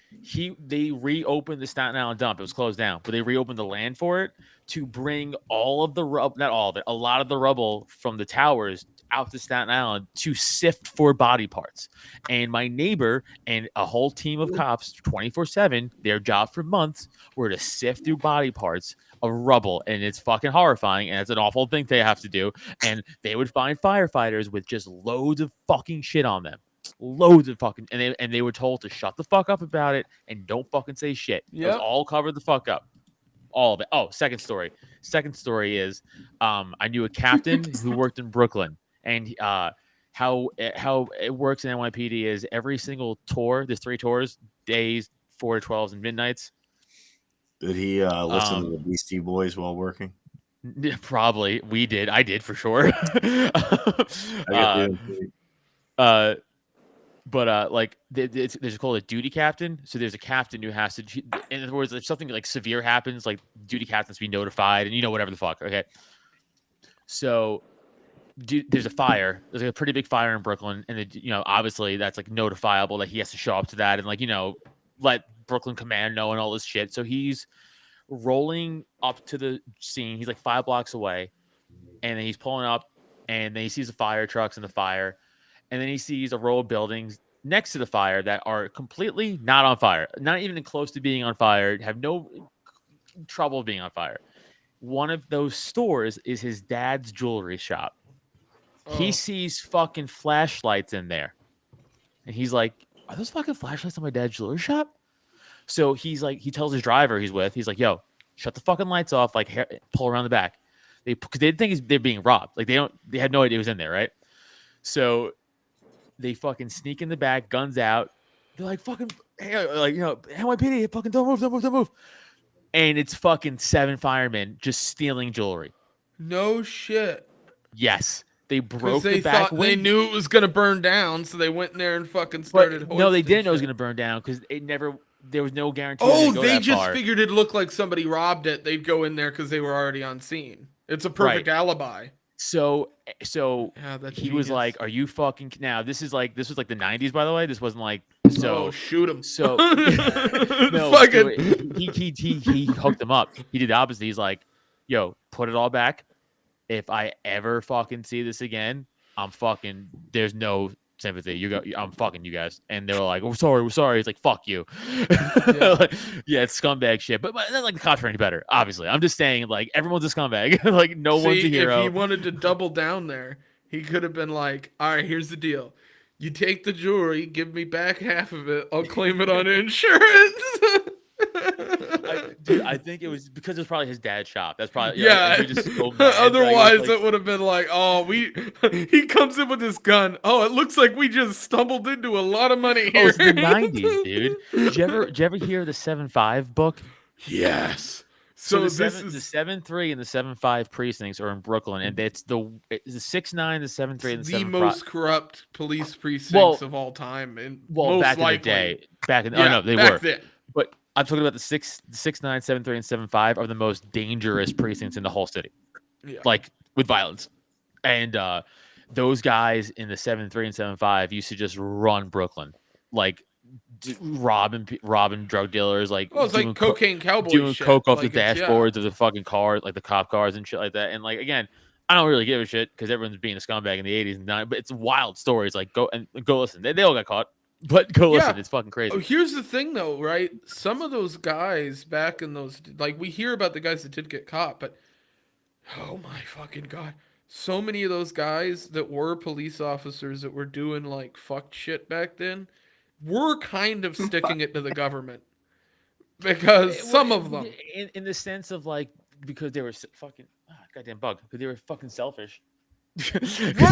they reopened the Staten Island dump. It was closed down, but they reopened the land for it to bring all of the not all of it, a lot of the rubble from the towers out to Staten Island to sift for body parts. And my neighbor and a whole team of cops 24/7, their job for months were to sift through body parts of rubble. And it's fucking horrifying. And it's an awful thing they have to do. And they would find firefighters with just loads of fucking shit on them. Loads of fucking, and they were told to shut the fuck up about it and don't fucking say shit. It was Yep. all covered the fuck up. All of it. Oh, second story. Second story is I knew a captain who worked in Brooklyn. And how it works in NYPD is every single tour, there's 3 tours, days, 4 to 12s, and midnights. did he listen to the Beastie Boys while working? Probably. We did. I did for sure. But like there's called a duty captain. So there's a captain who has to, in other words, if something like severe happens, like duty captains be notified and whatever the fuck. Okay. So there's a fire. There's like a pretty big fire in Brooklyn, and obviously that's like notifiable that he has to show up to that and like let Brooklyn Command know and all this shit. So he's rolling up to the scene. He's like 5 blocks away, and then he's pulling up, and then he sees the fire trucks and the fire, and then he sees a row of buildings next to the fire that are completely not on fire, not even close to being on fire, have no trouble being on fire. One of those stores is his dad's jewelry shop. He sees fucking flashlights in there. And he's like, "Are those fucking flashlights on my dad's jewelry shop?" So he's like, he tells his driver he's like, "Yo, shut the fucking lights off, like pull around the back." Because they think they're being robbed. Like they had no idea it was in there, right? So they fucking sneak in the back, guns out. They're like, fucking, hey, like, NYPD, fucking don't move. And it's fucking 7 firemen just stealing jewelry. No shit. Yes. They 'Cause broke they the back thought they window. knew it was gonna burn down, so they went in there and fucking started. No, they hoisting didn't know it was shit. going to burn down because there was no guarantee. Oh, go they that just far. figured it looked like somebody robbed it. They'd go in there because they were already on scene. It's a perfect alibi. So Yeah, that's he was genius. like, "Are you fucking now?" This was like the 90s, by the way. This wasn't like "Oh, shoot him." So no, Fucking. so he hooked him up. He did the opposite. He's like, "Yo, put it all back. If I ever fucking see this again, I'm fucking. There's no sympathy. I'm fucking you guys." And they were like, "We're sorry." He's like, "Fuck you." Yeah, it's scumbag shit. But then like the cops are any better. Obviously, I'm just saying like everyone's a scumbag. Like no one's a See, hero. if he wanted to double down there, he could have been like, "All right, here's the deal. You take the jewelry, give me back half of it. I'll claim it on insurance." Dude, I think it was because it was probably his dad's shop. That's probably Yeah. and he just so mad. Otherwise, Like, it would have been like, oh, he comes in with his gun. Oh, it looks like we just stumbled into a lot of money oh, here. it's the '90s, dude. Did you ever hear the 7-5 book? Yes. So the this 7-3 and the 7-5 precincts are in Brooklyn, and it's the 6-9, the 7-3, and the the 7-5. most corrupt police precincts of all time, and most back likely, in the day, back in yeah, oh no, they back were. then. But I'm talking about the 6-9, 7-3, and 7-5 are the most dangerous precincts in the whole city, Yeah. like with violence. And those guys in the 7-3 and 7-5 used to just run Brooklyn, like robbing drug dealers, like Oh, it's doing like cocaine cowboy doing shit. coke off Like, the it's- yeah. dashboards of the fucking cars, like the cop cars and shit like that. And like again, I don't really give a shit because everyone's being a scumbag in the 80s and 90s, but it's wild stories. Like go listen. They all got caught, but go Yeah. listen. It's fucking crazy. Oh, here's the thing, though, right? Some of those guys back in those, like, we hear about the guys that did get caught, but oh my fucking god, so many of those guys that were police officers that were doing like fucked shit back then were kind of sticking it to the government because some of them, in the sense of like because they were fucking goddamn bug because they were fucking selfish. Right,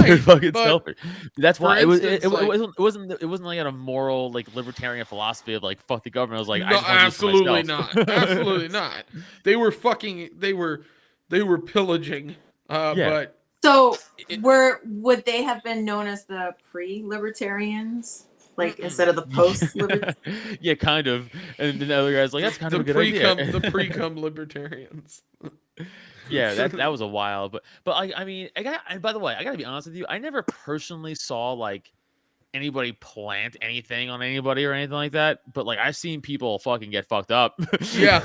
They're fucking but selfish. That's for why instance, like- it wasn't like a moral like libertarian philosophy of like fuck the government. I was like, no, I just wanna do this for absolutely myself. not, absolutely not. They were fucking, they were pillaging. Yeah. But So would they have been known as the pre-libertarians, like instead of the post-libertarians? Yeah, kind of. And then the other guy's like, that's kind of a good idea. the pre-cum libertarians. Yeah, that was a while, but I mean, and by the way, I gotta be honest with you, I never personally saw like anybody plant anything on anybody or anything like that, but like I've seen people fucking get fucked up. Yeah.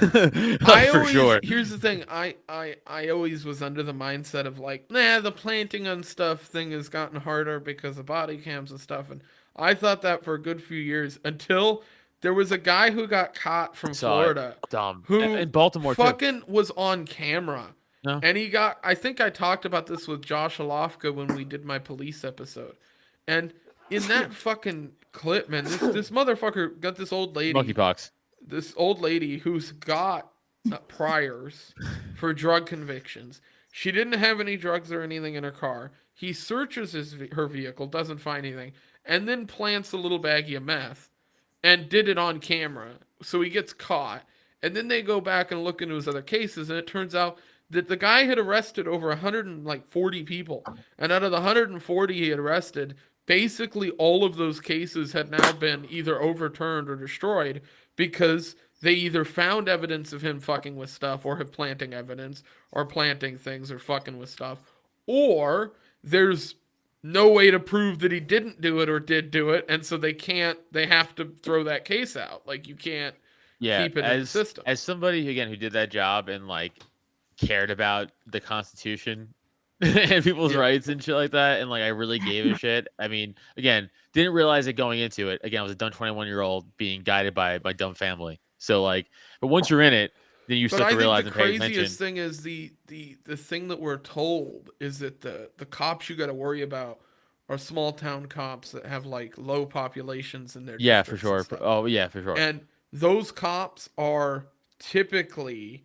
Like, for sure. Here's the thing, I always was under the mindset of like, nah, the planting on stuff thing has gotten harder because of body cams and stuff, and I thought that for a good few years until there was a guy who got caught from Florida Dumb. who in Baltimore fucking was on camera. No. And he got, I think I talked about this with Josh Alofka when we did my police episode. And in that fucking clip, man, this motherfucker got this old lady. Monkeypox. This old lady who's got priors for drug convictions. She didn't have any drugs or anything in her car. He searches her vehicle, doesn't find anything, and then plants a little baggie of meth and did it on camera. So he gets caught. And then they go back and look into his other cases, and it turns out that the guy had arrested over 140 people. And out of the 140 he had arrested, basically all of those cases had now been either overturned or destroyed because they either found evidence of him fucking with stuff or have planting evidence or planting things or fucking with stuff, or there's no way to prove that he didn't do it or did do it, and so they have to throw that case out. Like, you can't keep it in the system. As somebody again who did that job and like cared about the Constitution and people's rights and shit like that, and like I really gave a shit. I mean, again, didn't realize it going into it. Again, I was a dumb 21-year-old being guided by my dumb family. So like, but once you're in it, then you start to realize and pay attention. The craziest thing is the thing that we're told is that the cops you got to worry about are small town cops that have like low populations in their yeah, for districts sure. and stuff. Oh yeah, for sure. And those cops are typically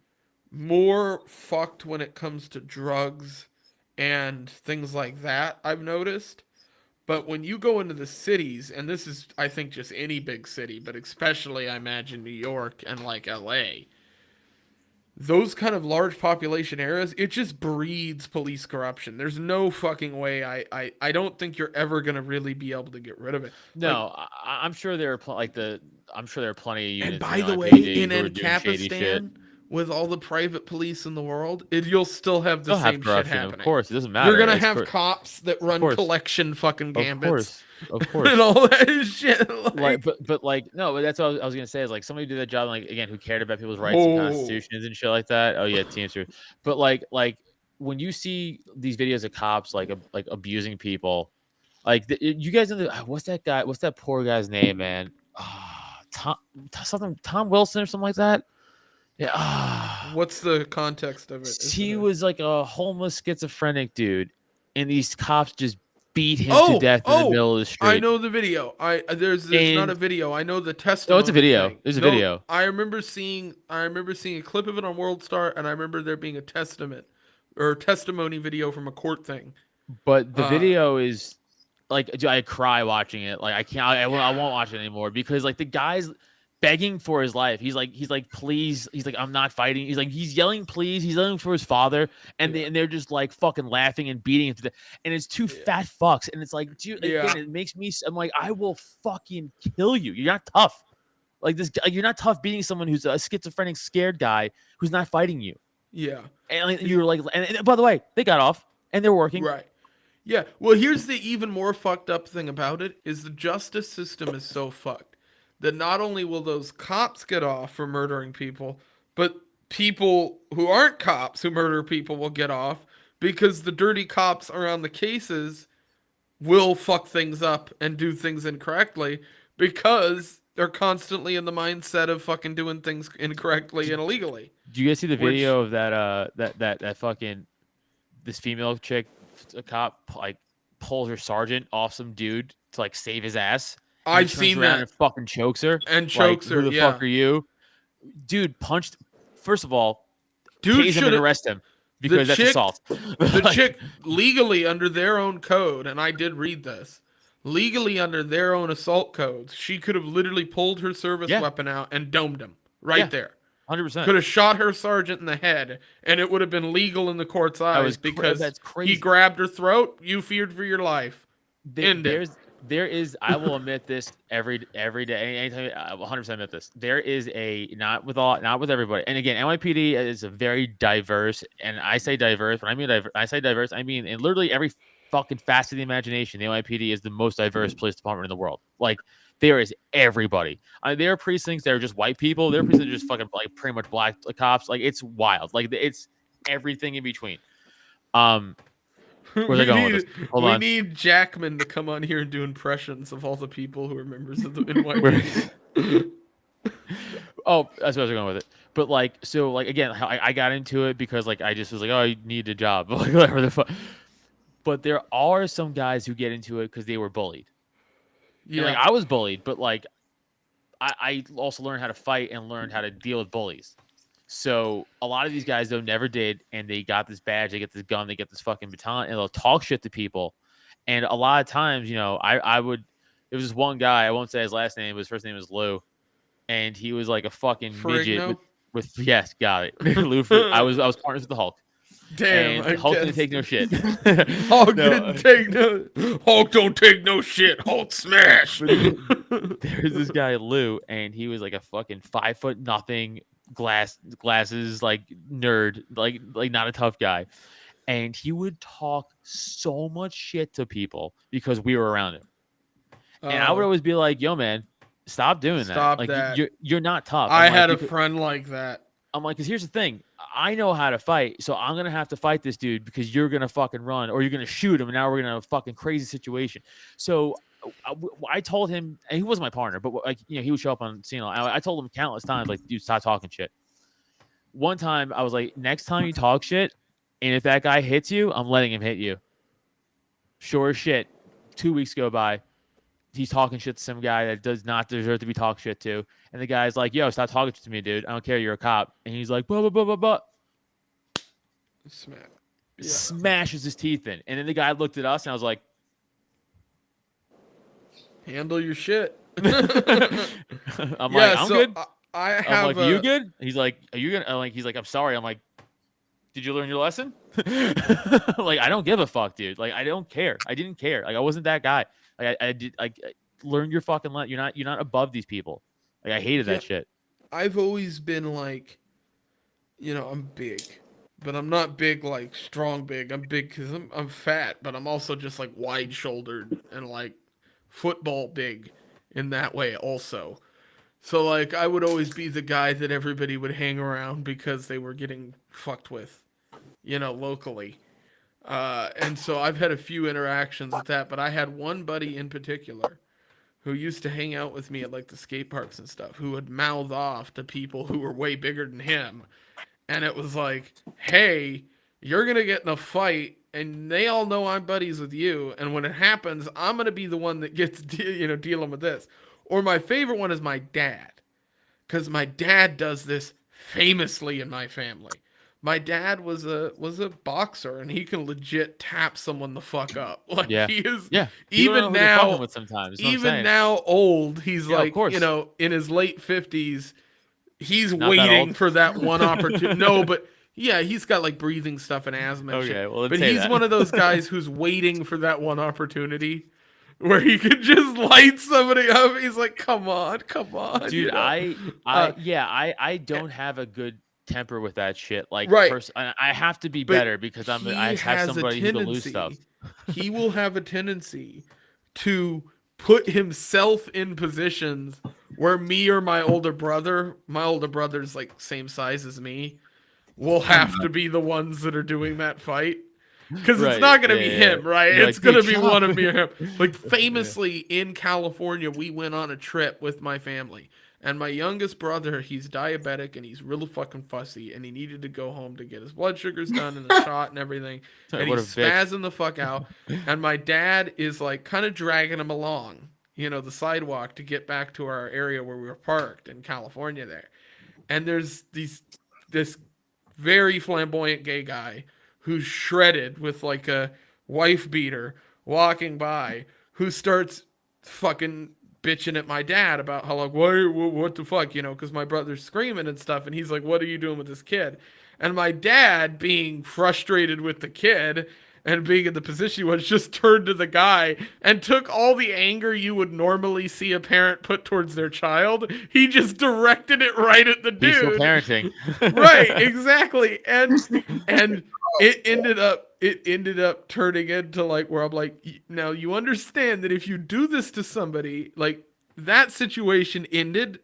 more fucked when it comes to drugs and things like that, I've noticed. But when you go into the cities, and this is, I think, just any big city, but especially, I imagine, New York and like LA, those kind of large population areas, it just breeds police corruption. There's no fucking way. I don't think you're ever gonna really be able to get rid of it. No, I'm sure there are I'm sure there are plenty of units. And by the way, NYPD in who are doing shady shit. Ancapistan, with all the private police in the world, you'll still have the They'll have same shit corruption, happening. of course. It doesn't matter. You're gonna It's have cops that run collection fucking gambits. Of course. And all that shit. But like no, but that's what I was gonna say is like somebody who did that job, like again, who cared about people's rights and constitutions and shit like that. Oh yeah, Teamster. But like when you see these videos of cops like abusing people, like you guys know what's that poor guy's name, man? Tom Wilson or something like that. Yeah. What's the context of it? He was like a homeless schizophrenic dude, and these cops just beat him to death in the middle of the street. I know the video. There's not a video. I know the testimony. No, it's a video. Thing. There's a video. I remember seeing a clip of it on World Star, and I remember there being a testimony video from a court thing. But the video is like, I cry watching it. Like, I can't. I won't watch it anymore because like the guy's begging for his life. He's like, please. He's like, I'm not fighting. He's like, he's yelling, please. He's yelling for his father, and they're just like fucking laughing and beating him to death. And it's two fat fucks, and it's like, dude, again, it makes me. I'm like, I will fucking kill you. You're not tough. Like this, you're not tough beating someone who's a schizophrenic, scared guy who's not fighting you. Yeah, and like, you're like, and by the way, they got off and they're working. Right. Yeah. Well, here's the even more fucked up thing about it is the justice system is so fucked that not only will those cops get off for murdering people, but people who aren't cops who murder people will get off because the dirty cops around the cases will fuck things up and do things incorrectly because they're constantly in the mindset of fucking doing things incorrectly and illegally. Do you guys see the video of that fucking this female chick, a cop, like pulls her sergeant off some dude to like save his ass? I've seen that. And fucking chokes her. And chokes her. Who the fuck are you? Dude punched. First of all, dude tase him and arrest him because that's assault. The chick legally under their own code, and I did read this. Legally under their own assault codes, she could have literally pulled her service weapon out and domed him there. 100%. Could have shot her sergeant in the head, and it would have been legal in the court's eyes because that's crazy. He grabbed her throat. You feared for your life. There is. I will admit this every day. Anytime, I will 100% admit this. There is not with everybody. And again, NYPD is a very diverse, and I say diverse. When I say diverse, I mean in literally every fucking facet of the imagination. The NYPD is the most diverse police department in the world. Like there is everybody. There are precincts that are just white people. There are precincts that are just fucking like pretty much black cops. Like it's wild. Like it's everything in between. Where's I going with this? Hold on. We need Jackman to come on here and do impressions of all the people who are members of the NYPD. Oh, that's where I was going with it. But like, so like again, I got into it because like I just was like, oh, I need a job, like whatever the fuck. But there are some guys who get into it because they were bullied. Yeah, and, like I was bullied, but like I also learned how to fight and learned how to deal with bullies. So a lot of these guys though never did, and they got this badge, they get this gun, they get this fucking baton, and they'll talk shit to people. And a lot of times, you know, I would. There was this one guy, I won't say his last name, but his first name was Lou, and he was like a fucking midget with yes, got it. Lou. I was partners with the Hulk. Damn, and Hulk didn't take no shit. Hulk didn't take no. Hulk don't take no shit. Hulk smash. There's this guy Lou, and he was like a fucking 5'0" glasses like nerd, like not a tough guy, and he would talk so much shit to people because we were around him. And I would always be like, "Yo, man, stop doing that. Like that. You're not tough." I had a friend like that. I'm like, because here's the thing. I know how to fight, so I'm going to have to fight this dude because you're going to fucking run or you're going to shoot him, and now we're going to have a fucking crazy situation. So I told him, and he wasn't my partner, but like, you know, he would show up on scene. I told him countless times, like, dude, stop talking shit. One time, I was like, next time you talk shit, and if that guy hits you, I'm letting him hit you. Sure as shit. 2 weeks go by. He's talking shit to some guy that does not deserve to be talked shit to. And the guy's like, yo, stop talking to me, dude. I don't care. You're a cop. And he's like, blah, blah, blah, blah, blah. Smashes his teeth in. And then the guy looked at us and I was like, handle your shit. I'm like, I'm good. I'm like, you good? He's like, are you good? He's like, I'm sorry. I'm like, did you learn your lesson? Like, I don't give a fuck, dude. Like, I don't care. I didn't care. Like, I wasn't that guy. Like, I did. Like, learn your fucking lesson. You're not above these people. Like, I hated that shit. I've always been like, you know, I'm big, but I'm not big like strong big. I'm big because I'm fat, but I'm also just like wide shouldered and like football big in that way also. So like I would always be the guy that everybody would hang around because they were getting fucked with, you know, locally. And so I've had a few interactions with that, but I had one buddy in particular who used to hang out with me at like the skate parks and stuff, who would mouth off to people who were way bigger than him. And it was like, hey, you're going to get in a fight and they all know I'm buddies with you, and when it happens, I'm gonna be the one that gets dealing with this. Or my favorite one is my dad, because my dad does this famously in my family. My dad was a boxer, and he can legit tap someone the fuck up. Like Yeah. he is, Yeah. People don't know even who they're fucking now, with sometimes. Is what I'm even saying. now old. He's Yeah, of like, course. in his late 50s. He's Not that waiting old. for that one opportunity. No, but yeah, he's got like breathing stuff and asthma and Okay, shit. well, then But say he's that. one of those guys who's waiting for that one opportunity where he could just light somebody up. He's like, come on. Dude, you know? I don't have a good temper with that shit. Like, Right. I have to be But better because I have has a somebody who can lose stuff. He will have a tendency to put himself in positions where me or my older brother's like same size as me, will have to be the ones that are doing that fight. Because it's Right, not going to yeah, be yeah. him, right? You're It's like, going to "Dude, be shut one up." of me or him. Like, famously in California, we went on a trip with my family. And my youngest brother, he's diabetic and he's really fucking fussy. And he needed to go home to get his blood sugars done and a shot and everything. And What he's a bitch. spazzing the fuck out. And my dad is like kind of dragging him along, the sidewalk to get back to our area where we were parked in California there. And there's this very flamboyant gay guy who's shredded with like a wife beater walking by, who starts fucking bitching at my dad about how like, what the fuck, because my brother's screaming and stuff, and he's like, what are you doing with this kid? And my dad, being frustrated with the kid and being in the position he was, just turned to the guy and took all the anger you would normally see a parent put towards their child. He just directed it right at the Peaceful dude. parenting. Right, exactly. And it ended up turning into like where I'm like, now you understand that if you do this to somebody, like that situation ended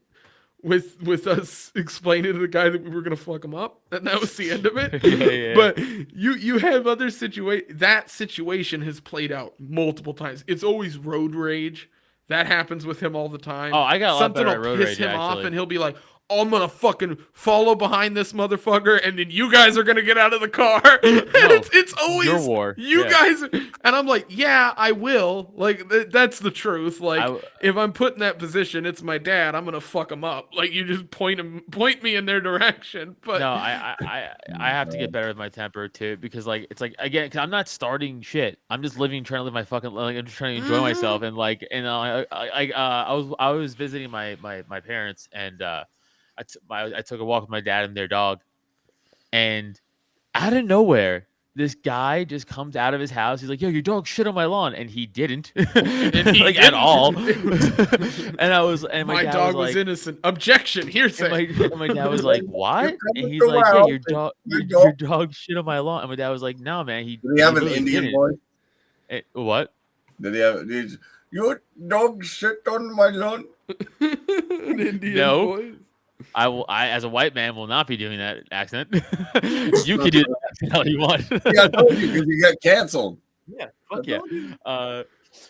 with us explaining to the guy that we were gonna fuck him up, and that was the end of it. Yeah. But you have other that situation has played out multiple times. It's always road rage. That happens with him all the time. Oh, I got a lot Something better will at road piss rage, him off, actually. and he'll be like, "Oh, I'm gonna fucking follow behind this motherfucker, and then you guys are gonna get out of the car." And it's always your war. You Yeah. guys, and I'm like, "Yeah, I will." Like that's the truth. Like if I'm put in that position, it's my dad. I'm gonna fuck him up. Like you just point me in their direction. But No, I have to get better with my temper too, because like it's like again, cause I'm not starting shit. I'm just trying to live my fucking like I'm just trying to enjoy myself, and like I was visiting my parents, and I took a walk with my dad and their dog, and out of nowhere, this guy just comes out of his house. He's like, "Yo, your dog shit on my lawn," and he didn't, at all. And my dad dog was like, innocent. Objection. Hearsay. and my dad was like, "What?" And he's to like, my "Yeah, house your dog shit on my lawn." And my dad was like, "No, man, Did he have an really Indian didn't." voice? What? Did he have? Your dog shit on my lawn? An Indian No. voice. I as a white man will not be doing that accent. You can do that accent all you want. Yeah, I told you because you got canceled. Yeah, fuck yeah.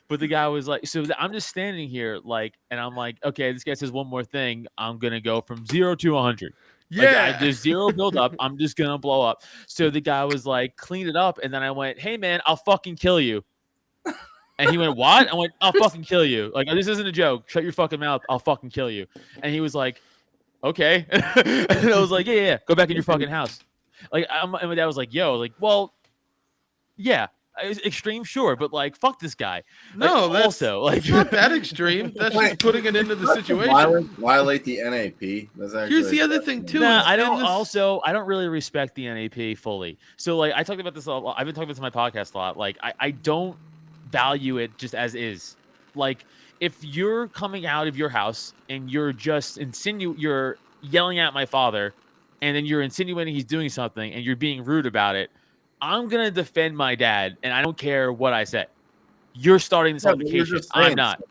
But the guy was like, so I'm just standing here like, and I'm like, okay, this guy says one more thing, I'm gonna go from 0 to 100. Yeah. Like, there's zero build up. I'm just gonna blow up. So the guy was like, clean it up, and then I went, hey man, I'll fucking kill you. And he went, what? I went, I'll fucking kill you. Like, this isn't a joke. Shut your fucking mouth. I'll fucking kill you. And he was like, okay. And I was like, yeah, go back in your fucking house. Like, and my dad was like, yo, like, well, yeah, extreme, sure, but like, fuck this guy. No, like, that's also like it's not that extreme. That's just putting it into the situation. Violate the NAP. That's actually Here's the other thing too. Nah, is I in don't. this- Also, I don't really respect the NAP fully. So, like, I talked about this a lot. I've been talking about this on my podcast a lot. Like, I don't value it just as is. Like, if you're coming out of your house and you're just you're yelling at my father, and then you're insinuating he's doing something, and you're being rude about it, I'm gonna defend my dad, and I don't care what I say. You're starting this altercation. I'm not.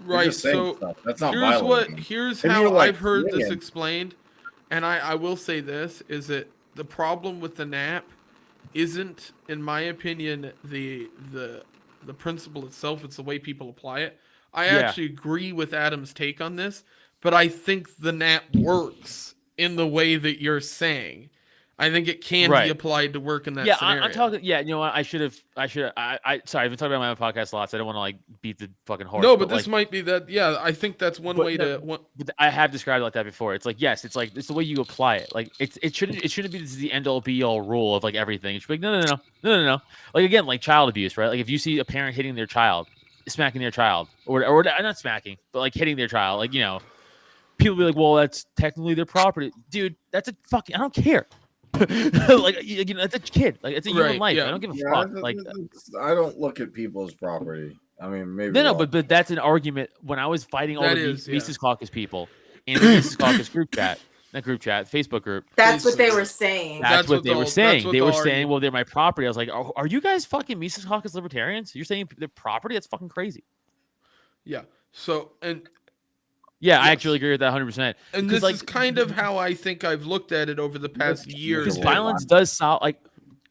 Right. So that's not here's violent. here's And how you're, like, I've heard this swinging. explained, and I will say this is that the problem with the NAP isn't, in my opinion, the principle itself. It's the way people apply it. I actually agree with Adam's take on this, but I think the NAP works in the way that you're saying. I think it can Right. be applied to work in that Yeah, scenario. I'm talking. Yeah, you know what? I should have. Sorry, I've been talking about my own podcast a lot, so I don't want to like beat the fucking horse. No, but this like, might be that. Yeah, I think that's one But way no, to. One, but I have described it like that before. It's like yes, it's like it's the way you apply it. Like it shouldn't be the end all be all rule of like everything. It should be like no. Like again, like child abuse, right? Like if you see a parent hitting their child, smacking their child, or not smacking, but like hitting their child, like people be like, well, that's technically their property, dude. That's a fucking. I don't care. Like it's a kid. Like it's a human Right, life. yeah. I don't give a Yeah, fuck. Like I don't look at people as property. I mean, maybe no, but that's an argument. When I was fighting all That the is, yeah. Mises Caucus people in the Mises Caucus group chat, not group chat, Facebook group. That's what they were saying. That's what they were saying. They were saying, argument. well, they're my property. I was like, are you guys fucking Mises Caucus libertarians? You're saying they're property? That's fucking crazy. yeah. So and Yeah, I Yes. actually agree with that 100%. and this is kind of how I think I've looked at it over the past year. Because Yeah. violence does solve like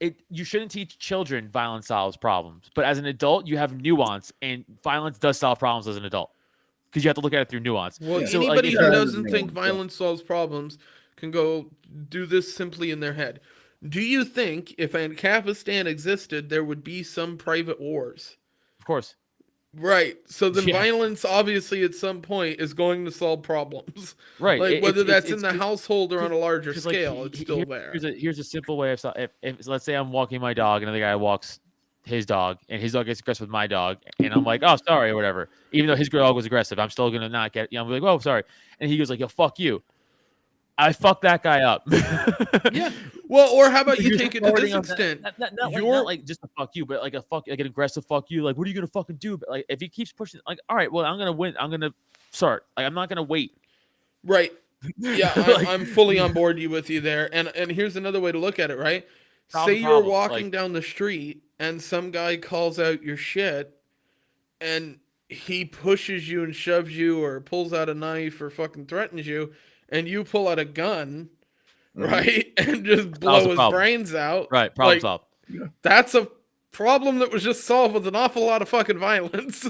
it. You shouldn't teach children violence solves problems, but as an adult, you have nuance, and violence does solve problems as an adult because you have to look at it through nuance. Well, Yeah. So, like, anybody if who you- doesn't think Yeah. violence solves problems can go do this simply in their head. Do you think if Ancapistan existed, there would be some private wars? Of course, Right. So then Yeah. violence, obviously, at some point, is going to solve problems. right? Like whether that's in the it's- household or on a larger 'cause, like, scale, it's still there. Here's a simple way of if let's say I'm walking my dog, another guy walks his dog, and his dog gets aggressive with my dog, and I'm like, oh, sorry, or whatever. Even though his dog was aggressive, I'm still gonna not get. I'm like, oh, sorry, and he goes like, yo, fuck you. I fuck that guy up. Yeah. Well, or how about you You're take it to this supporting him, extent? not like just a fuck you, but like like an aggressive fuck you. Like, what are you gonna fucking do? But like, if he keeps pushing, like, all right, well, I'm gonna win. I'm gonna start. Like, I'm not gonna wait. Right. Yeah, Like- I'm fully on board with you there. And here's another way to look at it, right? Solve the Say you're problem, walking like- down the street and some guy calls out your shit and he pushes you and shoves you or pulls out a knife or fucking threatens you and you pull out a gun, right? And just blow Solves the his problem. brains out. Right, problem Like, solved. That's a problem that was just solved with an awful lot of fucking violence.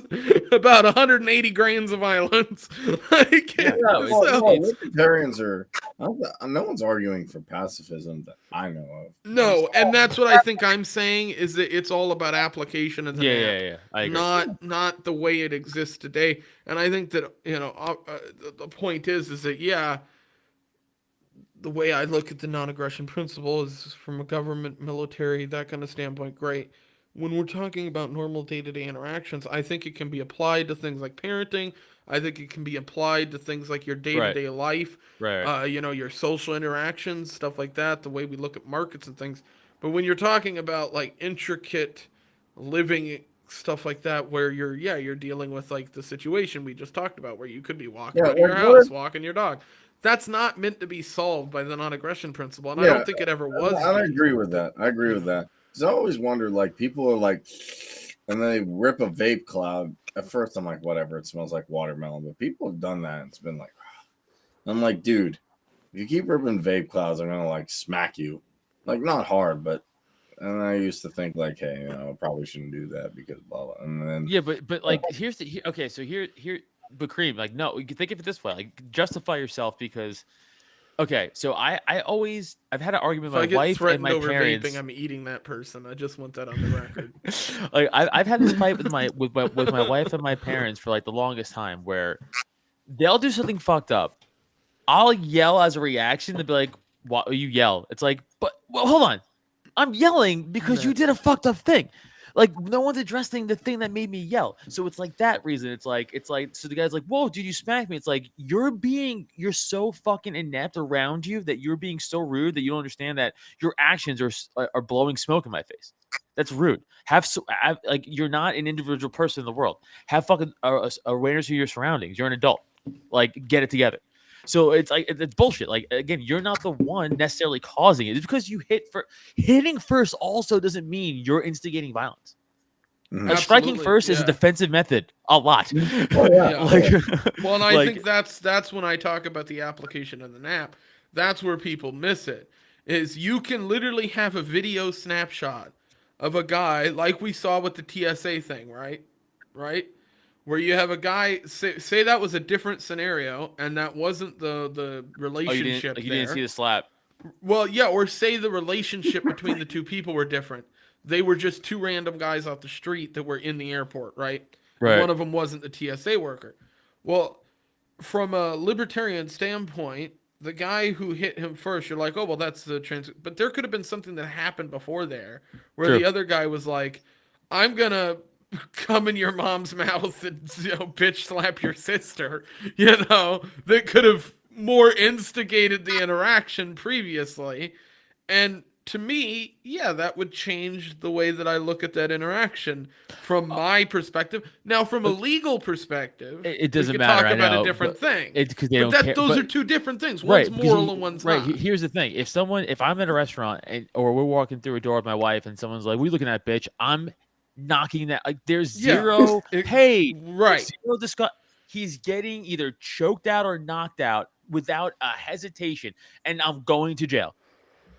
About 180 grains of violence. Like, no, so- libertarians are. No one's arguing for pacifism that I know of. no, and that's what I think I'm saying is that it's all about application of the map, Yeah. I agree. not the way it exists today. And I think that the point is that the way I look at the non-aggression principle is from a government, military, that kind of standpoint. Great. When we're talking about normal day-to-day interactions, I think it can be applied to things like parenting. I think it can be applied to things like your day-to-day life, Right. your social interactions, stuff like that, the way we look at markets and things. But when you're talking about like intricate living stuff like that, where you're dealing with like the situation we just talked about, where you could be walking out of your house, walking your dog. That's not meant to be solved by the non-aggression principle, and I don't think it ever was. I agree with that. Because I always wondered, like, people are like, and they rip a vape cloud. At first, I'm like, whatever, it smells like watermelon. But people have done that, and it's been like, I'm like, dude, if you keep ripping vape clouds, I'm gonna like smack you, like not hard, but. And I used to think like, hey, I probably shouldn't do that because blah blah. And then Yeah, but like okay, so here, but Kareem, like no, you can think of it this way, like justify yourself because. Okay, so I've had an argument If I with get my wife and threatened my over parents. vaping, I'm eating that person. I just want that on the record. Like I've had this fight with my wife and my parents for like the longest time, where they'll do something fucked up. I'll yell as a reaction to be like, "What you yell?" It's like, but well, hold on, I'm yelling because you did a fucked up thing. Like no one's addressing the thing that made me yell. So it's like that reason. It's like so the guy's like, whoa, dude, you smacked me. It's like you're so fucking inept around you that you're being so rude that you don't understand that your actions are blowing smoke in my face. That's rude. Like you're not an individual person in the world. Have fucking awareness of your surroundings. You're an adult. Like get it together. So it's like it's bullshit. Like again, you're not the one necessarily causing it. It's because you hitting first also doesn't mean you're instigating violence. Mhm. Striking Absolutely, first is a yeah. defensive method a lot. Oh, yeah. Like, Well, and I like- think that's when I talk about the application of the NAP. That's where people miss it. Is you can literally have a video snapshot of a guy like we saw with the TSA thing, right? Where you have a guy say that was a different scenario and that wasn't the relationship you there. didn't see the slap. Well, yeah, or say the relationship between the two people were different. They were just two random guys off the street that were in the airport, right? Right. One of them wasn't the TSA worker. Well, from a libertarian standpoint, the guy who hit him first, you're like, oh, well, that's the trans. But there could have been something that happened before there where True. the other guy was like, I'm going to come in your mom's mouth and, bitch slap your sister, that could have more instigated the interaction previously. And to me, yeah, that would change the way that I look at that interaction from my perspective. Now, from a legal perspective, It doesn't we could matter. talk I about know, a different thing. It's because they But don't care. those are two different things. Right, One's because moral and one's not. Here's the thing: if I'm at a restaurant or we're walking through a door with my wife, and someone's like, "We looking at bitch?" I'm knocking that. Like, there's zero. Hey, right. Zero discuss. He's getting either choked out or knocked out without a hesitation, and I'm going to jail.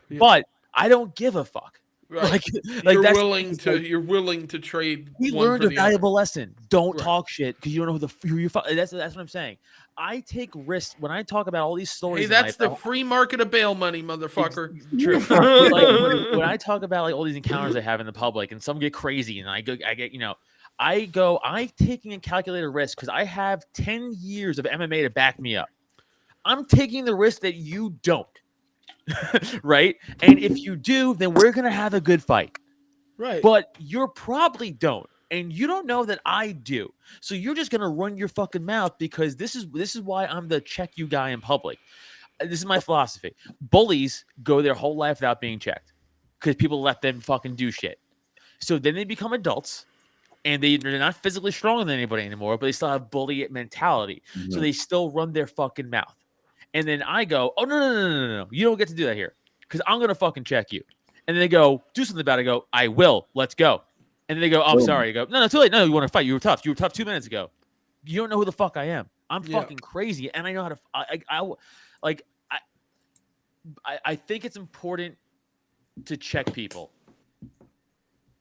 Yeah. But I don't give a fuck. Right. Like you're that's you're willing to trade. We one learned for a the valuable other. lesson. Don't Right. talk shit because you don't know who you. That's what I'm saying. I take risks when I talk about all these stories. Hey, in that's life, the free market of bail money, motherfucker. True. But like when I talk about like all these encounters I have in the public, and some get crazy, and I get I'm taking a calculated risk because I have 10 years of MMA to back me up. I'm taking the risk that you don't. Right? And if you do, then we're gonna have a good fight. Right. But you probably don't. And you don't know that I do. So you're just gonna run your fucking mouth because this is why I'm the check you guy in public. This is my philosophy. Bullies go their whole life without being checked because people let them fucking do shit. So then they become adults and they're not physically stronger than anybody anymore, but they still have bully mentality. Mm-hmm. So they still run their fucking mouth. And then I go, oh, no. You don't get to do that here because I'm going to fucking check you. And then they go, do something about it. I go, I will. Let's go. And then they go, oh, I'm sorry. I go, no, too late. No, you want to fight. You were tough. 2 minutes ago. You don't know who the fuck I am. I'm fucking crazy. And I know how to, I think it's important to check people.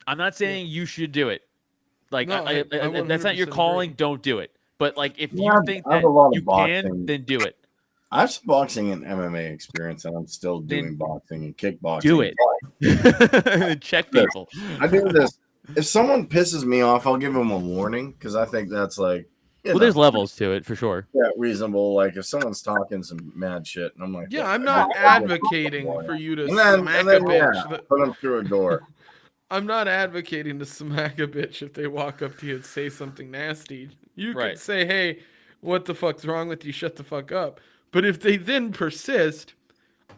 I'm not saying you should do it. Like, No, if that's not your 100% calling, agree. don't do it. But like, if Yeah, you think I have that a lot of you boxing. can, then do it. I have some boxing and MMA experience, and I'm still doing boxing and kickboxing. Do it. Check people. I do this. If someone pisses me off, I'll give them a warning because I think that's like, there's levels to it for sure. Yeah, reasonable. Like if someone's talking some mad shit, and I'm like, Yeah, I'm not advocating for you to and then, smack and then, a bitch. yeah, put them through a door. I'm not advocating to smack a bitch if they walk up to you and say something nasty. You could say, hey, what the fuck's wrong with you? Shut the fuck up. But if they then persist,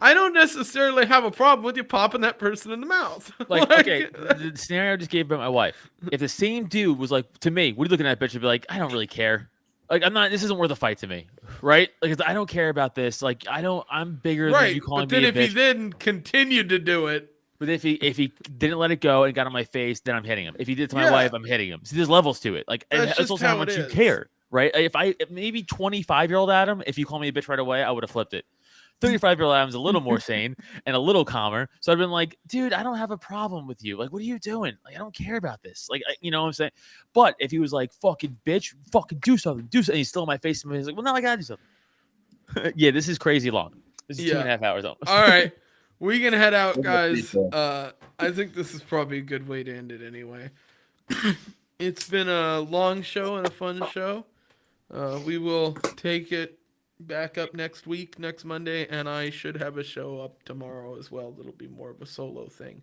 I don't necessarily have a problem with you popping that person in the mouth. Okay, the scenario I just gave about my wife. If the same dude was like, to me, what are you looking at, bitch? I'd be like, I don't really care. Like, this isn't worth a fight to me, right? Like, I don't care about this. Like, I'm bigger than you calling me a bitch. But then if he then continued to do it. But if he didn't let it go and got on my face, then I'm hitting him. If he did it to my wife, I'm hitting him. See, there's levels to it. Like, it's also how much you care, right? If maybe 25-year-old Adam, if you call me a bitch right away, I would have flipped it. 35-year-old Adam's a little more sane and a little calmer. So I've been like, dude, I don't have a problem with you. Like, what are you doing? Like, I don't care about this. Like, you know what I'm saying? But if he was like, fucking bitch, fucking do something, and he's still in my face, and he's like, well, now I gotta do something. Yeah, this is crazy long. This is 2.5 hours long. All right. We can head out, guys. I think this is probably a good way to end it anyway. It's been a long show and a fun show. We will take it back up next week, next Monday, and I should have a show up tomorrow as well. That'll be more of a solo thing.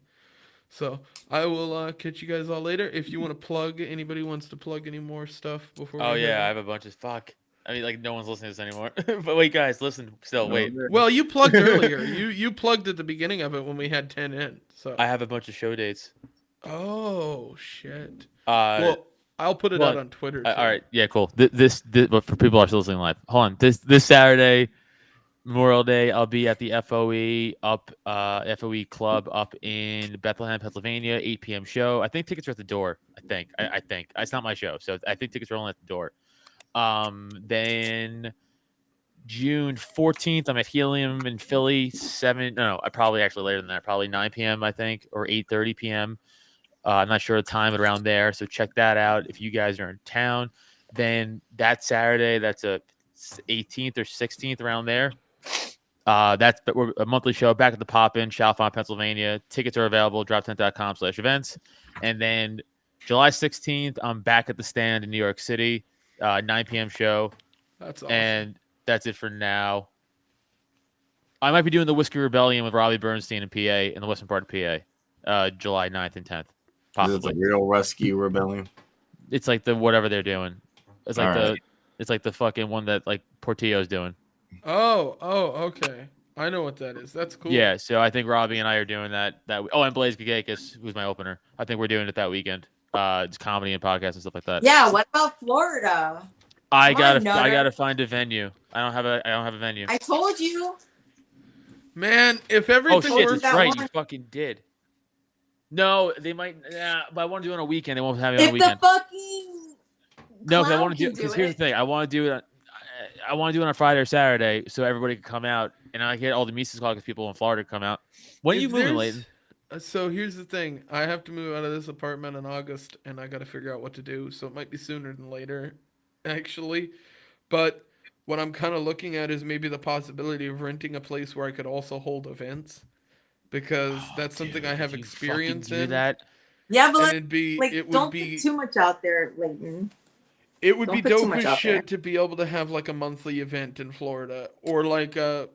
So I will catch you guys all later. If you want to plug, anybody wants to plug any more stuff before. Oh yeah, I have a bunch of fuck. I mean, like no one's listening to this anymore. But wait, guys, listen. Still, wait. Well, you plugged earlier. You plugged at the beginning of it when we had 10 in. So I have a bunch of show dates. Oh shit. Well, I'll put it out on Twitter. All right, yeah, cool. This but for people who are still listening live, hold on. This Saturday, Memorial Day, I'll be at the FOE Club up in Bethlehem, Pennsylvania, 8 p.m. show. I think tickets are at the door. I think it's not my show, so I think tickets are only at the door. Then June 14th, I'm at Helium in Philly. Probably actually later than that, probably 9 p.m. I think, or 8:30 p.m. I'm not sure the time, but around there. So check that out if you guys are in town. Then that Saturday, that's a 18th or 16th around there. We're a monthly show back at the Pop-In, Chalfont, Pennsylvania. Tickets are available, droptent.com/events. And then July 16th, I'm back at the Stand in New York City, 9 p.m. show. That's awesome. And that's it for now. I might be doing the Whiskey Rebellion with Robbie Bernstein in PA, in the western part of PA, July 9th and 10th. Possibly. Is it the real Rescue Rebellion? It's like the whatever they're doing. It's like All right. it's like the fucking one that like Portillo's doing. Oh, okay. I know what that is. That's cool. Yeah, so I think Robbie and I are doing that. And Blaze Gagakis, who's my opener. I think we're doing it that weekend. It's comedy and podcasts and stuff like that. Yeah. What about Florida? I Come on, gotta Nutter. find a venue. I don't have a venue. I told you. Man, if Oh everything shit, works, that's right. one. You fucking did. No, they might. But I want to do it on a weekend. They won't have it on If a weekend. the fucking No, because I clown want to do. can Because here's it. the thing. I want to do it. I want to do it on Friday or Saturday, so everybody can come out, and I get all the Mises Caucus people in Florida to come out. When are if you moving, there's- Leighton? So here's the thing. I have to move out of this apartment in August, and I got to figure out what to do. So it might be sooner than later, actually. But what I'm kind of looking at is maybe the possibility of renting a place where I could also hold events, because that's something I have You experience fucking do in. that. Yeah, but And like, it would don't be get too much out there, Leighton. it would don't be put too dope much as out there. shit to be able to have like a monthly event in Florida, or like a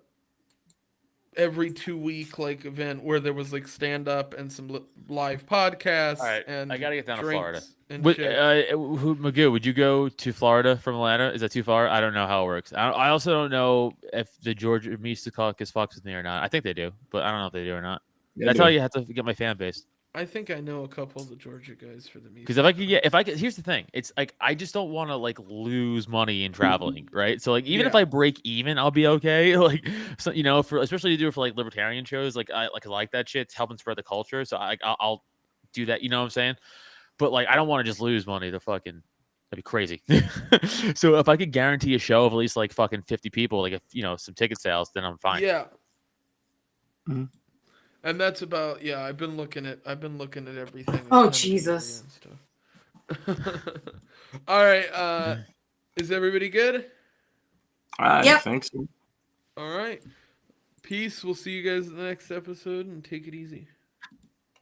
every 2 week like event where there was like stand up and some live podcasts. All right, and I gotta get down to drinks Florida. and Would, shit. Magoo, would you go to Florida from Atlanta? Is that too far? I don't know how it works. I also don't know if the Georgia Mises Caucus fucks with me or not. I think they do, but I don't know if they do or not. Yeah, That's dude. how you have to get my fan base. I think I know a couple of the Georgia guys for the Mises. Because here's the thing. It's like I just don't want to like lose money in traveling, right? So like even if Yeah. I break even, I'll be okay. Like so, for especially to do it for like libertarian shows, like I like that shit. It's helping spread the culture, so I'll do that. You know what I'm saying? But like I don't want to just lose money to fucking. That'd be crazy. So if I could guarantee a show of at least like fucking 50 people, like if some ticket sales, then I'm fine. Yeah. Mhm. And that's about I've been looking at everything. and Oh, kind of Jesus. and stuff. All right. Is everybody good? I Yep. think so. All right. Peace. We'll see you guys in the next episode, and take it easy.